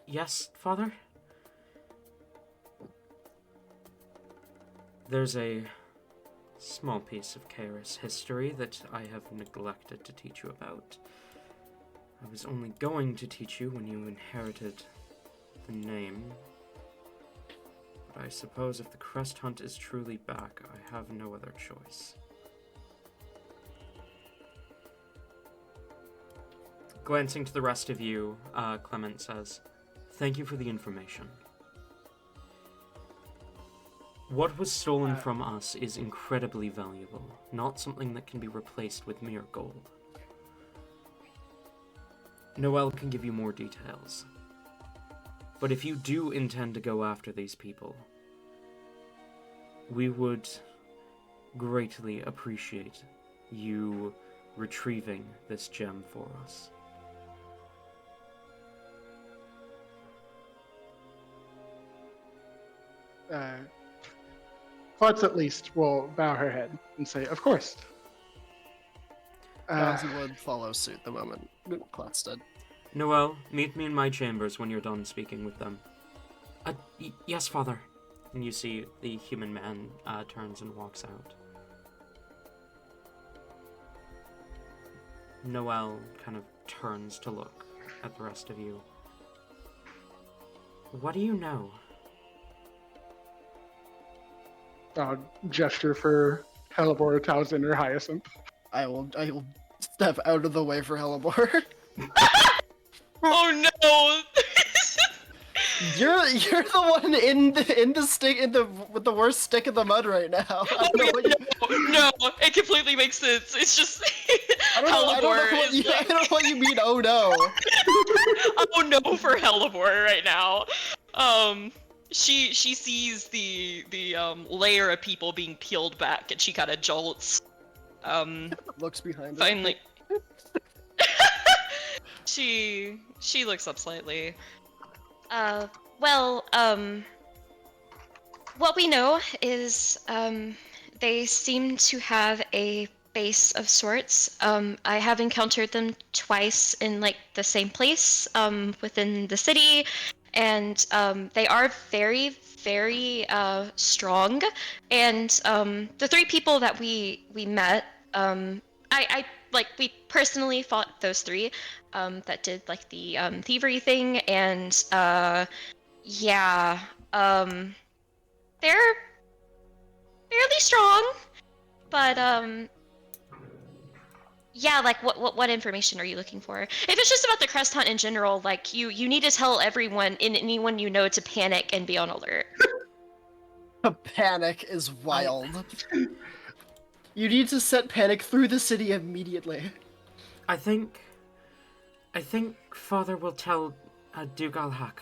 Yes, Father? There's a small piece of Kairos history that I have neglected to teach you about. I was only going to teach you when you inherited the name. But I suppose if the crest hunt is truly back, I have no other choice. Glancing to the rest of you, Clement says, "Thank you for the information. What was stolen from us is incredibly valuable, not something that can be replaced with mere gold. Noel can give you more details. But if you do intend to go after these people, we would greatly appreciate you retrieving this gem for us." Klutz at least will bow her head and say, "Of course." Ozzy would follow suit the moment Klutz did. Noel, meet me in my chambers when you're done speaking with them. Yes, Father. And you see the human man turns and walks out. Noel kind of turns to look at the rest of you. What do you know? Gesture for Hellebore, Towson, or Hyacinth. I will step out of the way for Hellebore. Oh no! You're the one with the worst stick in the mud right now. I don't know No, it completely makes sense. It's just I don't know what you mean. Oh no. Oh no for Hellebore right now. she sees the layer of people being peeled back, and she kind of jolts. Looks behind her. Finally, she looks up slightly. Well, what we know is, they seem to have a base of sorts. I have encountered them twice in like the same place, within the city, and they are very, very strong. And the three people that we met, I like we personally fought those three, that did like the thievery thing, and yeah, they're fairly strong, but yeah, like what information are you looking for? If it's just about the crest hunt in general, like you need to tell everyone and anyone you know to panic and be on alert. A panic is wild. You need to set panic through the city immediately. I think Father will tell Dugalhak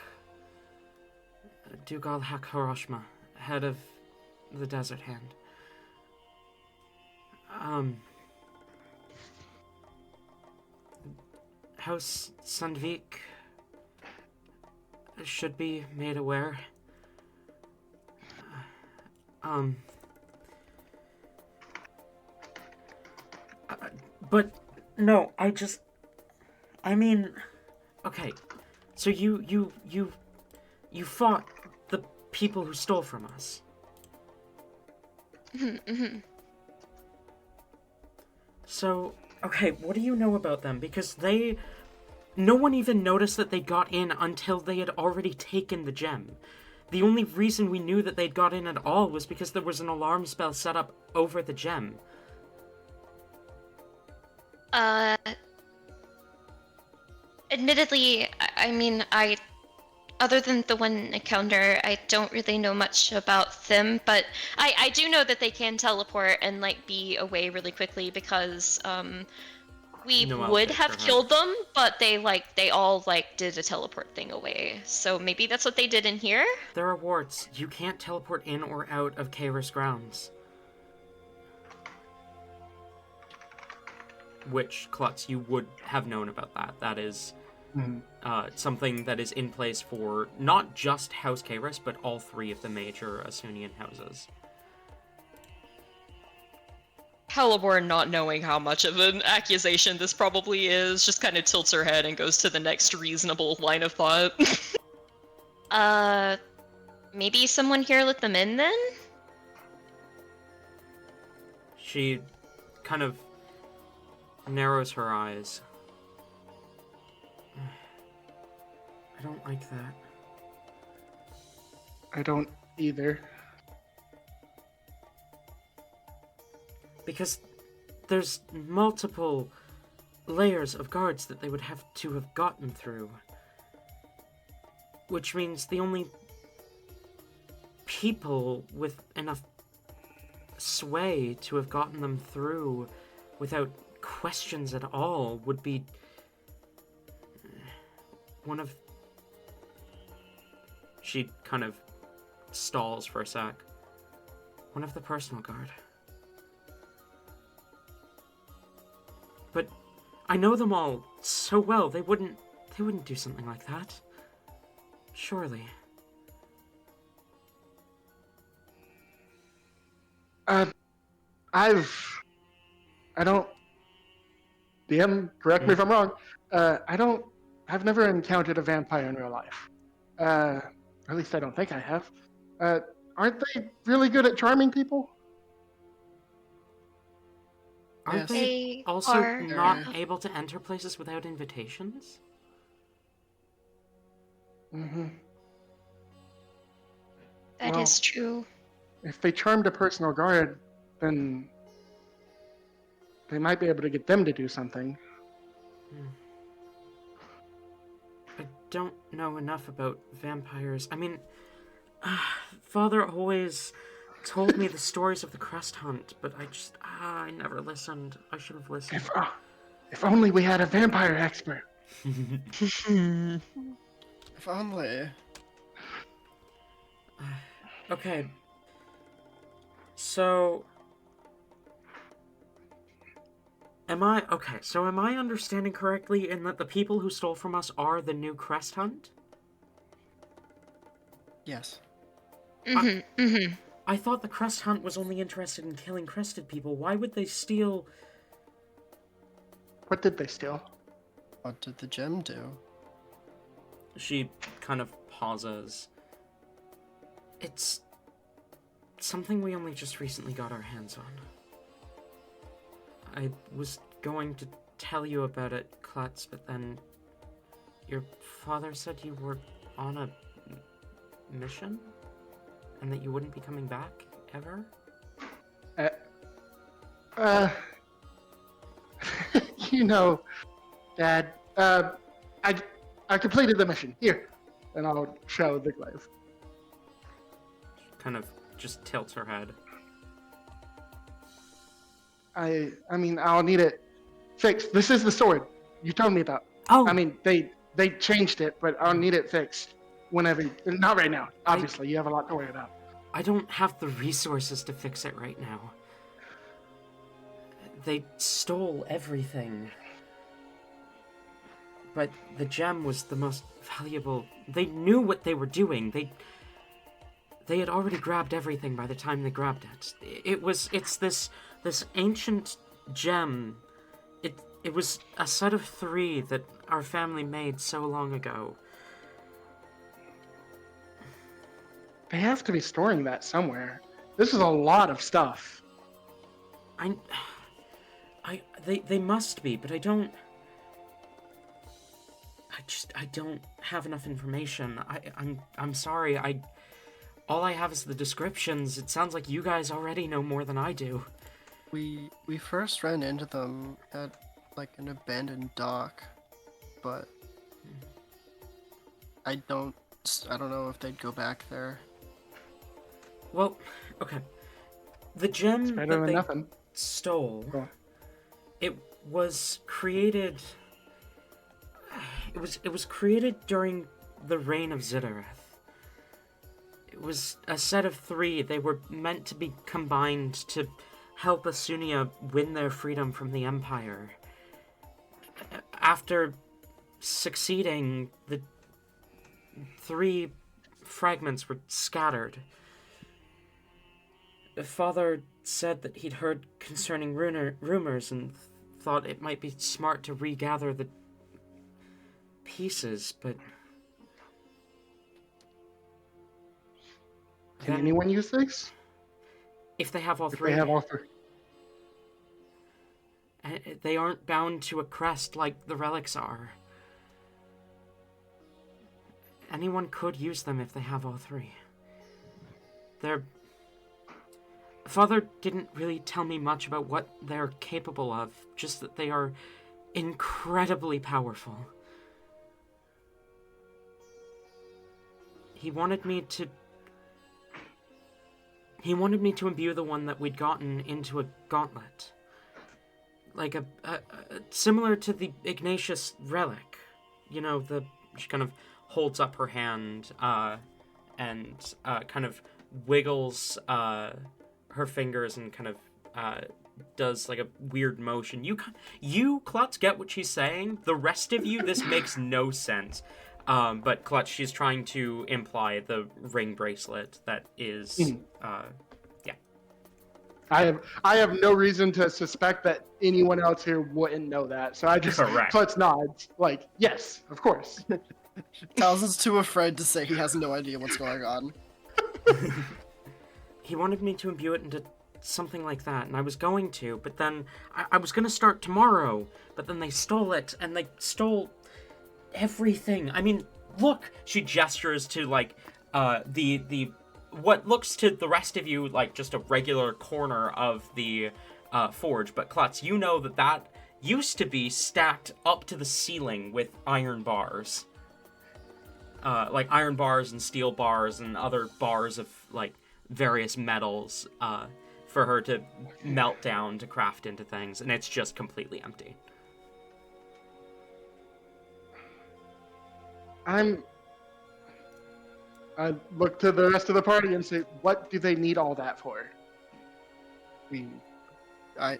Hiroshima, head of the Desert Hand. House Sandvik should be made aware. But no, I mean, okay. So you fought the people who stole from us. So, okay, what do you know about them? Because no one even noticed that they got in until they had already taken the gem. The only reason we knew that they'd got in at all was because there was an alarm spell set up over the gem. Admittedly, I mean, other than the one encounter, I don't really know much about them, but I do know that they can teleport and like be away really quickly because we No would outfit have for her. killed them, but they all did a teleport thing away. So maybe that's what they did in here. There are wards. You can't teleport in or out of Kairos grounds. Which, Klutz, you would have known about that. That is something that is in place for not just House Kairos, but all three of the major Asunian houses. Halibor, not knowing how much of an accusation this probably is, just kind of tilts her head and goes to the next reasonable line of thought. Maybe someone here let them in then? She kind of narrows her eyes. I don't like that. I don't either. Because there's multiple layers of guards that they would have to have gotten through. Which means the only people with enough sway to have gotten them through without questions at all would be one of... She kind of stalls for a sec. One of the personal guard. But I know them all so well, they wouldn't do something like that. Surely. I don't... DM, correct me if I'm wrong. I've never encountered a vampire in real life. Or at least I don't think I have. Aren't they really good at charming people? Aren't Yes. they They also are. not able to enter places without invitations? Mm-hmm. That Well, is true. If they charmed a personal guard, then they might be able to get them to do something. I don't know enough about vampires. I mean, Father always told me the stories of the Crest Hunt, but I never listened. I should have listened. If only we had a vampire expert. If only. Okay. So... Am I understanding correctly in that the people who stole from us are the new Crest Hunt? Yes. I thought the Crest Hunt was only interested in killing crested people. Why would they steal... What did they steal? What did the gem do? She kind of pauses. It's something we only just recently got our hands on. I was going to tell you about it, Klutz, but then your father said you were on a mission? And that you wouldn't be coming back, ever? You know, Dad, I completed the mission. Here. And I'll show the glaive. She kind of just tilts her head. I mean, I'll need it fixed. This is the sword you told me about. Oh! I mean, they changed it, but I'll need it fixed whenever. Not right now. Obviously, you have a lot to worry about. I don't have the resources to fix it right now. They stole everything. But the gem was the most valuable. They knew what they were doing. They had already grabbed everything by the time they grabbed it. It's this ancient gem. It was a set of 3 that our family made so long ago. They have to be storing that somewhere. This is a lot of stuff. They must be, but I don't have enough information. I'm sorry. All I have is the descriptions. It sounds like you guys already know more than I do. We first ran into them at like an abandoned dock, but I don't know if they'd go back there. Well, okay. The gem that they nothing. stole, Cool. it was created. It was created during the reign of Zidoreth. It was a set of 3. They were meant to be combined to help Asunia win their freedom from the Empire. After succeeding, the 3 fragments were scattered. Father said that he'd heard concerning rumors and thought it might be smart to regather the pieces, but... Can anyone use this? If they have all 3. They have all 3. They aren't bound to a crest like the relics are. Anyone could use them if they have all 3. Father didn't really tell me much about what they're capable of, just that they are incredibly powerful. He wanted me to imbue the one that we'd gotten into a gauntlet. Like a similar to the Ignatius relic. You know, she kind of holds up her hand, and kind of wiggles, her fingers and kind of, does like a weird motion. You, Klutz, get what she's saying. The rest of you, this makes no sense. But Klutz, she's trying to imply the ring bracelet that is, yeah. I have no reason to suspect that anyone else here wouldn't know that. So I just Correct. Klutz nods, like, yes, of course. Talzin's too afraid to say he has no idea what's going on. He wanted me to imbue it into something like that, and I was going to, but then I was going to start tomorrow, but then they stole it, and they stole everything. I mean, look, she gestures to, like, the what looks to the rest of you like just a regular corner of the forge, but Klutz, you know that used to be stacked up to the ceiling with iron bars. Like iron bars and steel bars and other bars of, like, various metals, for her to melt down to craft into things, and it's just completely empty. I look to the rest of the party and say, what do they need all that for? I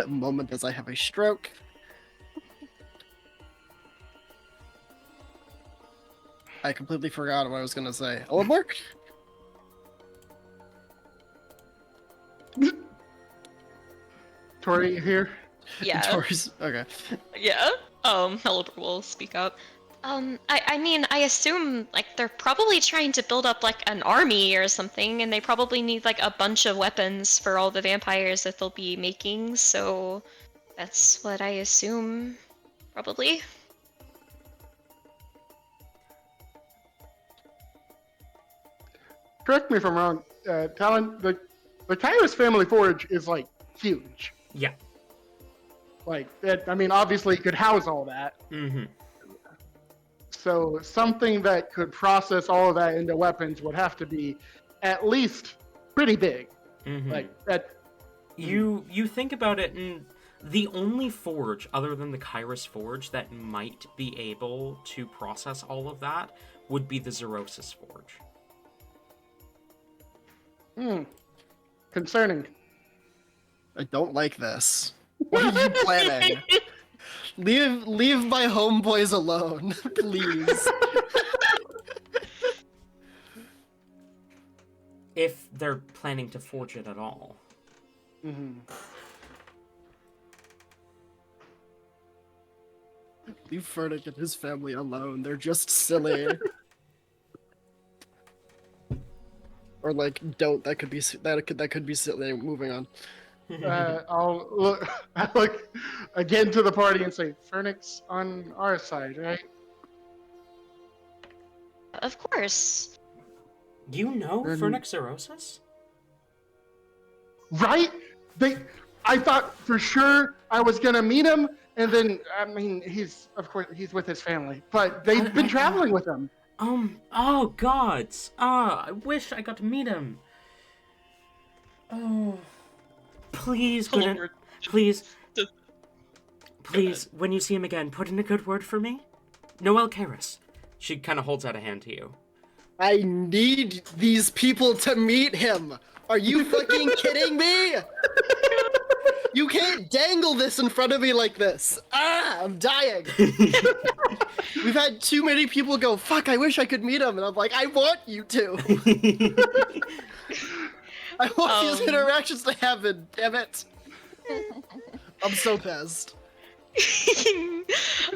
moment as I have a stroke. I completely forgot what I was gonna say. Olivor? Tori here. Yeah. Tori's okay. Yeah. Helibor will speak up. I mean, I assume, like, they're probably trying to build up, like, an army or something, and they probably need, like, a bunch of weapons for all the vampires that they'll be making, so that's what I assume, probably. Correct me if I'm wrong, Talon, the Kairos family forge is, like, huge. Yeah. Like, I mean, obviously it could house all that. Mm-hmm. So something that could process all of that into weapons would have to be at least pretty big. Mm-hmm. Like that. You think about it, and the only forge other than the Kairos forge that might be able to process all of that would be the Xerosis forge. Concerning. I don't like this. What are you planning? Leave my homeboys alone, please. If they're planning to forge it at all. Mm-hmm. Leave Furnick and his family alone. They're just silly. Or like, don't. That could be silly. Moving on. I look again to the party and say, Furnick's on our side, right? Of course. You know Then- Furnick Xerosis? Right? I thought for sure I was gonna meet him, and then I mean he's with his family, but they've been traveling with him. Oh gods. I wish I got to meet him. Oh. Please, please, when you see him again, put in a good word for me. Noel Karis. She kind of holds out a hand to you. I need these people to meet him. Are you fucking kidding me? You can't dangle this in front of me like this. I'm dying. We've had too many people go, fuck, I wish I could meet him. And I'm like, I want you to. I want these interactions to happen, damn it. I'm so pissed.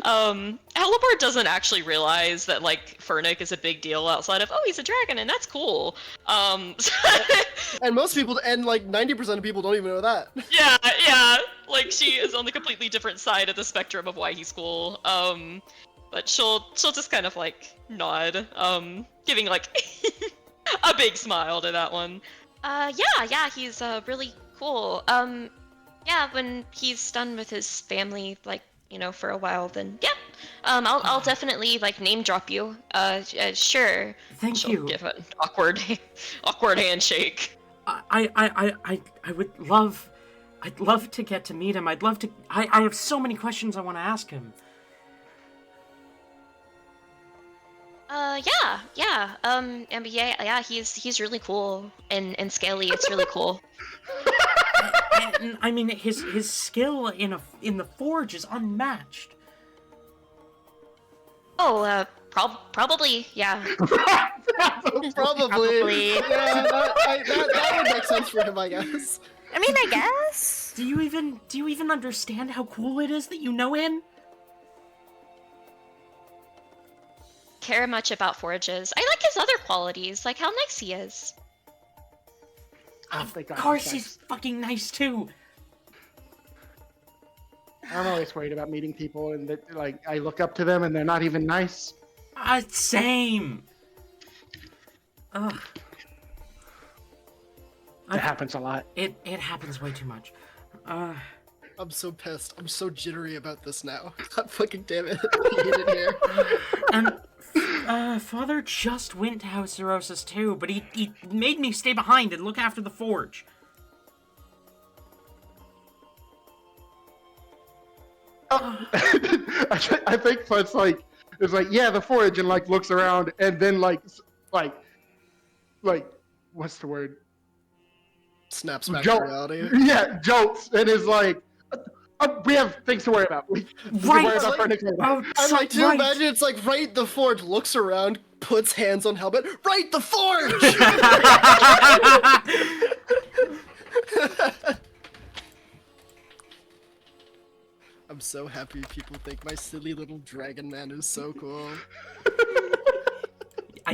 Halibor doesn't actually realize that, like, Furnick is a big deal outside of, oh, he's a dragon, and that's cool. And most people, and like 90% of people don't even know that. Yeah, like, she is on the completely different side of the spectrum of why he's cool. But she'll just kind of, like, nod, giving, like, a big smile to that one. Yeah, he's really cool. Yeah, when he's done with his family, like, you know, for a while, then yeah. I'll definitely like name drop you. Sure. Thank She'll you. give an awkward handshake. I would love, I'd love to get to meet him. I'd love to. I have so many questions I want to ask him. Yeah, he's really cool and scaly. It's really cool. And, I mean, his skill in the forge is unmatched. Oh, probably, yeah. Probably. Probably. Yeah, that would make sense for him, I guess. I mean, I guess. Do you even understand how cool it is that you know him? Care much about forages. I like his other qualities, like how nice he is. Of course he's fucking nice too. I'm always worried about meeting people and that, like, I look up to them and they're not even nice. Same. Ugh. That happens a lot. It happens way too much. I'm so pissed. I'm so jittery about this now. God fucking damn it. I hate it here. And Father just went to House Xerosis too, but he made me stay behind and look after the forge. I think Fud's like, it's like, yeah, the forage, and like looks around, and then like, what's the word? Snaps back to Jolt. reality. Yeah, jolts, and is like, we have things to worry about. We can Right. worry about Furnick later. Oh, I like to right. imagine it's like right the forge looks around, puts hands on helmet, right the forge. I'm so happy people think my silly little dragon man is so cool.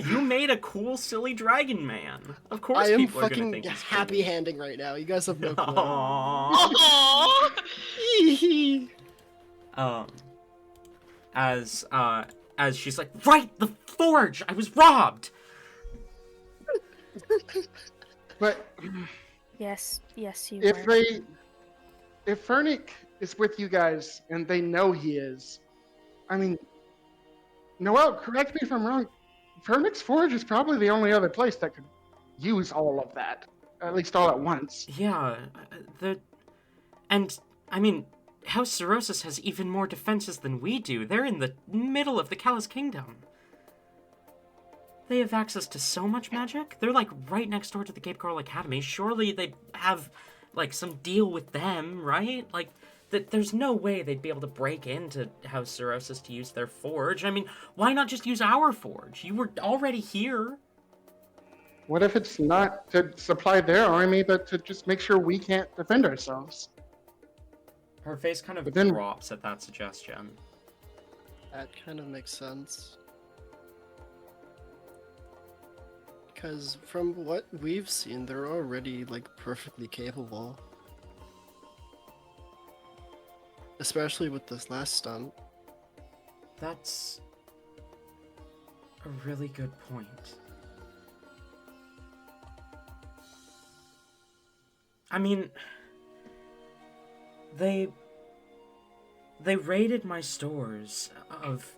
You made a cool, silly dragon man. Of course, I am people are gonna fucking think he's happy cool. handing right now. You guys have no clue. Aww. Aww. As she's like, right, the forge. I was robbed. But Yes, you if were. if Furnick is with you guys and they know he is, I mean, Noel, correct me if I'm wrong. Furnick's Forge is probably the only other place that could use all of that, at least all at once. Yeah, and I mean, House Cirrhosis has even more defenses than we do. They're in the middle of the Callous Kingdom. They have access to so much magic. They're like right next door to the Cape Coral Academy. Surely they have like some deal with them, right? Like, there's no way they'd be able to break into House Cirrhosis to use their forge. I mean, why not just use our forge? You were already here. What if it's not to supply their army, but to just make sure we can't defend ourselves? Her face kind of But then- drops at that suggestion. That kind of makes sense. Because from what we've seen, they're already, like, perfectly capable. Especially with this last stunt. That's a really good point. I mean, they raided my stores of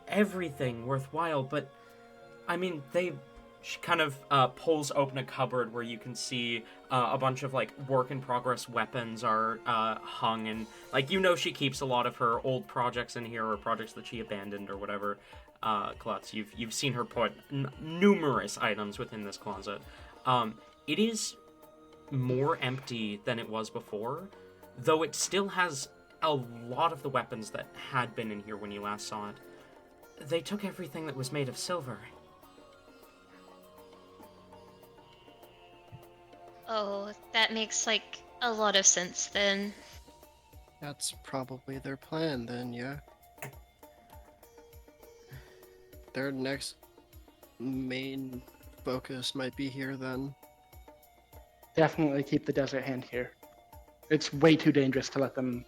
everything worthwhile, but I mean, she kind of pulls open a cupboard where you can see a bunch of like work-in-progress weapons are hung, and like, you know, she keeps a lot of her old projects in here, or projects that she abandoned or whatever. Klutz, you've seen her put numerous items within this closet. It is more empty than it was before, though it still has a lot of the weapons that had been in here when you last saw it. They took everything that was made of silver. Oh, that makes like a lot of sense then. That's probably their plan then, yeah. Their next main focus might be here then. Definitely keep the Desert Hand here. It's way too dangerous to let them,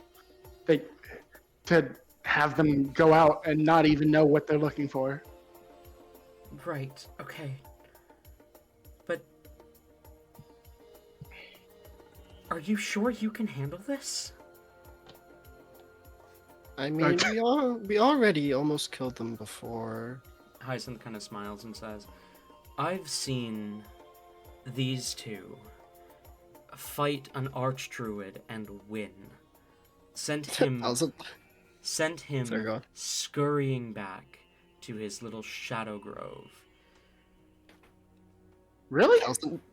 to have them go out and not even know what they're looking for. Right, okay. But are you sure you can handle this? I mean, we already almost killed them before. Hyacinth kind of smiles and says, I've seen these two fight an archdruid and win. Sent him Sorry, go on. scurrying back to his little shadow grove. Really?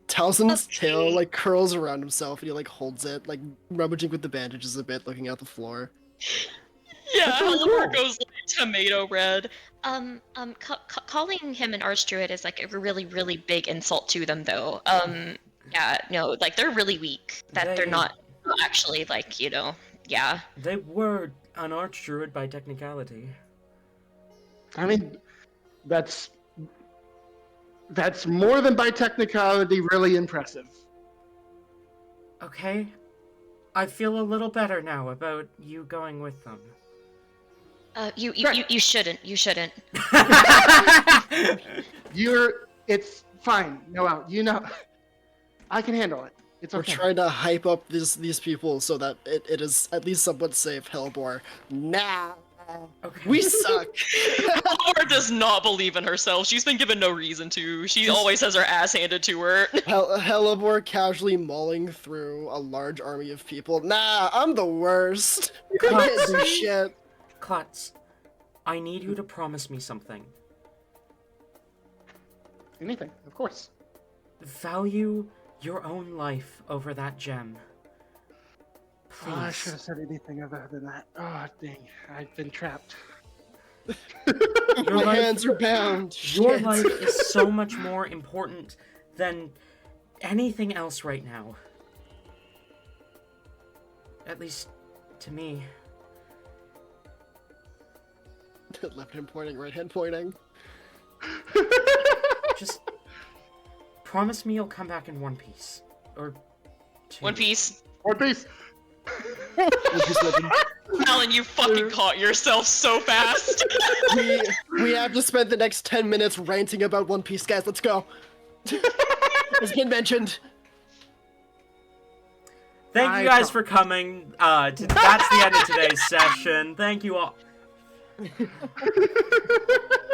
Towson's tail Okay. like curls around himself and he like holds it, like rummaging with the bandages a bit, looking at the floor. Yeah, That's really Halvor cool. goes like tomato red. Calling him an archdruid is like a really, really big insult to them, though. Yeah, no, like they're really weak. They're They- not actually like, you know, yeah. They were an archdruid by technicality. I mean, that's more than by technicality really impressive. Okay. I feel a little better now about you going with them. You shouldn't. You shouldn't. It's fine. No, you know, I can handle it. It's We're okay. trying to hype up these people so that it is at least somewhat safe, Hellbor. Now. Okay. We suck. Or does not believe in herself. She's been given no reason to. She always has her ass handed to her. Hellebore casually mauling through a large army of people. Nah, I'm the worst. I can't do shit. Klutz, I need you to promise me something. Anything, of course. Value your own life over that gem. Oh, I Please. should have said anything other than that. Oh, dang. I've been trapped. Your My life- hands are bound. Your Shit. life is so much more important than anything else right now. At least to me. Left hand pointing, right hand pointing. Just promise me you'll come back in one piece. Or two. One Piece. One Piece! Alan, you fucking caught yourself so fast. we have to spend the next 10 minutes ranting about One Piece, guys. Let's go. It's been mentioned. Thank you guys for coming. That's the end of today's session. Thank you all.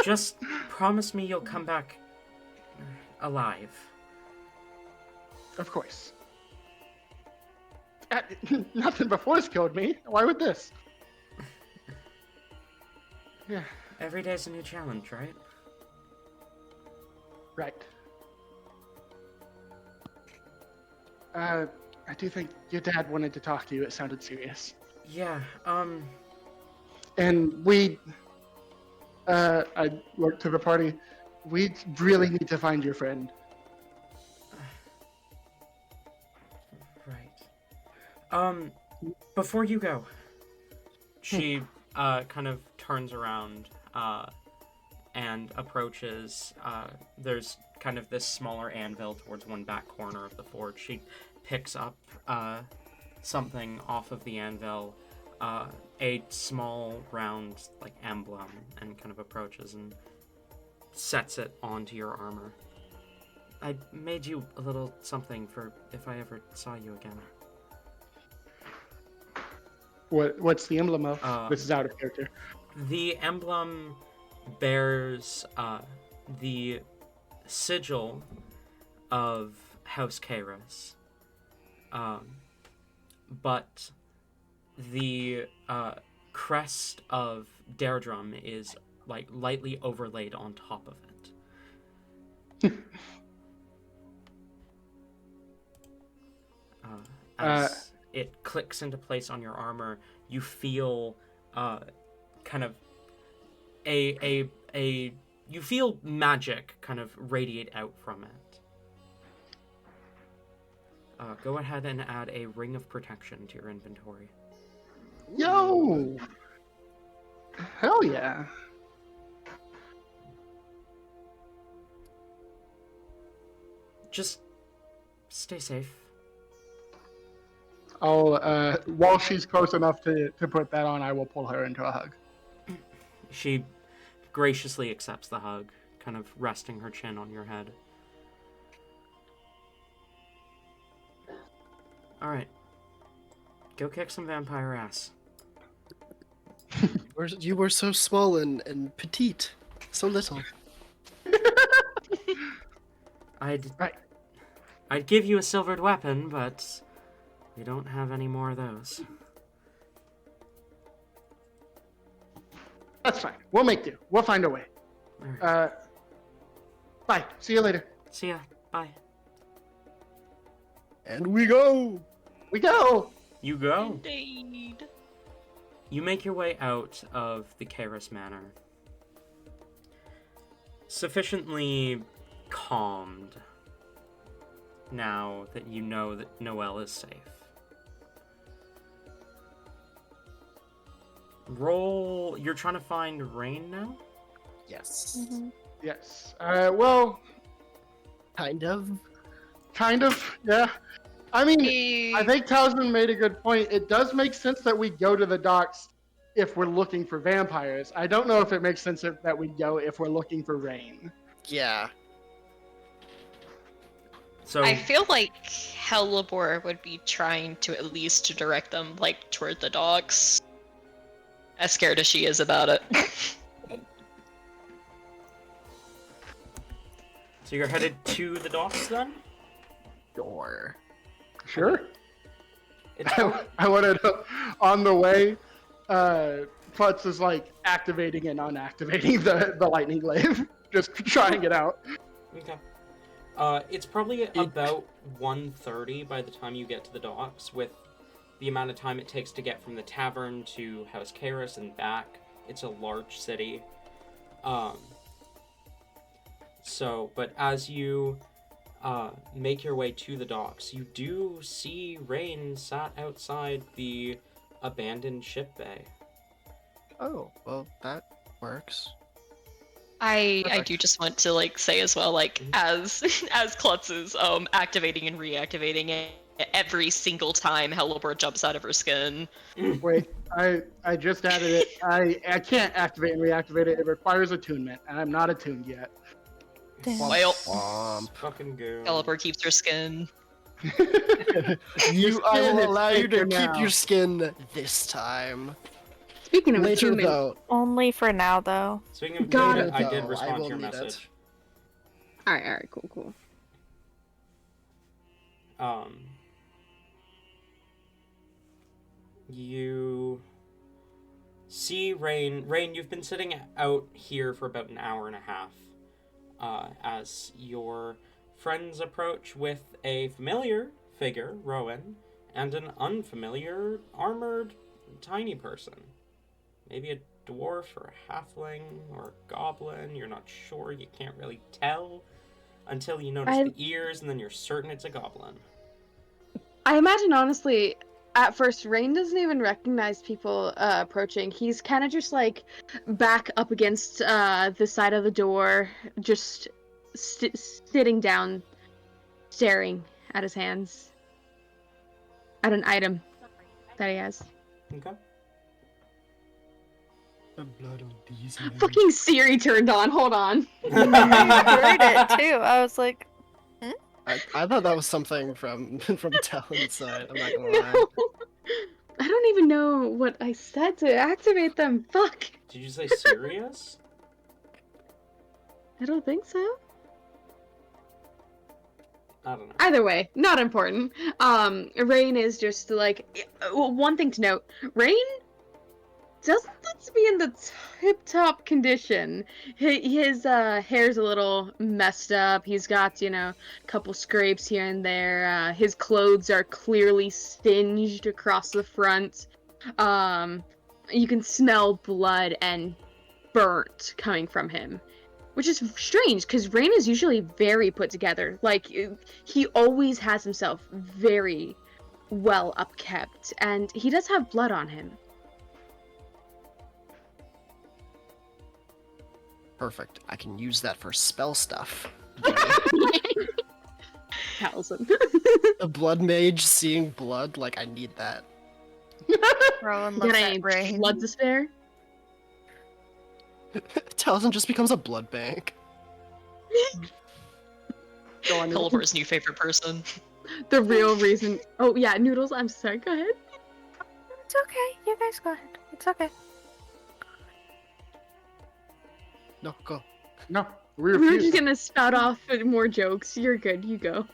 Just promise me you'll come back alive. Of course. Nothing before's killed me. Why would this? Yeah, Every day's a new challenge, right? right. I do think your dad wanted to talk to you. It sounded serious. Yeah, And I work to the party. We really need to find your friend. right. Before you go, she, kind of turns around, and approaches, there's kind of this smaller anvil towards one back corner of the forge. She picks up, something off of the anvil, a small round, like, emblem, and kind of approaches and sets it onto your armor. I made you a little something for if I ever saw you again. What's the emblem of? This is out of character. The emblem bears the sigil of House Kairos, but the crest of Daredrum is like lightly overlaid on top of it. As it clicks into place on your armor, you feel kind of you feel magic kind of radiate out from it. Go ahead and add a ring of protection to your inventory. Yo! Hell yeah. Just stay safe. I'll, while she's close enough to put that on, I will pull her into a hug. She graciously accepts the hug, kind of resting her chin on your head. Alright. Go kick some vampire ass. You were so small and petite. So little. I'd give you a silvered weapon, but we don't have any more of those. That's fine. We'll make do. We'll find a way. Alright. Bye. See you later. See ya. Bye. And we go! We go! You go. Indeed. You make your way out of the Kairos Manor. Sufficiently calmed now that you know that Noelle is safe. Roll. You're trying to find Rain now? Yes. Yes. Well, Kind of. kind of, yeah. I mean, I think Towsman made a good point. It does make sense that we go to the docks if we're looking for vampires. I don't know if it makes sense that we go if we're looking for Rain. Yeah. So I feel like Hellebore would be trying to at least to direct them like toward the docks. as scared as she is about it. So you're headed to the docks then? Door. Sure. It's I wanted to, on the way, Putz is like activating and unactivating the lightning glaive, just trying it out. okay. It's probably about 1:30 by the time you get to the docks, with the amount of time it takes to get from the tavern to House Karis and back. It's a large city. But as you make your way to the docks, you do see Rain sat outside the abandoned ship bay. Oh, well, that works. I do just want to like say as well, like as Klutz is activating and reactivating it, every single time Hellebore jumps out of her skin. Wait, I just added it. I can't activate and reactivate it. It requires attunement, and I'm not attuned yet. Well, Fucking go. Hellebore keeps her skin. Your I skin will is allow you to thicker keep now. your skin this time. Speaking of Later, attunement, though. Only for now, though. Speaking of Got data, it. I did I respond will to your need it. message. Alright, cool. You see Rain. Rain, you've been sitting out here for about an hour and a half as your friends approach with a familiar figure, Rowan, and an unfamiliar, armored, tiny person. Maybe a dwarf or a halfling or a goblin. You're not sure. You can't really tell until you notice the ears, and then you're certain it's a goblin. I imagine, honestly, at first, Rain doesn't even recognize people approaching. He's kind of just, like, back up against the side of the door, just sitting down, staring at his hands. At an item that he has. Okay. The blood of these Fucking Siri turned on, hold on. I heard it too. I was like, I thought that was something from Talon's side. I'm not gonna No! lie. I don't even know what I said to activate them. Fuck! Did you say serious? I don't think so. I don't know. Either way, not important. Rain is just like one thing to note. Rain doesn't look to be in the tip-top condition. His hair's a little messed up. He's got, a couple scrapes here and there. His clothes are clearly singed across the front. You can smell blood and burnt coming from him. Which is strange, because Rain is usually very put together. Like, he always has himself very well upkept, and he does have blood on him. Perfect. I can use that for spell stuff. Towson. A blood mage seeing blood, like, I need that. Rowan Got looks any at Rain. blood to spare? Talon just becomes a blood bank. Go on, Hellebore's new favorite person. The real reason. Oh, yeah, Noodles, I'm sorry, go ahead. It's okay. You guys go ahead. It's okay. No, go. No, we We're refuse. just gonna spout off more jokes. You're good, you go.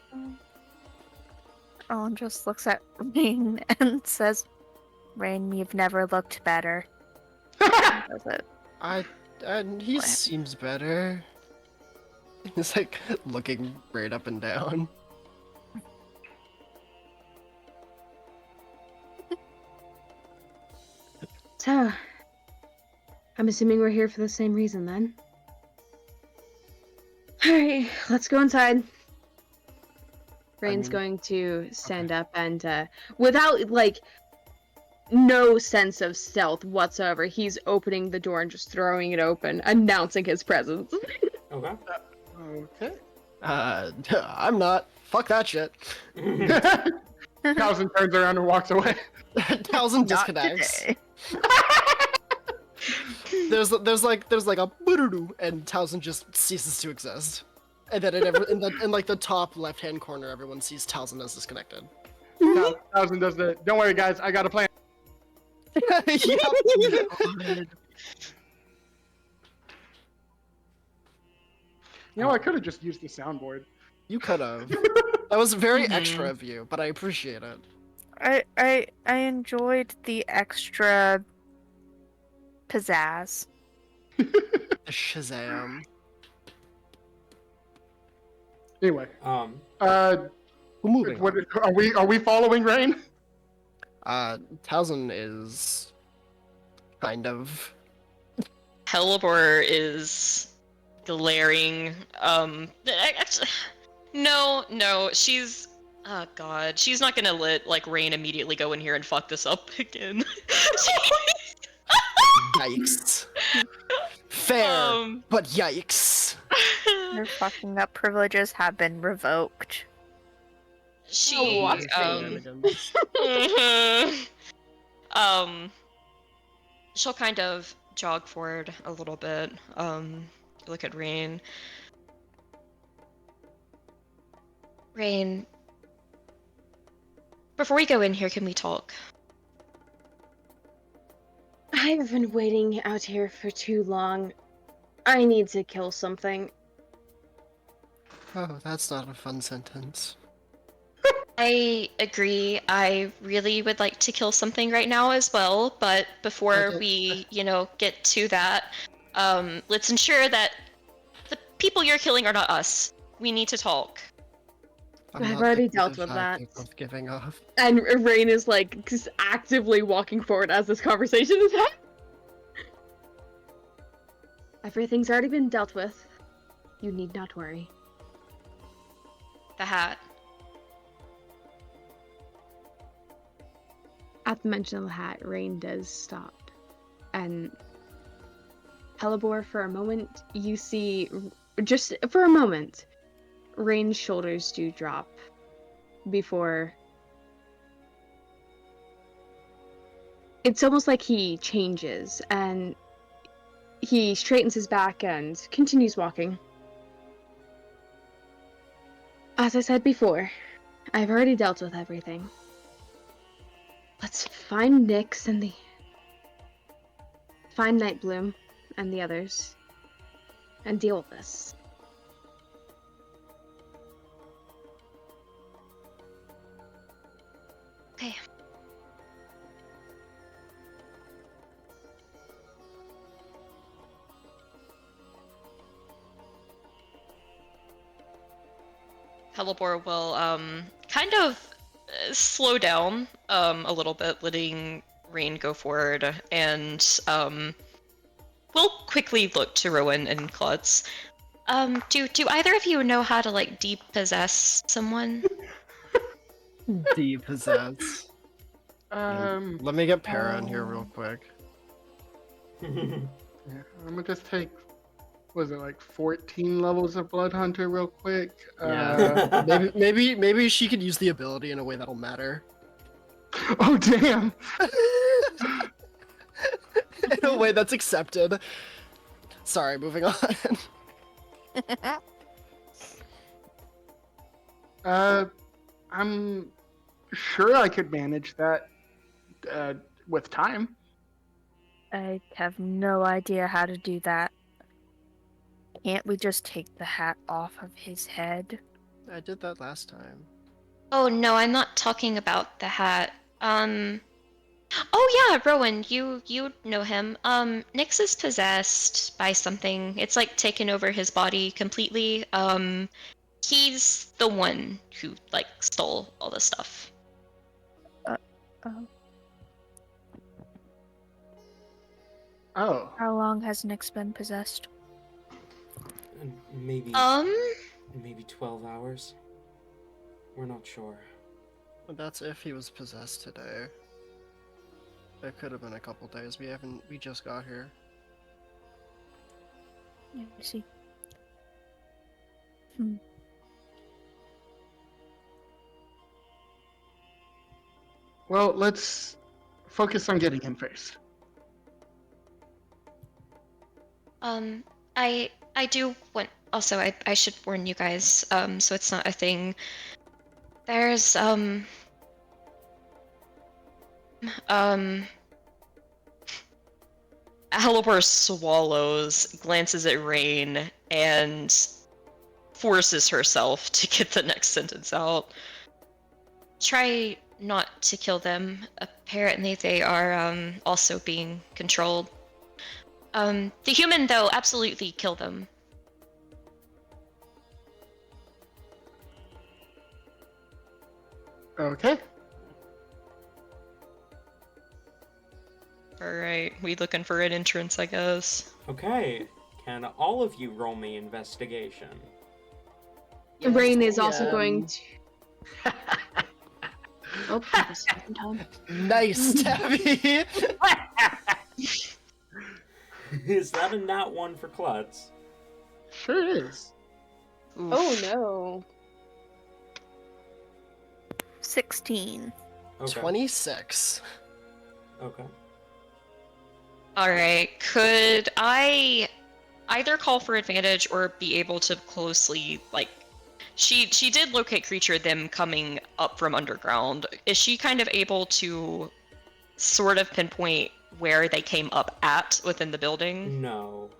Rowan just looks at Rain and says, Rain, you've never looked better. Does it? And he seems better. He's like looking right up and down. So, I'm assuming we're here for the same reason then. Alright, let's go inside. Rain's going to stand up and, without, like, no sense of stealth whatsoever, he's opening the door and just throwing it open, announcing his presence. Okay. Okay. I'm not. Fuck that shit. Towson turns around and walks away. Talon disconnects. There's like a boo-doo-doo, and Talon just ceases to exist. And then in like the top left hand corner, everyone sees Talon as disconnected. Towson does the. Don't worry, guys. I got a plan. Yep. You know, I could have just used the soundboard. You could have. That was very Mhm. extra of you, but I appreciate it. I enjoyed the extra pizzazz. The Shazam. Anyway, We're moving what on. are we following Rain? Towson is kind of. Hellebore is glaring. Actually, no, she's. Oh god, she's not gonna let like Rain immediately go in here and fuck this up again. Yikes. Fair, Um, but yikes. Their fucking up privileges have been revoked. she what? Shenanigans. um she'll kind of jog forward a little bit. Look at Rain. Rain, before we go in here, can we talk? I've been waiting out here for too long. I need to kill something. Oh, that's not a fun sentence. I agree. I really would like to kill something right now as well, but before we, get to that, let's ensure that the people you're killing are not us. We need to talk. I'm I've not already the dealt kind of with guy that. capable of giving off. And Rain is like just actively walking forward as this conversation is happening. Everything's already been dealt with. You need not worry. The hat. At the mention of the hat, Rain does stop. And Hellebore, for a moment, you see, just for a moment, Rain's shoulders do drop before. It's almost like he changes and he straightens his back and continues walking. As I said before, I've already dealt with everything. Let's find Nyx and find Nightbloom and the others and deal with this. Okay. Hellebore will kind of slow down a little bit, letting Rain go forward, and we'll quickly look to Rowan and Klutz. Do either of you know how to like depossess someone? Depossess. Let me get Para in here real quick. Yeah, I'm gonna just take, was it like 14 levels of Blood Hunter real quick? Yeah. maybe she could use the ability in a way that'll matter. Oh damn! In a way that's accepted. Sorry, moving on. I'm sure I could manage that with time. I have no idea how to do that. Can't we just take the hat off of his head? I did that last time. Oh no, I'm not talking about the hat. Oh yeah, Rowan, you know him. Nyx is possessed by something. It's like taken over his body completely. He's the one who like stole all the stuff. Oh. How long has Nyx been possessed? Maybe 12 hours. We're not sure. That's if he was possessed today. It could have been a couple days. We just got here. Yeah, I see. Well, let's focus on getting him first. I do want. Also, I should warn you guys. So it's not a thing. There's Halibur swallows, glances at Rain, and forces herself to get the next sentence out. Try not to kill them. Apparently they are also being controlled. The human, though, absolutely kill them. Okay. Alright, we looking for an entrance, I guess. Okay, can all of you roll me investigation? Rain is also Yeah. going to. Oh, that was the second time. Nice, Tabby. Is that a nat 1 for Klutz? Sure is. Oof. Oh no. 16. Okay. 26. Okay. Alright, could I either call for advantage or be able to closely, like, she did locate creature them coming up from underground. Is she kind of able to sort of pinpoint where they came up at within the building? No.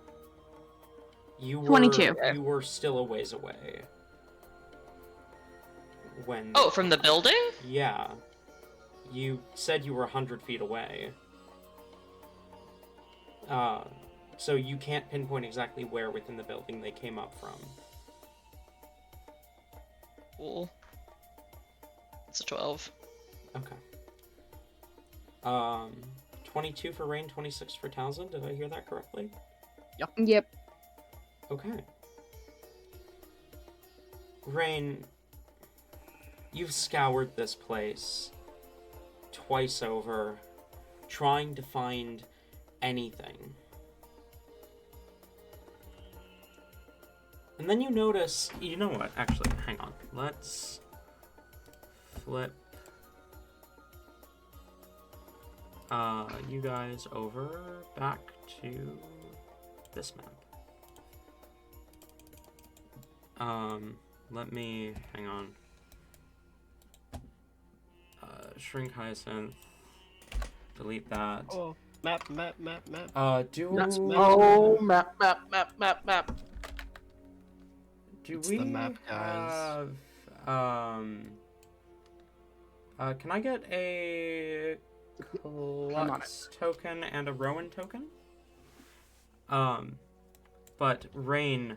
You were 22. You were still a ways away. When Oh, from the building? Yeah. You said you were 100 feet away. So you can't pinpoint exactly where within the building they came up from. Cool. It's a 12. Okay. 22 for Rain, 26 for Townsend. Did I hear that correctly? Yep. Okay. Rain, you've scoured this place twice over, trying to find anything. And then you notice, you know what, actually, hang on. Let's flip you guys over back to this map. Let me, hang on. Shrink Hyacinth. Delete that. Oh, map. Do Oh, map. do It's we the map, guys. have can I get a on Klutz token and a Rowan token? But Rain,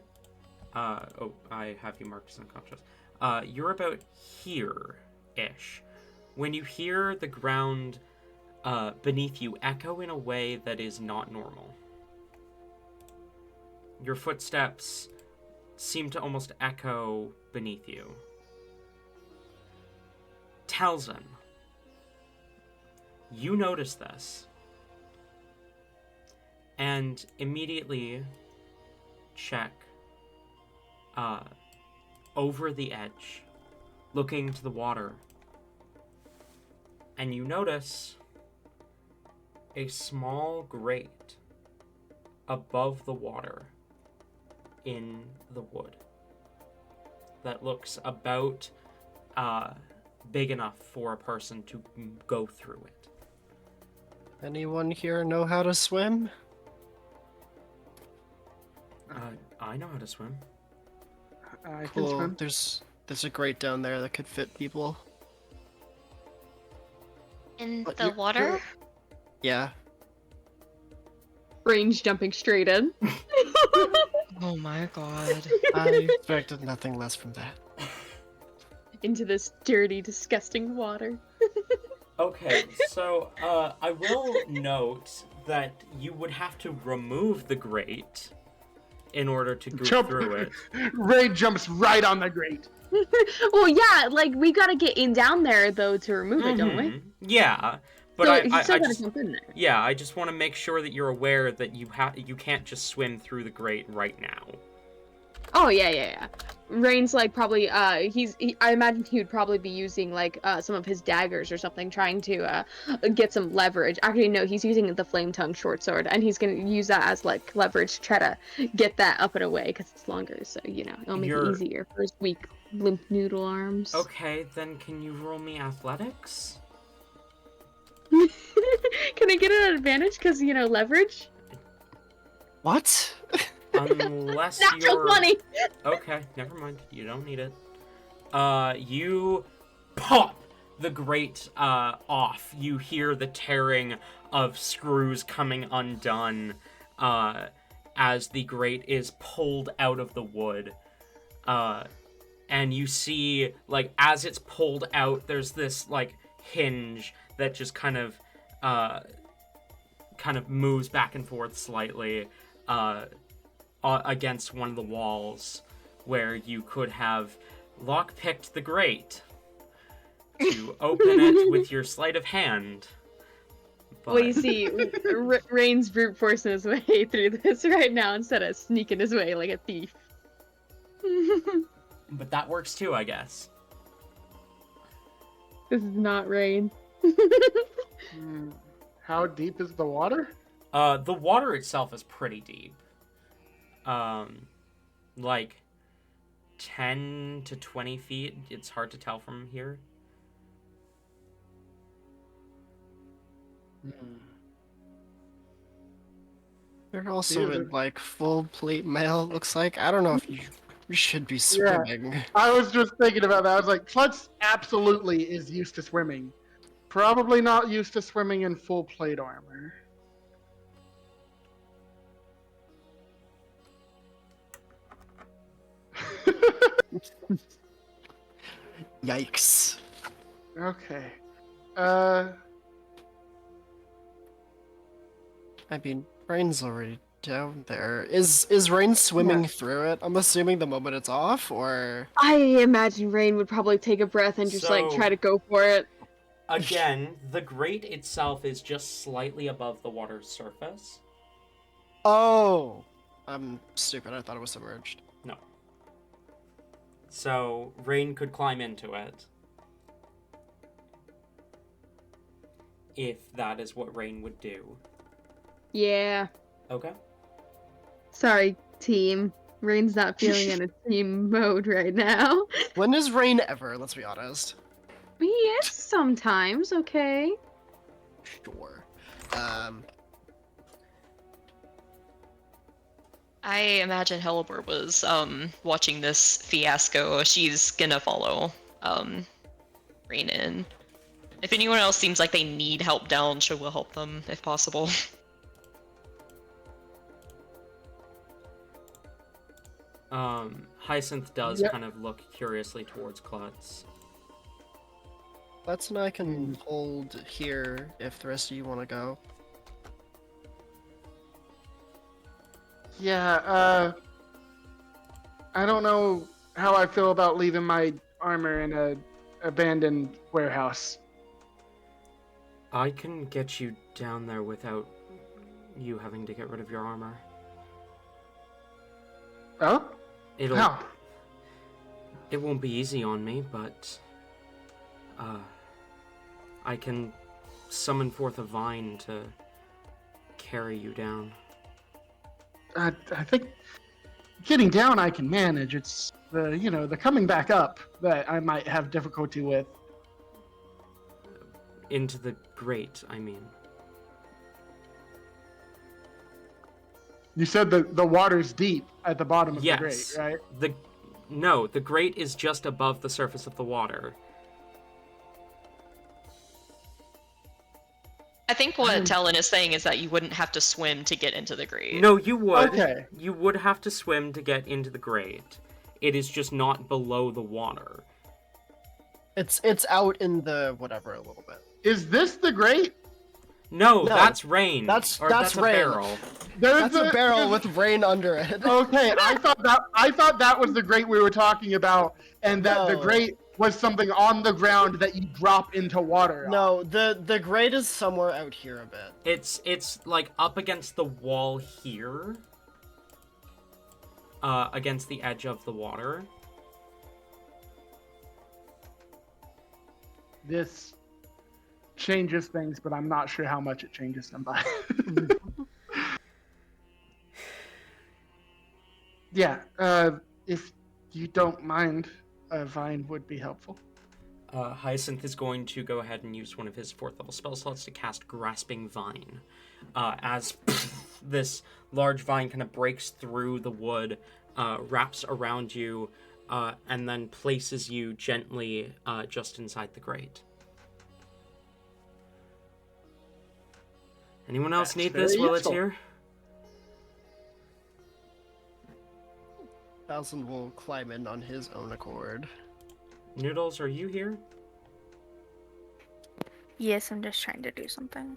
oh, I have you marked as unconscious. You're about here-ish. When you hear the ground beneath you echo in a way that is not normal. Your footsteps seem to almost echo beneath you. Talzin, you notice this, and immediately check over the edge, looking to the water, and you notice a small grate above the water in the wood that looks about big enough for a person to go through it. Anyone here know how to swim? I know how to swim. I can Cool. swim. There's a grate down there that could fit people. In But the you're- water? Yeah. Rain's jumping straight in. Oh my god. I expected nothing less from that. Into this dirty, disgusting water. Okay, so I will note that you would have to remove the grate in order to go Jump. through it. Ray jumps right on the grate. Well, yeah, like we gotta get in down there though to remove it, don't we? Mhm. Yeah, but So I you still gotta just jump in there. yeah, I just want to make sure that you're aware that you can't just swim through the grate right now. Oh yeah. Rain's like probably I imagine he would probably be using like some of his daggers or something, trying to get some leverage. Actually, no, he's using the flame tongue short sword, and he's gonna use that as like leverage to try to get that up and away because it's longer. So it'll make it easier for his weak limp noodle arms. Okay, then can you roll me athletics? Can I get an advantage because leverage? What? Unless Natural you're 20! okay, never mind. You don't need it. You pop the grate off. You hear the tearing of screws coming undone as the grate is pulled out of the wood. And you see, like, as it's pulled out, there's this, like, hinge that just kind of moves back and forth slightly against one of the walls, where you could have lockpicked the grate to open it with your sleight of hand. But... Well, you see, Rain's brute forcing his way through this right now instead of sneaking his way like a thief. but that works too, I guess. This is not Rain. How deep is the water? The water itself is pretty deep. Like 10 to 20 feet. It's hard to tell from here. They're also in like full plate mail. Looks like I don't know if you should be swimming. I was just thinking about that. I was like, Klutz absolutely is used to swimming. Probably not used to swimming in full plate armor. Yikes. Okay. I mean, Rain's already down there. Is Rain swimming through it? I'm assuming the moment it's off, or... I imagine Rain would probably take a breath and just, like, try to go for it. Again, the grate itself is just slightly above the water's surface. Oh! I'm stupid. I thought it was submerged. No. So, Rain could climb into it. If that is what Rain would do. Yeah. Okay. Sorry, team. Rain's not feeling in a team mode right now. When is Rain ever? Let's be honest. Yes, sometimes, okay? Sure. I imagine Hellebore was watching this fiasco. She's gonna follow Rain in. If anyone else seems like they need help down, she will help them if possible. Hyacinth does kind of look curiously towards Klutz. Let's and I can hold here if the rest of you want to go. Yeah, I don't know how I feel about leaving my armor in a abandoned warehouse. I can get you down there without you having to get rid of your armor. Oh? How? It won't be easy on me, but I can summon forth a vine to carry you down. I think getting down I can manage. It's the coming back up that I might have difficulty with. Into the grate, I mean. You said the water's deep at the bottom of the grate, right? No, the grate is just above the surface of the water. I think what Talon is saying is that you wouldn't have to swim to get into the grate. No, you would. Okay. You would have to swim to get into the grate. It is just not below the water. It's out in the whatever a little bit. Is this the grate? No, that's Rain. That's Rain. a barrel. That's a barrel with Rain under it. Okay, I thought that was the grate we were talking about, and that the grate was something on the ground that you drop into water. No, the grate is somewhere out here a bit. It's like up against the wall here. Against the edge of the water. This changes things, but I'm not sure how much it changes them by. Yeah, if you don't mind, a vine would be helpful. Hyacinth is going to go ahead and use one of his 4th level spell slots to cast Grasping Vine. As this large vine kind of breaks through the wood, wraps around you, and then places you gently just inside the grate. Anyone else That's need this very while useful. it's here? Thousand will climb in on his own accord. Noodles, are you here? Yes, I'm just trying to do something.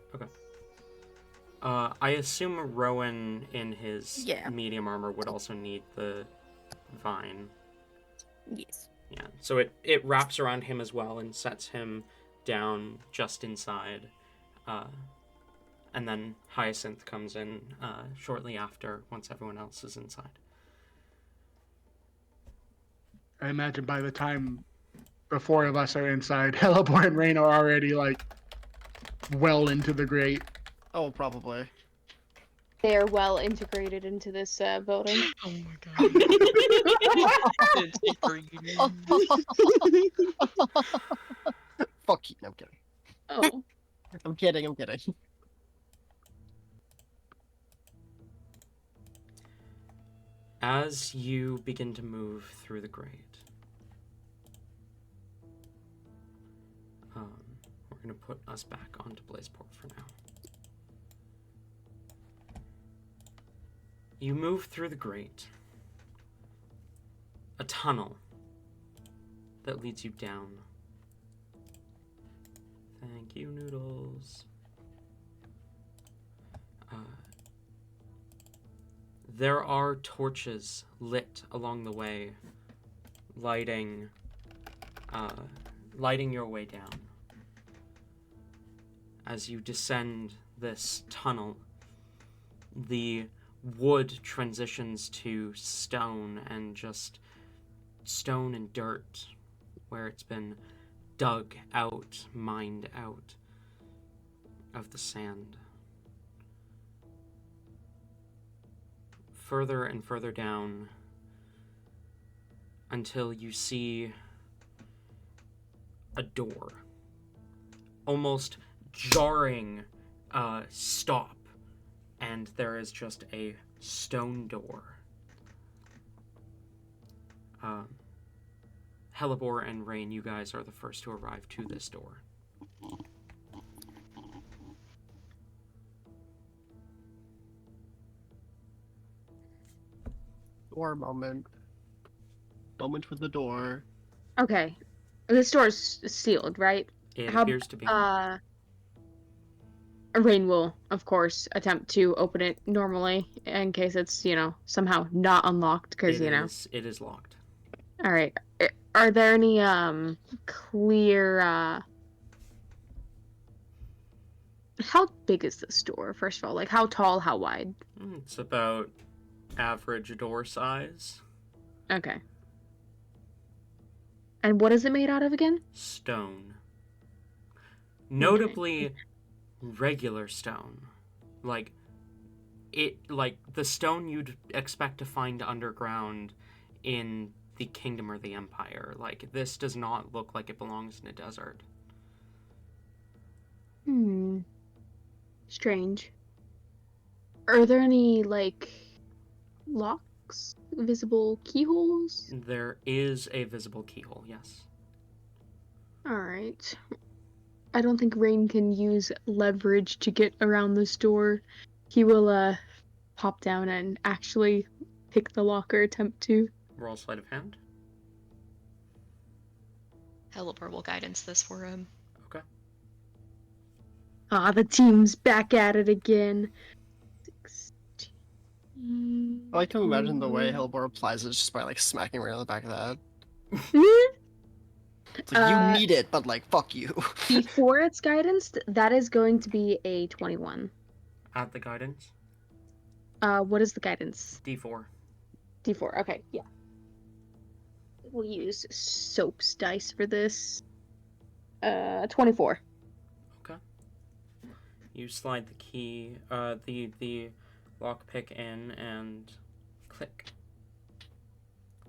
I assume Rowan in his Yeah. medium armor would also need the vine. Yes. Yeah, so it wraps around him as well and sets him down just inside. And then Hyacinth comes in shortly after, once everyone else is inside. I imagine by the time the 4 of us are inside, Helibor and Rain are already like well into the grate. Oh, probably. They are well integrated into this building. Oh my god. Fuck you. No, I'm kidding. Oh. I'm kidding. I'm kidding. As you begin to move through the grate, we're going to put us back onto Blazeport for now. You move through the grate, a tunnel that leads you down. Thank you, Noodles. There are torches lit along the way, lighting your way down. As you descend this tunnel, the wood transitions to stone and just stone and dirt where it's been dug out, mined out of the sand. Further and further down until you see a door. Almost jarring stop, and there is just a stone door. Helibor and Rain, you guys are the first to arrive to this door. Door moment. Moment with the door. Okay. This door's sealed, right? It How- appears to be. Rain will, of course, attempt to open it normally in case it's, somehow not unlocked, because, It is locked. All right. Are there any clear how big is this door, first of all? Like, how tall, how wide? It's about average door size. Okay. And what is it made out of again? Stone. Notably regular stone. Like the stone you'd expect to find underground in the kingdom or the empire. Like, this does not look like it belongs in a desert. Strange. Are there any, locks? Visible keyholes? There is a visible keyhole, yes. Alright. I don't think Rain can use leverage to get around this door. He will, pop down and actually pick the lock or attempt to. Roll sleight of hand. Helibor will guidance this for him. Okay. Ah, the team's back at it again. 16. I like to imagine the way Helibor applies it just by smacking right on the back of the head. It's like, you need it, but fuck you. Before it's guidance, that is going to be a 21. Add the guidance. What is the guidance? D4. D4, okay, yeah. We'll use Soap's dice for this. 24. Okay. You slide the key, the lockpick in, and click.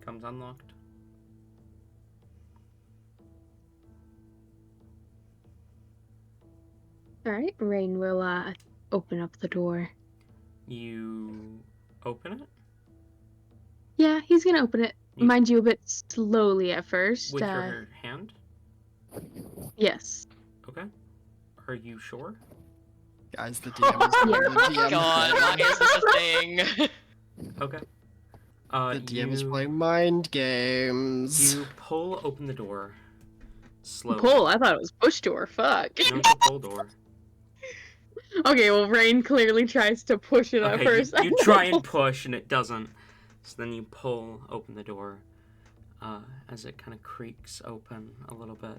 Comes unlocked. All right, Rain will open up the door. You open it Yeah, he's gonna open it. You- Mind you, a bit slowly at first. with your hand. Yes. Okay. Are you sure? Guys, the DM is playing. The DM, God, why is this a thing? Okay. the DM is playing mind games. You pull open the door slowly. Pull. I thought it was push door. Fuck. No, it's a pull door. Okay, well, Rain clearly tries to push it at Okay, first. you try and push and it doesn't. So then you pull open the door as it kind of creaks open a little bit.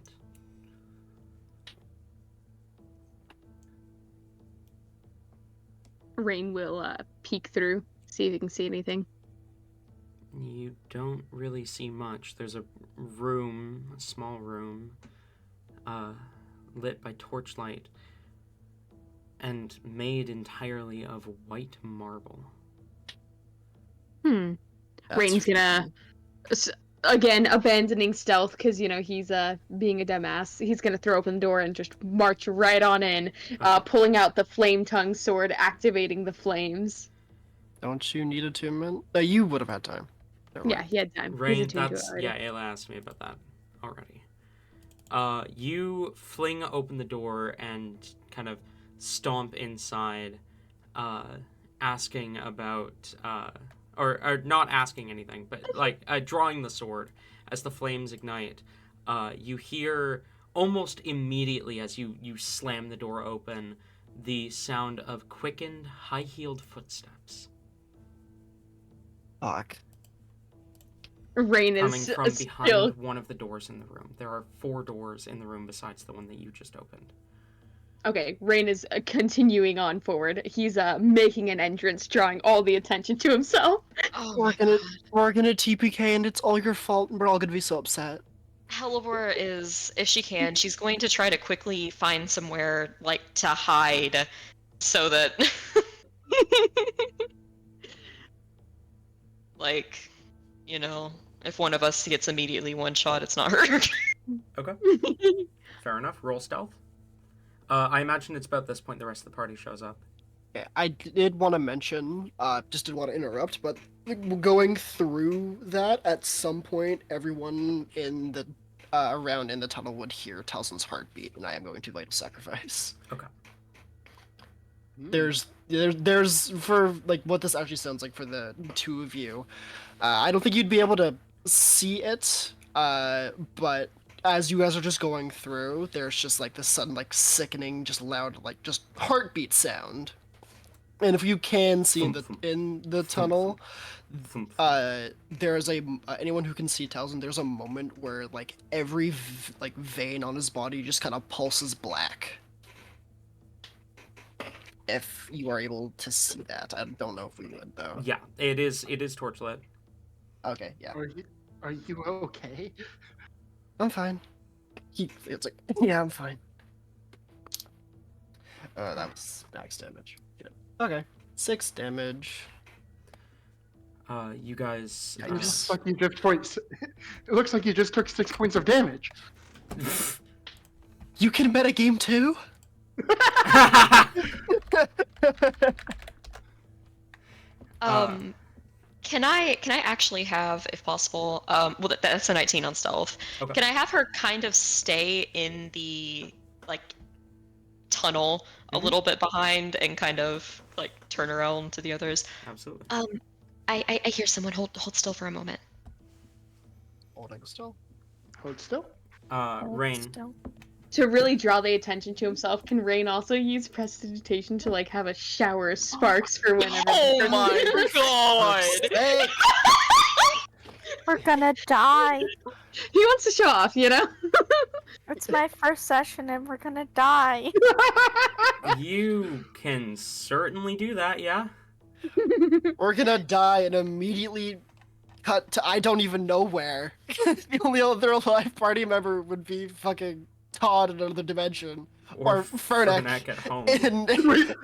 Rain will peek through, see if he can see anything. You don't really see much. There's a room, a small room, lit by torchlight and made entirely of white marble. That's Rain's gonna, freaky. again, abandoning stealth because, you know, he's being a dumbass. He's gonna throw open the door and just march right on in, pulling out the flame tongue sword, activating the flames. Don't you need attunement? No, you would have had time. Never Yeah, mind. he had time. He's Rain, attuned to it that's already. yeah. Ayla asked me about that already. You fling open the door and kind of stomp inside, asking about, or not asking anything, but like drawing the sword as the flames ignite. You hear almost immediately as you slam the door open the sound of quickened, high-heeled footsteps Fuck. Rain coming is from still behind one of the doors in the room. There are 4 doors in the room besides the one that you just opened. okay. Rain is continuing on forward. He's making an entrance, drawing all the attention to himself. Oh We're my gonna God. we're gonna TPK and it's all your fault and we're all gonna be so upset. Helivore is, if she can, she's going to try to quickly find somewhere, like, to hide so that, like, you know, if one of us gets immediately one shot, it's not her. Okay. Fair enough. Roll stealth. I imagine it's about this point the rest of the party shows up. Yeah, I did want to mention, just didn't want to interrupt, but going through that, at some point, everyone in the around in the tunnel would hear Talzin's heartbeat, and I am going to light a sacrifice. Okay. There's for like what this actually sounds like for the 2 of you. I don't think you'd be able to see it, but as you guys are just going through, there's just like this sudden like sickening, just loud like just heartbeat sound. And if you can see in the tunnel, there's anyone who can see Talzin, there's a moment where like every like vein on his body just kind of pulses black. If you are able to see that, I don't know if we would though. Yeah, it is torchlit. Okay, yeah, Are you okay? I'm fine. It's like, yeah, I'm fine. That was max damage. Good. Okay, 6 damage. You guys. It looks like you just It looks like you just took 6 points of damage. You can metagame too? Can I actually have, if possible, well, that's a 19 on stealth. Okay. Can I have her kind of stay in the, like, tunnel a little bit behind and kind of, like, turn around to the others? Absolutely. I hear someone. Hold still for a moment. Holding still. Hold still. Rain. Still. To really draw the attention to himself, can Rain also use prestidigitation to like have a shower of sparks for whenever? Oh my god! Hey! We're gonna die. He wants to show off, you know. It's my first session and we're gonna die. You can certainly do that, yeah. We're gonna die and immediately cut to I don't even know where. The only other alive party member would be fucking Todd in another dimension. Or Fernek at home. in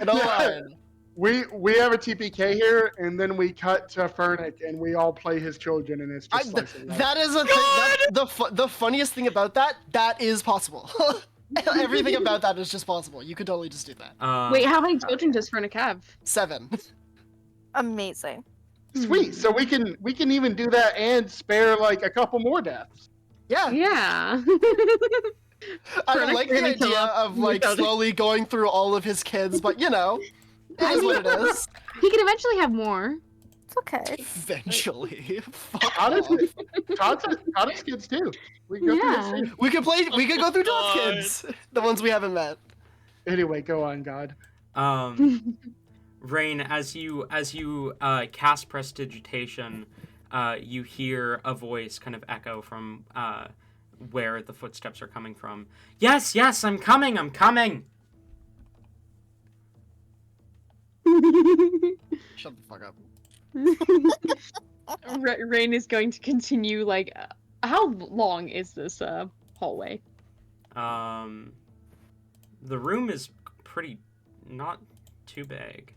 Oline. We have a TPK here, and then we cut to Fernick, and we all play his children, and it's just slice of life. That is a thing. The funniest thing about that is possible. Everything about that is just possible. You could totally just do that. Wait, how many children does Fernic have? 7. Amazing. Sweet. So we can even do that and spare like a couple more deaths. Yeah. Yeah. I Fernic like the really kill idea off of like without it. slowly going through all of his kids, but you know, it is what it is. He could eventually have more. It's okay. Eventually. Fuck Todd's, off. Todd's kids too. We can go through Yeah. this too. We could go through Dot God. Kids. The ones we haven't met. Anyway, go on, God. Rain, as you cast prestidigitation, you hear a voice kind of echo from where the footsteps are coming from. Yes, I'm coming. Shut the fuck up. Rain is going to continue, like, how long is this hallway? The room is pretty not too big.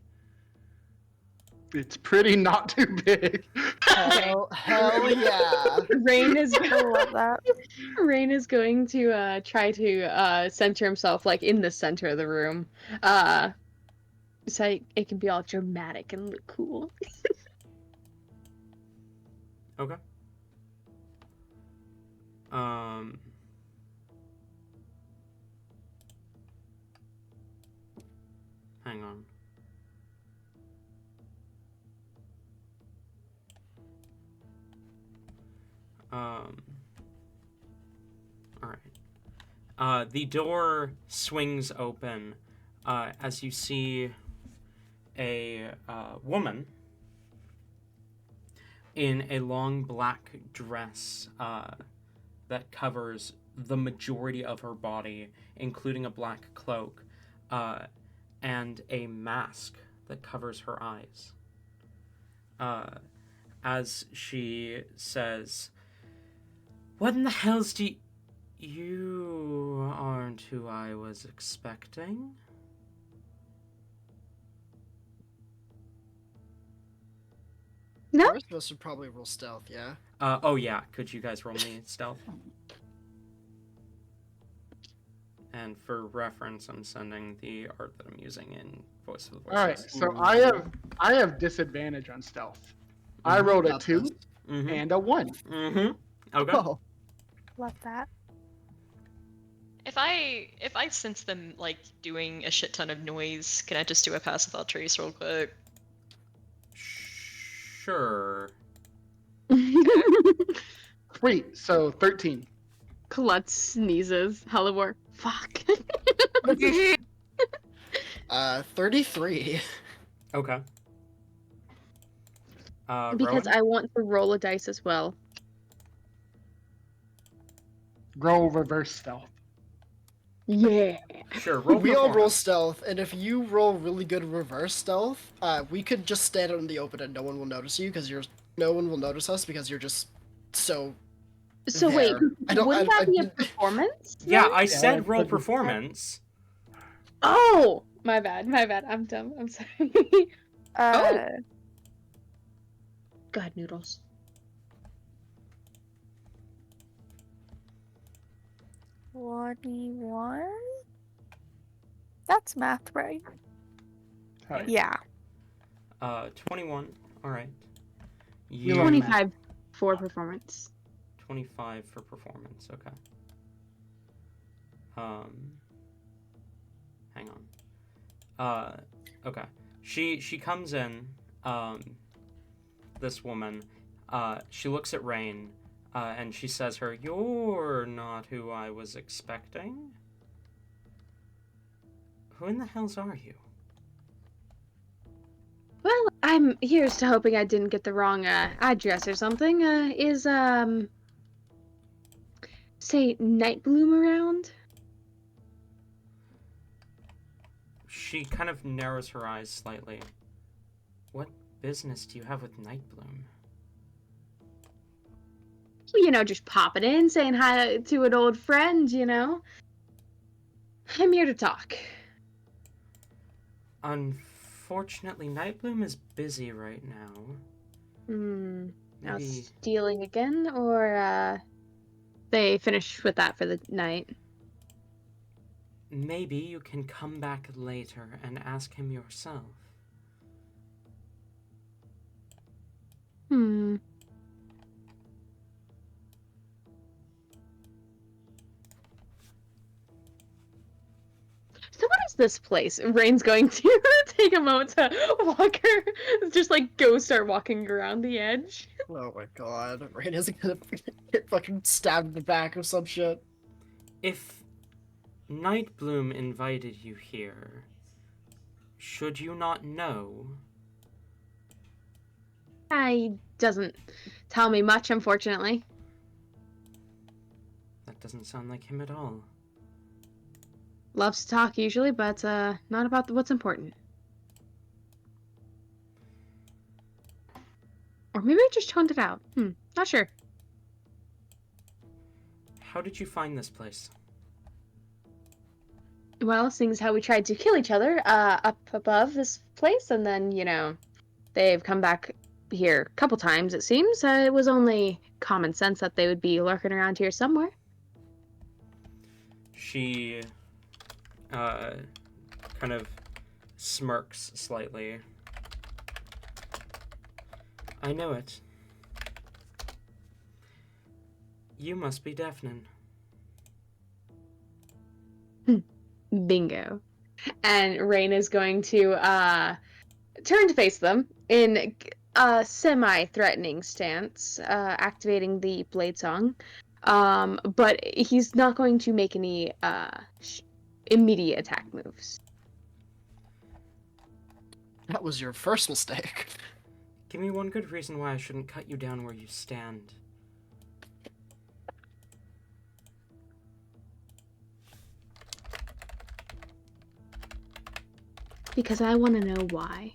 It's pretty not too big. Hell yeah. Rain is I love that. Rain is going to try to center himself, like, in the center of the room. So it can be all dramatic and look cool. Okay. Hang on. Alright. The door swings open as you see a woman in a long black dress that covers the majority of her body, including a black cloak, and a mask that covers her eyes. As she says, "What in the hell's you aren't who I was expecting?" No? We're supposed to probably roll stealth, yeah? Oh yeah, could you guys roll me stealth? And for reference, I'm sending the art that I'm using in Voice of the Voices. All right, so I have disadvantage on stealth. I rolled a Got 2 this. and a 1. Okay. Oh. Love that. If I sense them like doing a shit ton of noise, can I just do a pass without trace real quick? Sure. Sweet. So 13. Klutz sneezes. Helivore. Fuck. 33. Okay. Because Rowan? I want to roll a dice as well. Roll reverse stealth. Yeah. Sure, roll We all roll performance. stealth, and if you roll really good reverse stealth, we could just stand out in the open and no one will notice you because no one will notice us because you're just so. So there. wait, I don't. wouldn't I, that be a I, performance? Yeah, then? I said that's roll what you said. performance. Oh, my bad. I'm dumb. I'm sorry. Uh, Go ahead, Noodles. 21? That's math, right? Hi. Yeah. 21. All right. You You learn 25 for performance. 25 for performance. Okay. Hang on. Okay. She comes in. This woman. She looks at Rain. And she says, "You're not who I was expecting. Who in the hells are you?" Well, I'm here's to hoping I didn't get the wrong address or something. Is say Nightbloom around? She kind of narrows her eyes slightly. "What business do you have with Nightbloom?" You know, just popping in, saying hi to an old friend, you know. I'm here to talk. Unfortunately, Nightbloom is busy right now. Now Maybe stealing again, or they finish with that for the night? maybe you can come back later and ask him yourself. Hmm. So what is this place? Rain's going to take a moment to walk her, just like go start walking around the edge. Oh my god, Rain isn't gonna get fucking stabbed in the back or some shit. If Nightbloom invited you here, should you not know? He doesn't tell me much, unfortunately. That doesn't sound like him at all. Loves to talk usually, but not about what's important. Or maybe I just toned it out. Not sure. How did you find this place? Well, seeing as how we tried to kill each other up above this place, and then, they've come back here a couple times, it seems. It was only common sense that they would be lurking around here somewhere. She kind of smirks slightly. I know it. You must be Daphne. Bingo. And Rain is going to turn to face them in a semi-threatening stance, activating the blade song. But he's not going to make any immediate attack moves. That was your first mistake. Give me one good reason why I shouldn't cut you down where you stand. Because I want to know why.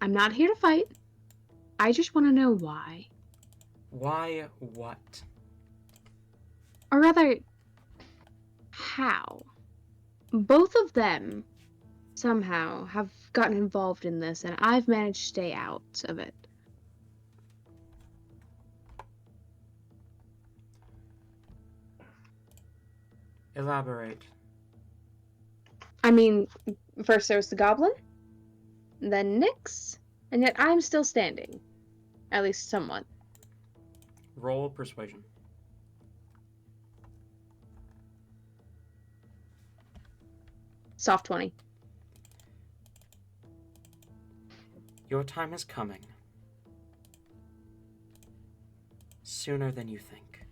I'm not here to fight. I just want to know why. Why what? Or rather, how. Both of them somehow have gotten involved in this, and I've managed to stay out of it. Elaborate. I mean, first there was the goblin, then Nyx, and yet I'm still standing. At least somewhat. Roll persuasion. Soft 20. Your time is coming. Sooner than you think.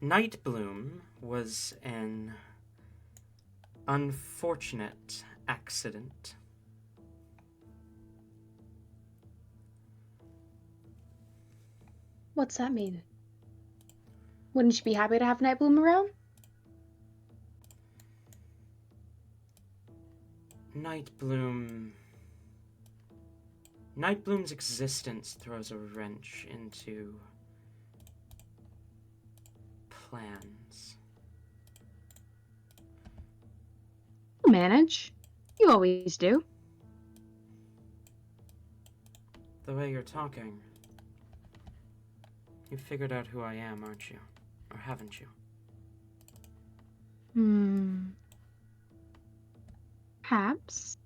Nightbloom was an unfortunate accident. What's that mean? Wouldn't you be happy to have Nightbloom around? Nightbloom's existence throws a wrench into plans. Manage. You always do. The way you're talking, you figured out who I am, aren't you? Or haven't you? Perhaps.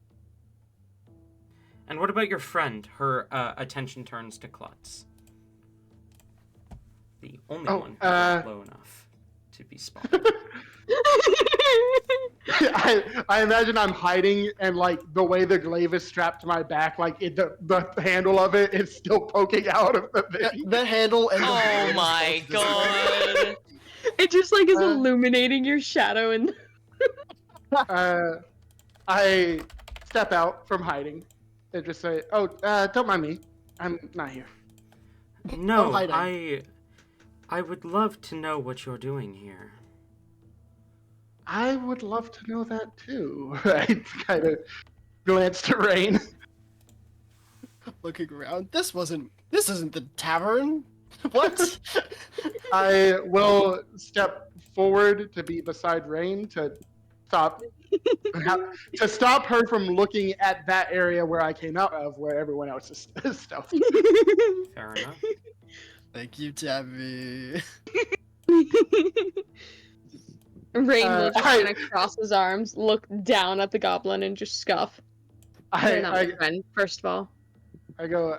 And what about your friend? Her attention turns to Klutz. The only one who's not low enough to be spotted. I imagine I'm hiding, and like the way the glaive is strapped to my back, like the handle of it is still poking out of the thing. The handle and the Oh blade my both god. It just like is illuminating your shadow and I step out from hiding and just say, "Oh, don't mind me. I'm not here." No, hiding. I would love to know what you're doing here. I would love to know that too. I kind of glance to Rain. looking around. This isn't the tavern. What? I will step forward to be beside Rain to stop her from looking at that area where I came out of, where everyone else is stealthy. Fair enough. Thank you, Tabby. Rain will just I- kind of cross his arms, look down at the goblin, and just scoff. They're not my friend, first of all. I go,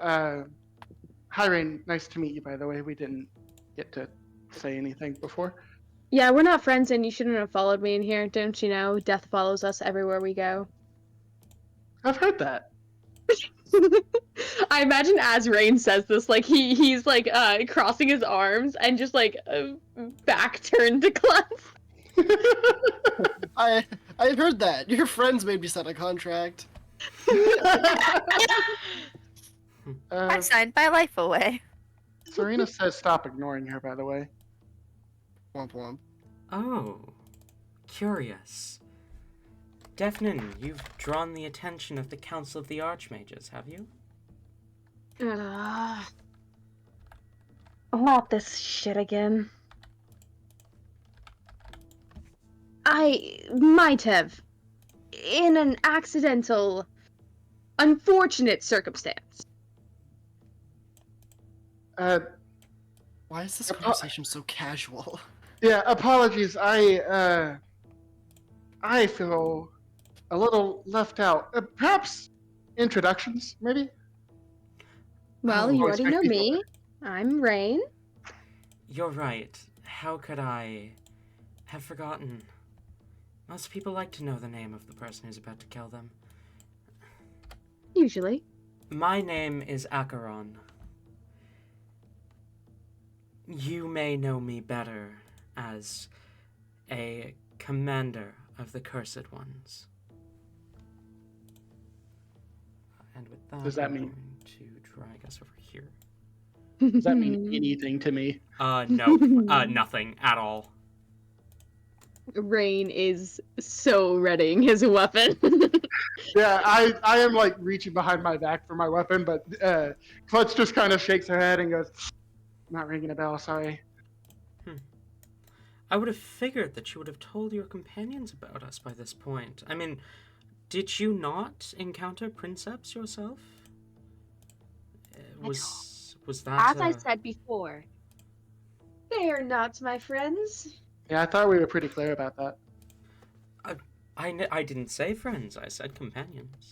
hi, Rain. Nice to meet you, by the way. We didn't get to say anything before. Yeah, we're not friends, and you shouldn't have followed me in here. Don't you know? Death follows us everywhere we go. I've heard that. I imagine as Rain says this, like he's like crossing his arms and just like back turned to Clef. I heard that. Your friends made me sign a contract. I signed my life away. Serena says stop ignoring her, by the way. Womp womp. Oh, curious. Defnin, you've drawn the attention of the Council of the Archmages, have you? Not this shit again. I might have, in an accidental, unfortunate circumstance. Why is this conversation so casual? Yeah, apologies. I feel a little left out. Perhaps introductions, maybe? Well, Oh, you voice already know 54. me. I'm Rain. You're right. How could I have forgotten? Most people like to know the name of the person who's about to kill them. Usually. My name is Acheron. You may know me better as a commander of the Cursed Ones. And with that, Does that I'm mean- going to drag us over here. Does that mean anything to me? No, nothing at all. Rain is so readying his weapon. Yeah, I am like reaching behind my back for my weapon, but Clutch just kind of shakes her head and goes, "Not ringing a bell, sorry." I would have figured that you would have told your companions about us by this point. I mean, did you not encounter Princeps yourself? Was that... As I said before, they are not my friends. Yeah, I thought we were pretty clear about that. I didn't say friends, I said companions.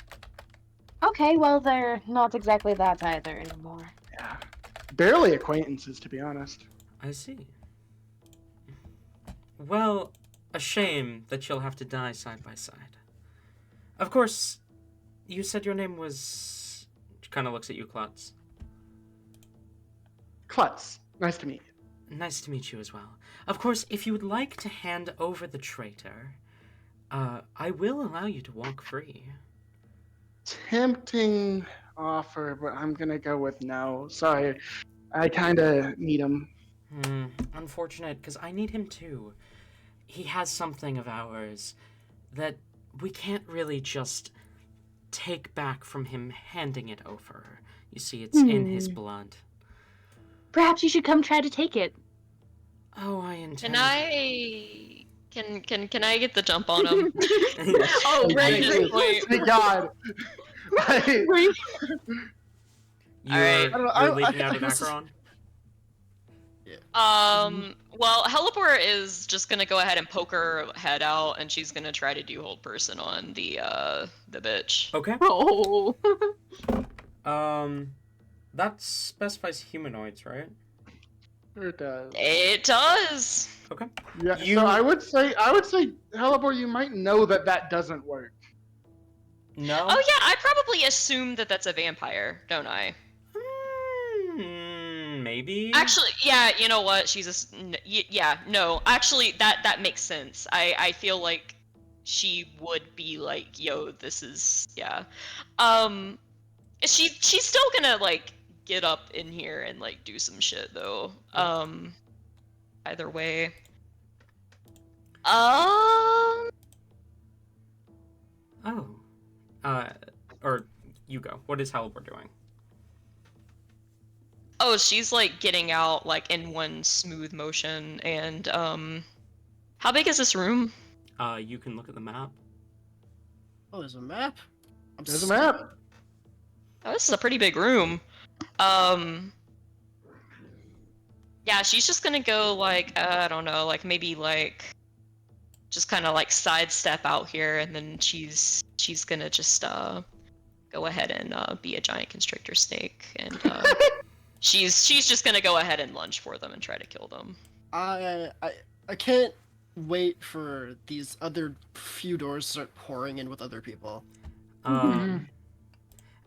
Okay, well, they're not exactly that either anymore. Yeah, barely acquaintances, to be honest. I see. Well, a shame that you'll have to die side by side. Of course, you said your name was... She kind of looks at you, Klutz. Klutz, nice to meet you. Nice to meet you as well. Of course, if you would like to hand over the traitor, I will allow you to walk free. Tempting offer, but I'm gonna go with no. Sorry, I kind of need him. Unfortunate, because I need him too. He has something of ours that we can't really just take back from him handing it over. You see, it's in his blood. Perhaps you should come try to take it. Oh, I intend. Can I get the jump on him? Oh, Right. right. Thank God. You're Alright. leaping out of Acheron? Well, Heliport is just gonna go ahead and poke her head out, and she's gonna try to do hold person on the bitch. Okay. Oh. That specifies humanoids, right? It does. It does. Okay. Yeah. You- So I would say, Helibor, you might know that doesn't work. No? Oh yeah, I probably assume that that's a vampire, don't I? Maybe. Actually, yeah. You know what? Yeah. No. Actually, that makes sense. I feel like she would be like, yo, this is yeah. She's still gonna like get up in here and like do some shit though. Either way. Or you go. What is Helibor doing? Oh, she's like getting out like in one smooth motion, and how big is this room? You can look at the map. Oh, there's a map? There's a map. Oh, this is a pretty big room. Yeah, she's just gonna go like I don't know, like maybe like just kind of like sidestep out here, and then she's gonna just go ahead and be a giant constrictor snake, and she's just gonna go ahead and lunge for them and try to kill them. I can't wait for these other few doors to start pouring in with other people.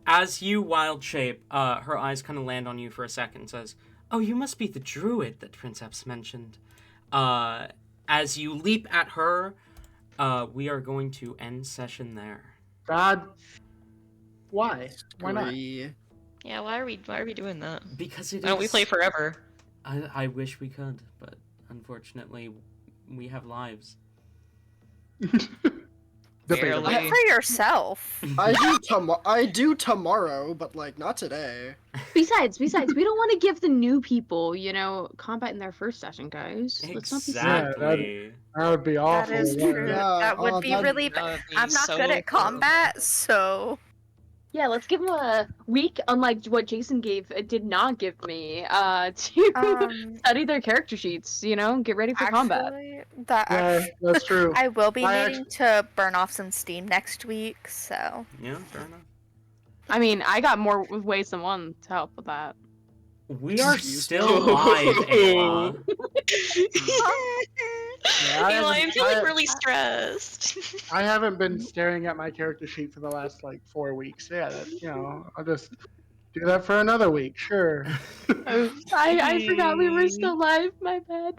As you wild shape, her eyes kind of land on you for a second and says, "Oh, you must be the druid that Princeps mentioned." As you leap at her, we are going to end session there. God, why? Why not? Agree. Yeah, why are we doing that? Because it Why don't we is- play forever? I wish we could, but unfortunately, we have lives. Barely. Look for yourself. I do tomorrow, but like not today. Besides, we don't want to give the new people, combat in their first session, guys. Let's not be silly. Exactly. That would be awful. That is wouldn't true. it? Yeah, That would be that'd- really that bad. would be I'm not so good at horrible. combat, so Yeah, let's give them a week, unlike what Jason did not give me, to study their character sheets, get ready for combat. actually, that Yeah, actually, that's true. I will be I needing to burn off some steam next week, so Yeah, fair enough. I mean, I got more ways than one to help with that. We are Excuse still me. live, Ayla. Yeah, Ayla, I'm feeling I- really stressed. I haven't been staring at my character sheet for the last 4 weeks. Yeah, I'll just do that for another week. Sure. I forgot we were still live. My bad.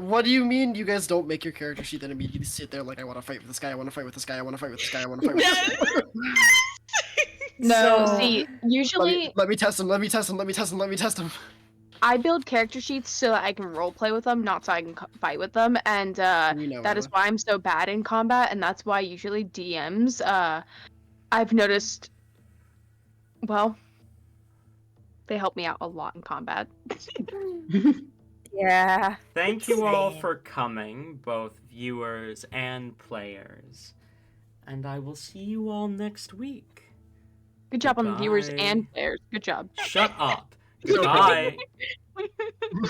What do you mean you guys don't make your character sheet then immediately sit there like I want to fight with this guy, I want to fight with this guy, I want to fight with this guy, I want to fight with this guy. No, So- see, usually Let me test him. Let me test him. Let me test him. Let me test him. I build character sheets so that I can roleplay with them, not so I can fight with them, and We know, that is Ayla. why I'm so bad in combat, and that's why usually DMs, I've noticed, well, they help me out a lot in combat. yeah. Thank you all Same. for coming, both viewers and players. And I will see you all next week. Good job on the viewers Goodbye. and players. Good job. Shut up. It's okay. Goodbye.